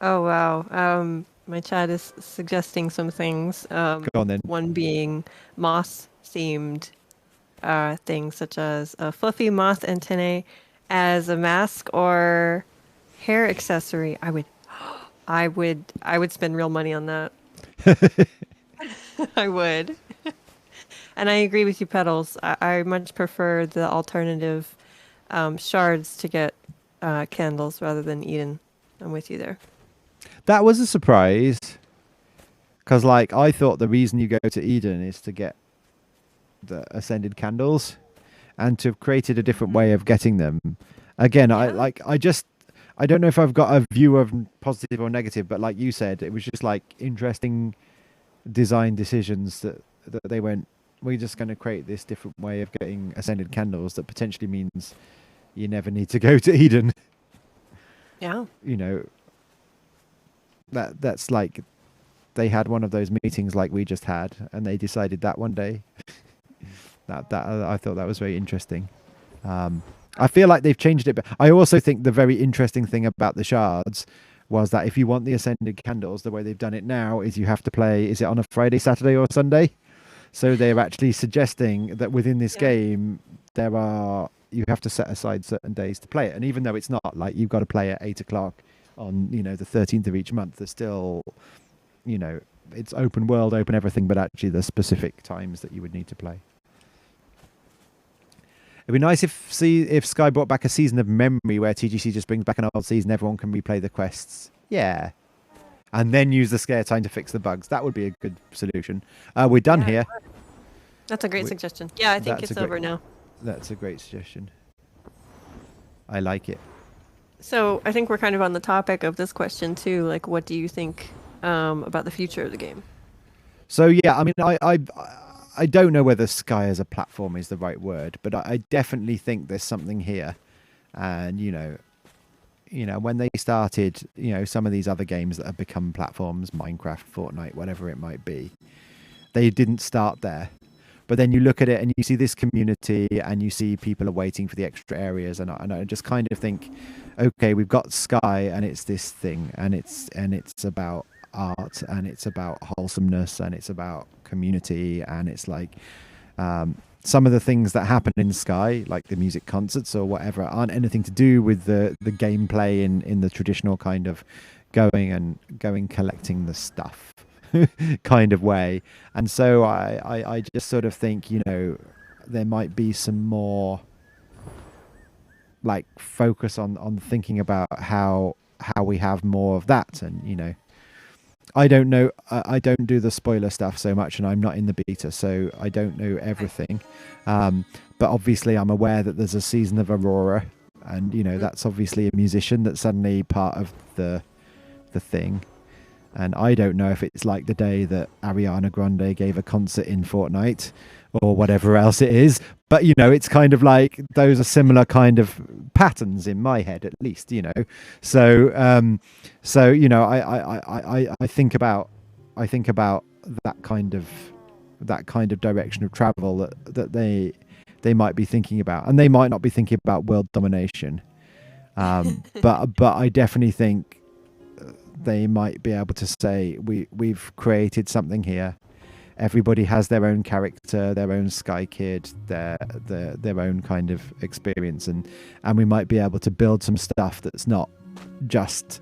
Oh wow. My chat is suggesting some things. Go on then. One being moth-themed things such as a fluffy moth antennae as a mask or hair accessory. I would spend real money on that. I would. And I agree with you, Petals. I much prefer the alternative shards to get candles rather than Eden. I'm with you there. That was a surprise, because I thought the reason you go to Eden is to get the ascended candles, and to have created a different way of getting them. Again, yeah. I don't know if I've got a view of positive or negative, but like you said, it was just interesting design decisions that they went, we're just going to create this different way of getting ascended candles that potentially means you never need to go to Eden. Yeah. That's like they had one of those meetings like we just had, and they decided that one day. that I thought that was very interesting. I feel like they've changed it, but I also think the very interesting thing about the shards was that if you want the ascended candles, the way they've done it now is you have to play, is it on a Friday, Saturday or Sunday? So they're actually suggesting that within this game, you have to set aside certain days to play it. And even though it's not you've got to play at 8 o'clock on, the 13th of each month, there's still, it's open world, open everything, but actually the specific times that you would need to play. It'd be nice if Sky brought back a season of memory where TGC just brings back an old season, everyone can replay the quests. Yeah. And then use the scare time to fix the bugs. That would be a good solution. We're done here. That's a great suggestion. Yeah, I think it's over now. That's a great suggestion. I like it. So I think we're kind of on the topic of this question too. What do you think about the future of the game? So yeah, I mean, I don't know whether Sky as a platform is the right word, but I definitely think there's something here. And when they started, some of these other games that have become platforms, Minecraft, Fortnite, whatever it might be, they didn't start there. But then you look at it and you see this community and you see people are waiting for the extra areas. And I just kind of think, okay, we've got Sky and it's this thing, and it's about art, and it's about wholesomeness, and it's about community, and it's some of the things that happen in Sky, like the music concerts or whatever, aren't anything to do with the gameplay in the traditional kind of going collecting the stuff kind of way. And so I just sort of think, there might be some more focus on thinking about how we have more of that. And I don't know, I don't do the spoiler stuff so much, and I'm not in the beta, so I don't know everything. But obviously I'm aware that there's a season of Aurora, and that's obviously a musician that's suddenly part of the thing. And I don't know if it's like the day that Ariana Grande gave a concert in Fortnite or whatever else it is. But, it's kind of those are similar kind of patterns in my head, at least, So, I think about that kind of direction of travel that they might be thinking about, and they might not be thinking about world domination. But I definitely think they might be able to say we've created something here. Everybody has their own character, their own Sky Kid, their own kind of experience, and we might be able to build some stuff that's not just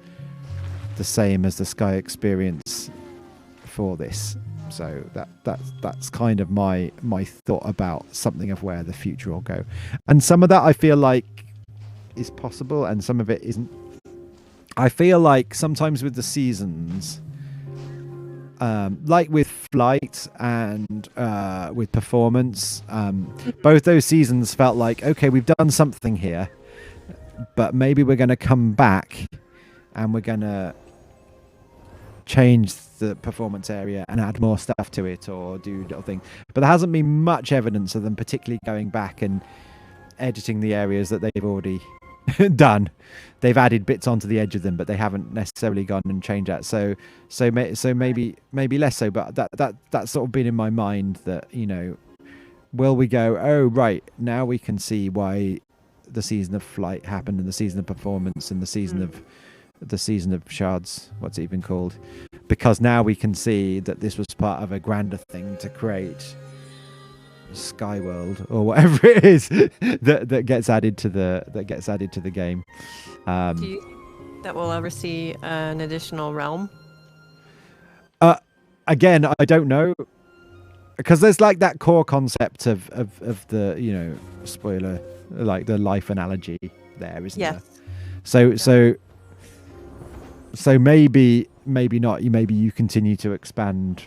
the same as the Sky experience for this. So that's kind of my thought about something of where the future will go. And some of that I feel like is possible, and some of it isn't. I feel like sometimes with the seasons, like with flight and with performance. Both those seasons felt like, okay, we've done something here, but maybe we're going to come back and we're going to change the performance area and add more stuff to it or do little things. But there hasn't been much evidence of them particularly going back and editing the areas that they've already done. They've added bits onto the edge of them, but they haven't necessarily gone and changed that. So maybe less so. But that's sort of been in my mind that, you know, will we go, oh right, now we can see why the season of flight happened and the season of performance and the season of Shards, what's it even called? Because now we can see that this was part of a grander thing to create Sky World or whatever it is that gets added to the game. Do you think that we'll ever see an additional realm? Again, I don't know, because there's like that core concept of the, you know, spoiler, like the life analogy there, isn't there? So maybe not. Maybe you continue to expand,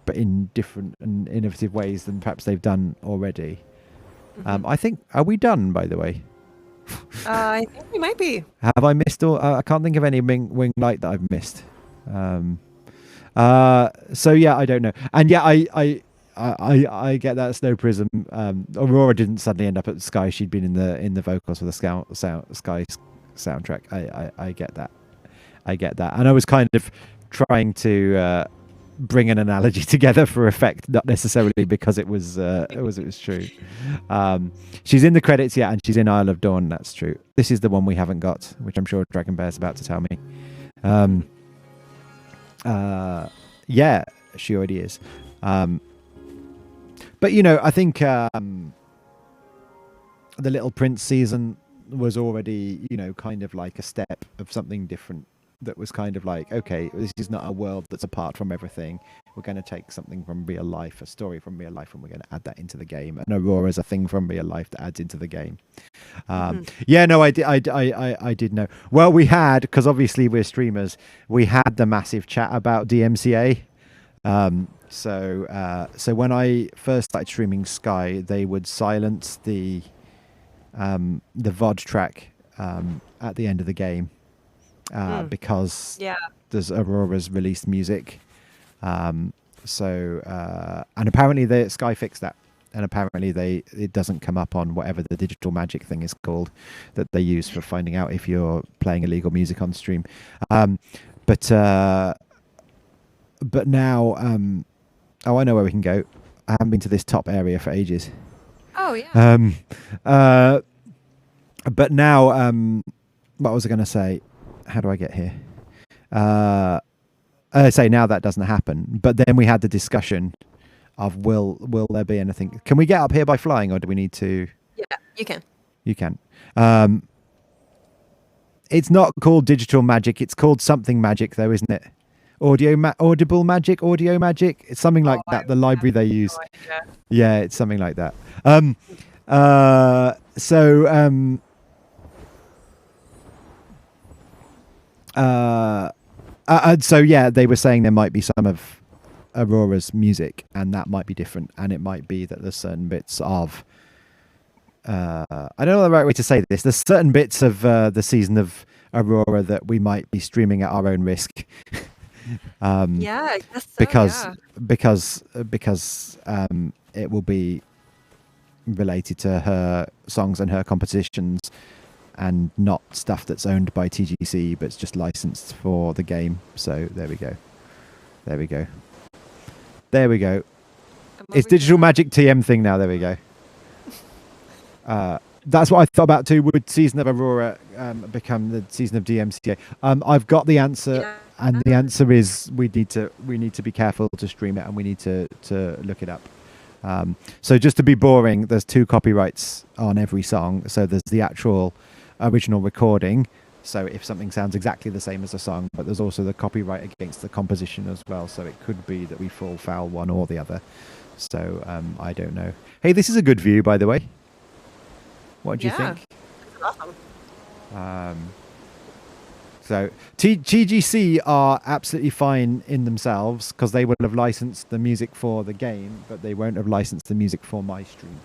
but in different and innovative ways than perhaps they've done already. I think, are we done, by the way? I think we might be. Have I missed all? I can't think of any wing light that I've missed. So yeah, I don't know. And yeah, I get that Snow Prism. Aurora didn't suddenly end up at Sky. She'd been in the vocals for the Sky soundtrack. I get that. And I was kind of trying to bring an analogy together for effect, not necessarily because it was true. She's in the credits, yeah, and she's in Isle of Dawn. That's true. This is the one we haven't got, which I'm sure Dragonbear's about to tell me. Yeah, she already is. But you know, I think the Little Prince season was already, you know, kind of like a step of something different. That was kind of like, okay, this is not a world that's apart from everything. We're going to take something from real life, a story from real life, and we're going to add that into the game. And Aurora's a thing from real life that adds into the game. Yeah, no, I did know. Well, we had, because obviously we're streamers, we had the massive chat about DMCA. So when I first started streaming Sky, they would silence the VOD track at the end of the game. Because there's Aurora's released music. And apparently the Sky fixed that. And apparently it doesn't come up on whatever the digital magic thing is called that they use for finding out if you're playing illegal music on stream. But now, I know where we can go. I haven't been to this top area for ages. Oh yeah. But now, what was I going to say? How do I get here? I say now that doesn't happen. But then we had the discussion of will there be anything? Can we get up here by flying, or do we need to? Yeah, you can. You can. It's not called digital magic. It's called something magic, though, isn't it? Audible magic, audio magic. It's something like that. The library they use. Yeah, it's something like that. So yeah, they were saying there might be some of Aurora's music, and that might be different, and it might be that there's certain bits of I don't know the right way to say this. There's certain bits of the season of Aurora that we might be streaming at our own risk. Yeah, I guess so, because it will be related to her songs and her compositions, and not stuff that's owned by TGC, but it's just licensed for the game. So there we go. It's digital magic TM thing now. There we go. That's what I thought about too. Would season of Aurora become the season of DMCA? I've got the answer, and the answer is we need to be careful to stream it, and we need to look it up. So just to be boring, there's 2 copyrights on every song. So there's the actual original recording, so if something sounds exactly the same as the song, but there's also the copyright against the composition as well, so it could be that we fall foul one or the other. So I don't know. Hey, this is a good view, by the way. What do you think? Awesome. So TGC are absolutely fine in themselves because they will have licensed the music for the game, but they won't have licensed the music for my stream.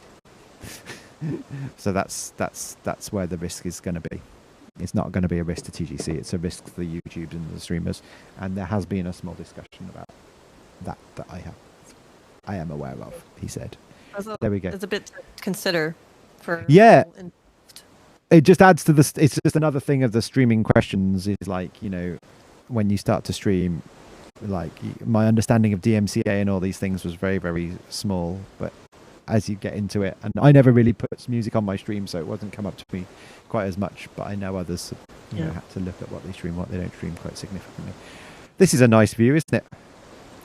So that's where the risk is going to be. It's not going to be a risk to TGC. It's a risk to the YouTubers and the streamers. And there has been a small discussion about that I am aware of. He said. There we go. It's a bit to consider for. Yeah. It just adds to this. It's just another thing of the streaming questions. Is like, when you start to stream, like my understanding of DMCA and all these things was very, very small. But as you get into it, and I never really put music on my stream, so it wasn't come up to me quite as much. But I know others, had to look at what they stream, what they don't stream quite significantly. This is a nice view, isn't it?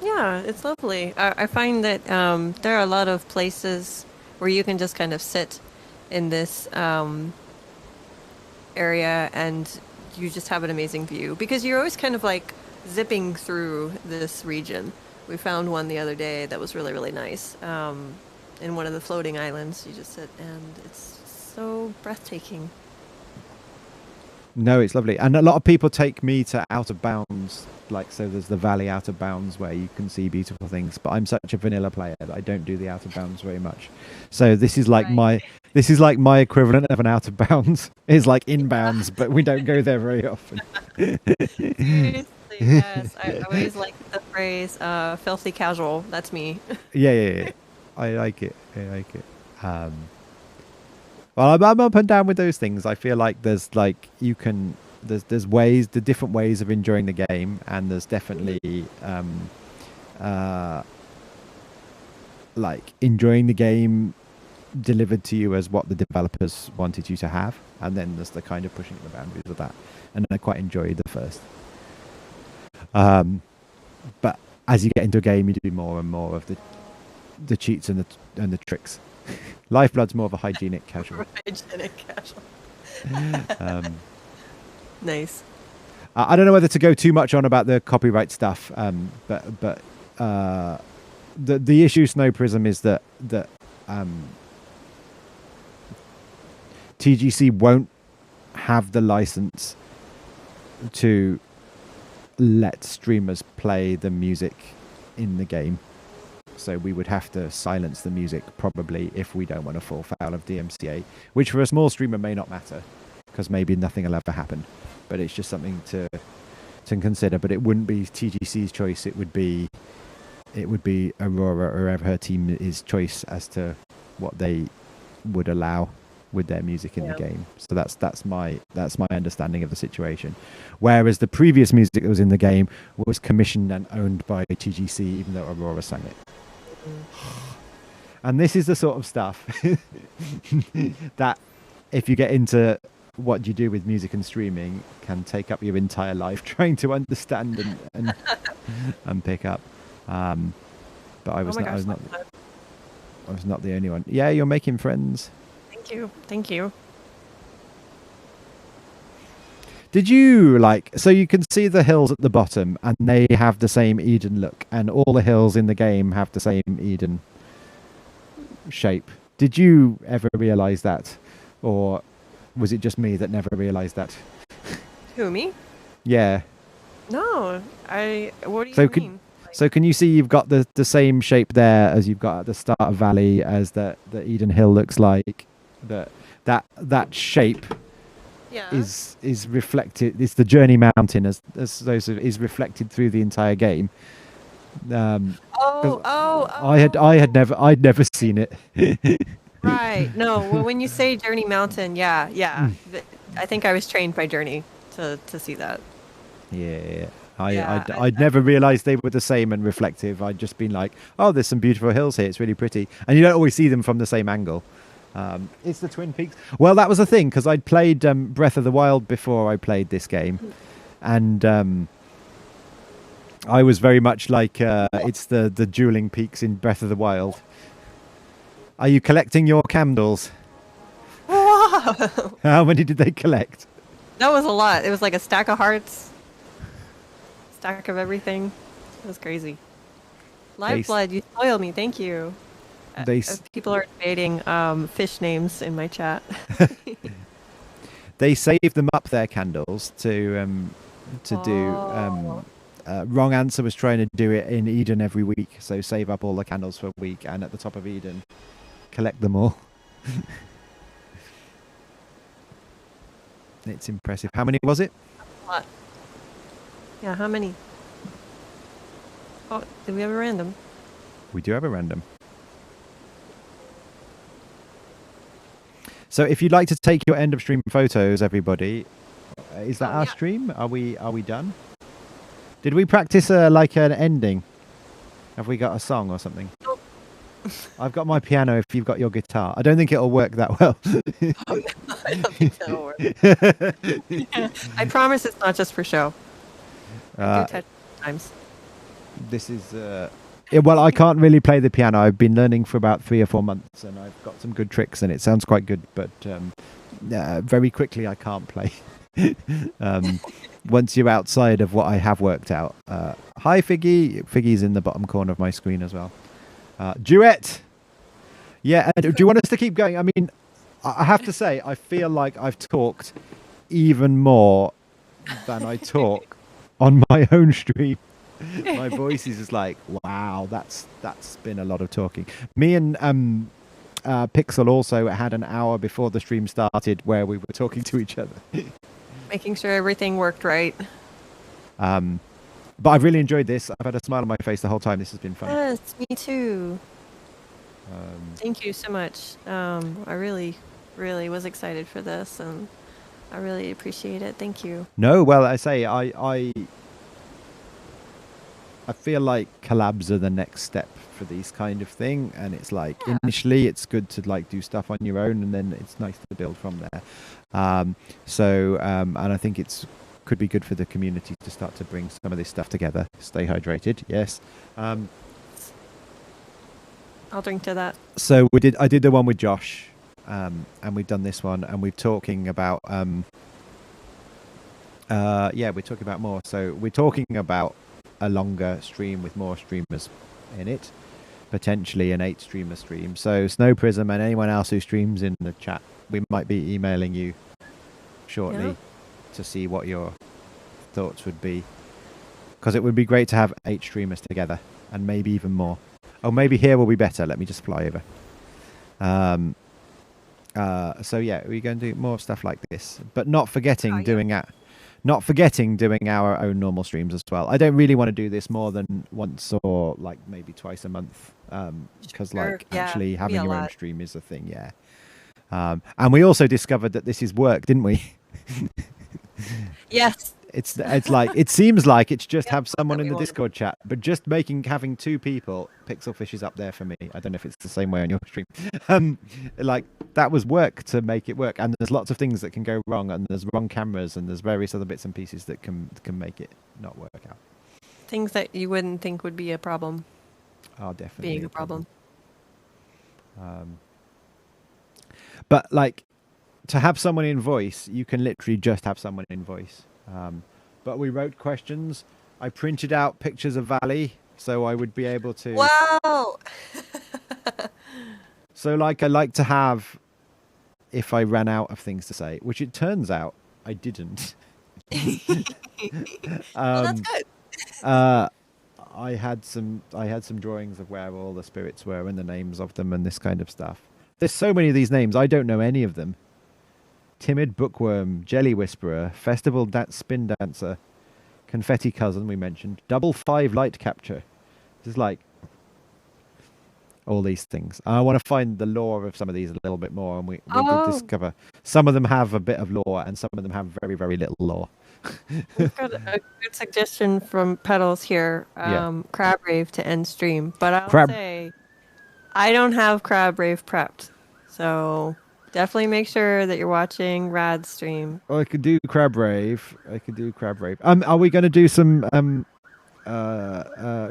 Yeah, it's lovely. I find that there are a lot of places where you can just kind of sit in this area and you just have an amazing view because you're always kind of like zipping through this region. We found one the other day that was really, really nice. In one of the floating islands, you just sit and it's so breathtaking. No, it's lovely. And a lot of people take me to Out of Bounds. Like, so there's the Valley Out of Bounds where you can see beautiful things. But I'm such a vanilla player that I don't do the Out of Bounds very much. So this is like my equivalent of an Out of Bounds. It's like inbounds, but we don't go there very often. Seriously, yes. I always like the phrase filthy casual. That's me. Yeah. I like it. Well, I'm up and down with those things. I feel like there's like there's ways, the different ways of enjoying the game, and there's definitely like enjoying the game delivered to you as what the developers wanted you to have, and then there's the kind of pushing the boundaries of that. And I quite enjoyed the first. But as you get into a game, you do more and more of the cheats and the tricks. Lifeblood's more of a hygienic casual. Hygienic casual. Nice. I don't know whether to go too much on about the copyright stuff, but the issue, Snow Prism, is that TGC won't have the license to let streamers play the music in the game. So we would have to silence the music probably if we don't want to fall foul of DMCA, which for a small streamer may not matter because maybe nothing will ever happen. But it's just something to consider. But it wouldn't be TGC's choice. It would be Aurora or whoever her team is choice as to what they would allow with their music in the game. So that's my understanding of the situation. Whereas the previous music that was in the game was commissioned and owned by TGC, even though Aurora sang it. And this is the sort of stuff that if you get into what you do with music and streaming can take up your entire life trying to understand and pick up. But I was not the only one. Yeah, you're making friends. Thank you. Did you so you can see the hills at the bottom and they have the same Eden look, and all the hills in the game have the same Eden shape. Did you ever realize that, or was it just me that never realized that? Who, me? Yeah. No, what do you mean? So can you see you've got the same shape there as you've got at the start of Valley as the Eden Hill looks like? That shape is reflected. It's the Journey Mountain as those is reflected through the entire game. I'd never seen it. Right. No. Well, when you say Journey Mountain, yeah. I think I was trained by Journey to see that. Yeah. I'd never realised they were the same and reflective. I'd just been like, oh, there's some beautiful hills here. It's really pretty, and you don't always see them from the same angle. It's the Twin Peaks. Well, that was the thing because I'd played Breath of the Wild before I played this game, and I was very much like it's the dueling peaks in Breath of the Wild. Are you collecting your candles? Wow. How many did they collect? That was a lot. It was like a stack of hearts, stack of everything. It was crazy. Lifeblood, you spoiled me. Thank you. People are debating fish names in my chat. They saved them up, their candles, to to do. Oh. Wrong answer was trying to do it in Eden every week. So save up all the candles for a week, and at the top of Eden, collect them all. It's impressive. How many was it? What? Yeah, how many? Oh, did we have a random? We do have a random. So if you'd like to take your end of stream photos, everybody, is that our stream? Are we done? Did we practice like an ending? Have we got a song or something? Nope. I've got my piano if you've got your guitar. I don't think it'll work that well. I don't think that'll work. I promise it's not just for show. I do touch sometimes. This is... well, I can't really play the piano. I've been learning for about 3 or 4 months, and I've got some good tricks, and it sounds quite good, but very quickly I can't play. Once you're outside of what I have worked out. Hi, Figgy. Figgy's in the bottom corner of my screen as well. Duet! Yeah, do you want us to keep going? I mean, I have to say, I feel like I've talked even more than I talk on my own stream. My voice is just like, wow, that's been a lot of talking. Me and Pixel also had an hour before the stream started where we were talking to each other. Making sure everything worked right. But I've really enjoyed this. I've had a smile on my face the whole time. This has been fun. Yes, me too. Thank you so much. I really, really was excited for this, and I really appreciate it. Thank you. No, well, I say I feel like collabs are the next step for these kind of thing, and it's like initially it's good to like do stuff on your own, and then it's nice to build from there. And I think it's could be good for the community to start to bring some of this stuff together. Stay hydrated, yes. I'll drink to that. So I did the one with Josh, and we've done this one, and we're talking about we're talking about more. So we're talking about a longer stream with more streamers in it, potentially an 8-streamer stream. So Snow Prism and anyone else who streams in the chat, we might be emailing you shortly to see what your thoughts would be, because it would be great to have 8 streamers together, and maybe even more. Oh, maybe here will be better. Let me just fly over. So yeah, we're going to do more stuff like this, but not forgetting doing our own normal streams as well. I don't really want to do this more than once or like maybe twice a month, because actually having your own stream is a thing. And we also discovered that this is work, didn't we? Yes. It's like it seems like it's just have someone in the Discord chat, but just having 2 people. Pixelfish is up there for me. I don't know if it's the same way on your stream. Like that was work to make it work, and there's lots of things that can go wrong, and there's wrong cameras, and there's various other bits and pieces that can make it not work out. Things that you wouldn't think would be a problem. Are definitely being a problem. But like to have someone in voice, you can literally just have someone in voice. But we wrote questions. I printed out pictures of Valley, so I would be able to. Wow. So like I like to have, if I ran out of things to say, which it turns out I didn't. Well, that's good. I had some drawings of where all the spirits were and the names of them and this kind of stuff. There's so many of these names, I don't know any of them. Timid Bookworm, Jelly Whisperer, Festival Spin Dancer, Confetti Cousin we mentioned, Double 5 Light Capture. This is like all these things. I want to find the lore of some of these a little bit more, and we did discover some of them have a bit of lore and some of them have very, very little lore. We've got a good suggestion from Petals here. Crab Rave to end stream, but I'll say I don't have Crab Rave prepped, so definitely make sure that you're watching Rad's stream. I could do Crab Rave. Are we going to do some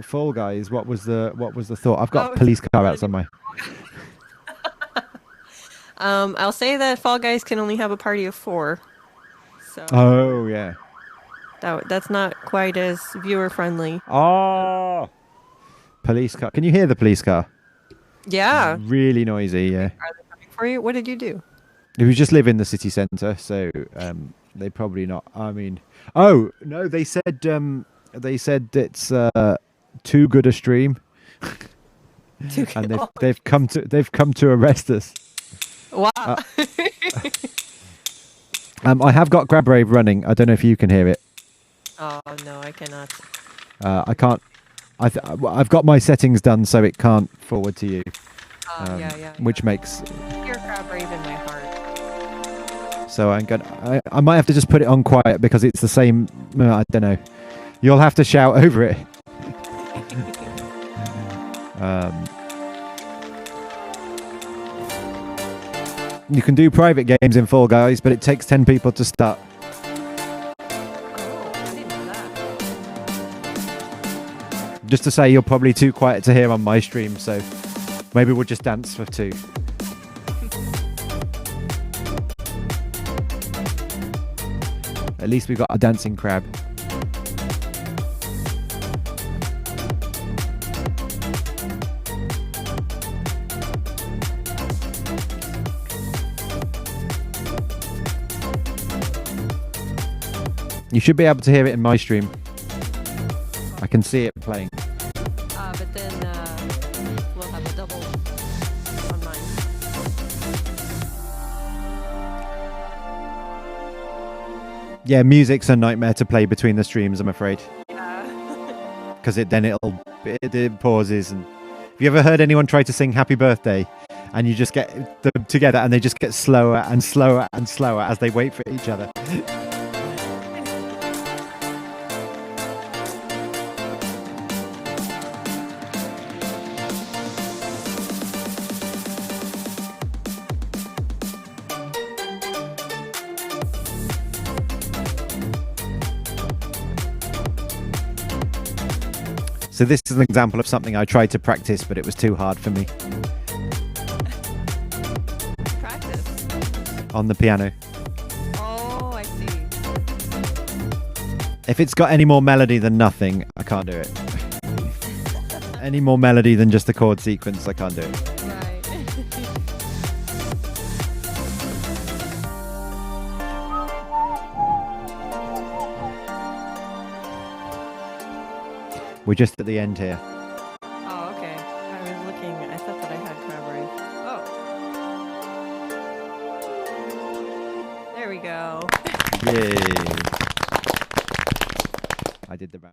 Fall Guys? What was the thought? I've got police car outside my. I'll say that Fall Guys can only have a party of 4. So oh yeah. That's not quite as viewer friendly. Oh, police car! Can you hear the police car? Yeah. It's really noisy. Yeah. Are they coming for you? What did you do? We just live in the city centre, so They probably not. I mean, oh no, they said it's too good a stream, and they've come to arrest us. Wow. I have got Grab Rave running. I don't know if you can hear it. Oh no, I cannot. I can't. I've got my settings done so it can't forward to you. Which makes. You're Crab Rave in my heart. So I might have to just put it on quiet because it's the same. I don't know. You'll have to shout over it. You can do private games in Fall Guys, but it takes 10 people to start. Oh, I didn't know that. Just to say, you're probably too quiet to hear on my stream, so maybe we'll just dance for 2. At least we've got a dancing crab. You should be able to hear it in my stream. I can see it playing. But then we'll have a double on mine. Yeah, music's a nightmare to play between the streams, I'm afraid. Yeah. Because it pauses. And have you ever heard anyone try to sing Happy Birthday and you just get them together and they just get slower and slower and slower as they wait for each other? So this is an example of something I tried to practice, but it was too hard for me. Practice? On the piano. Oh, I see. If it's got any more melody than nothing, I can't do it. Any more melody than just the chord sequence, I can't do it. Right. We're just at the end here.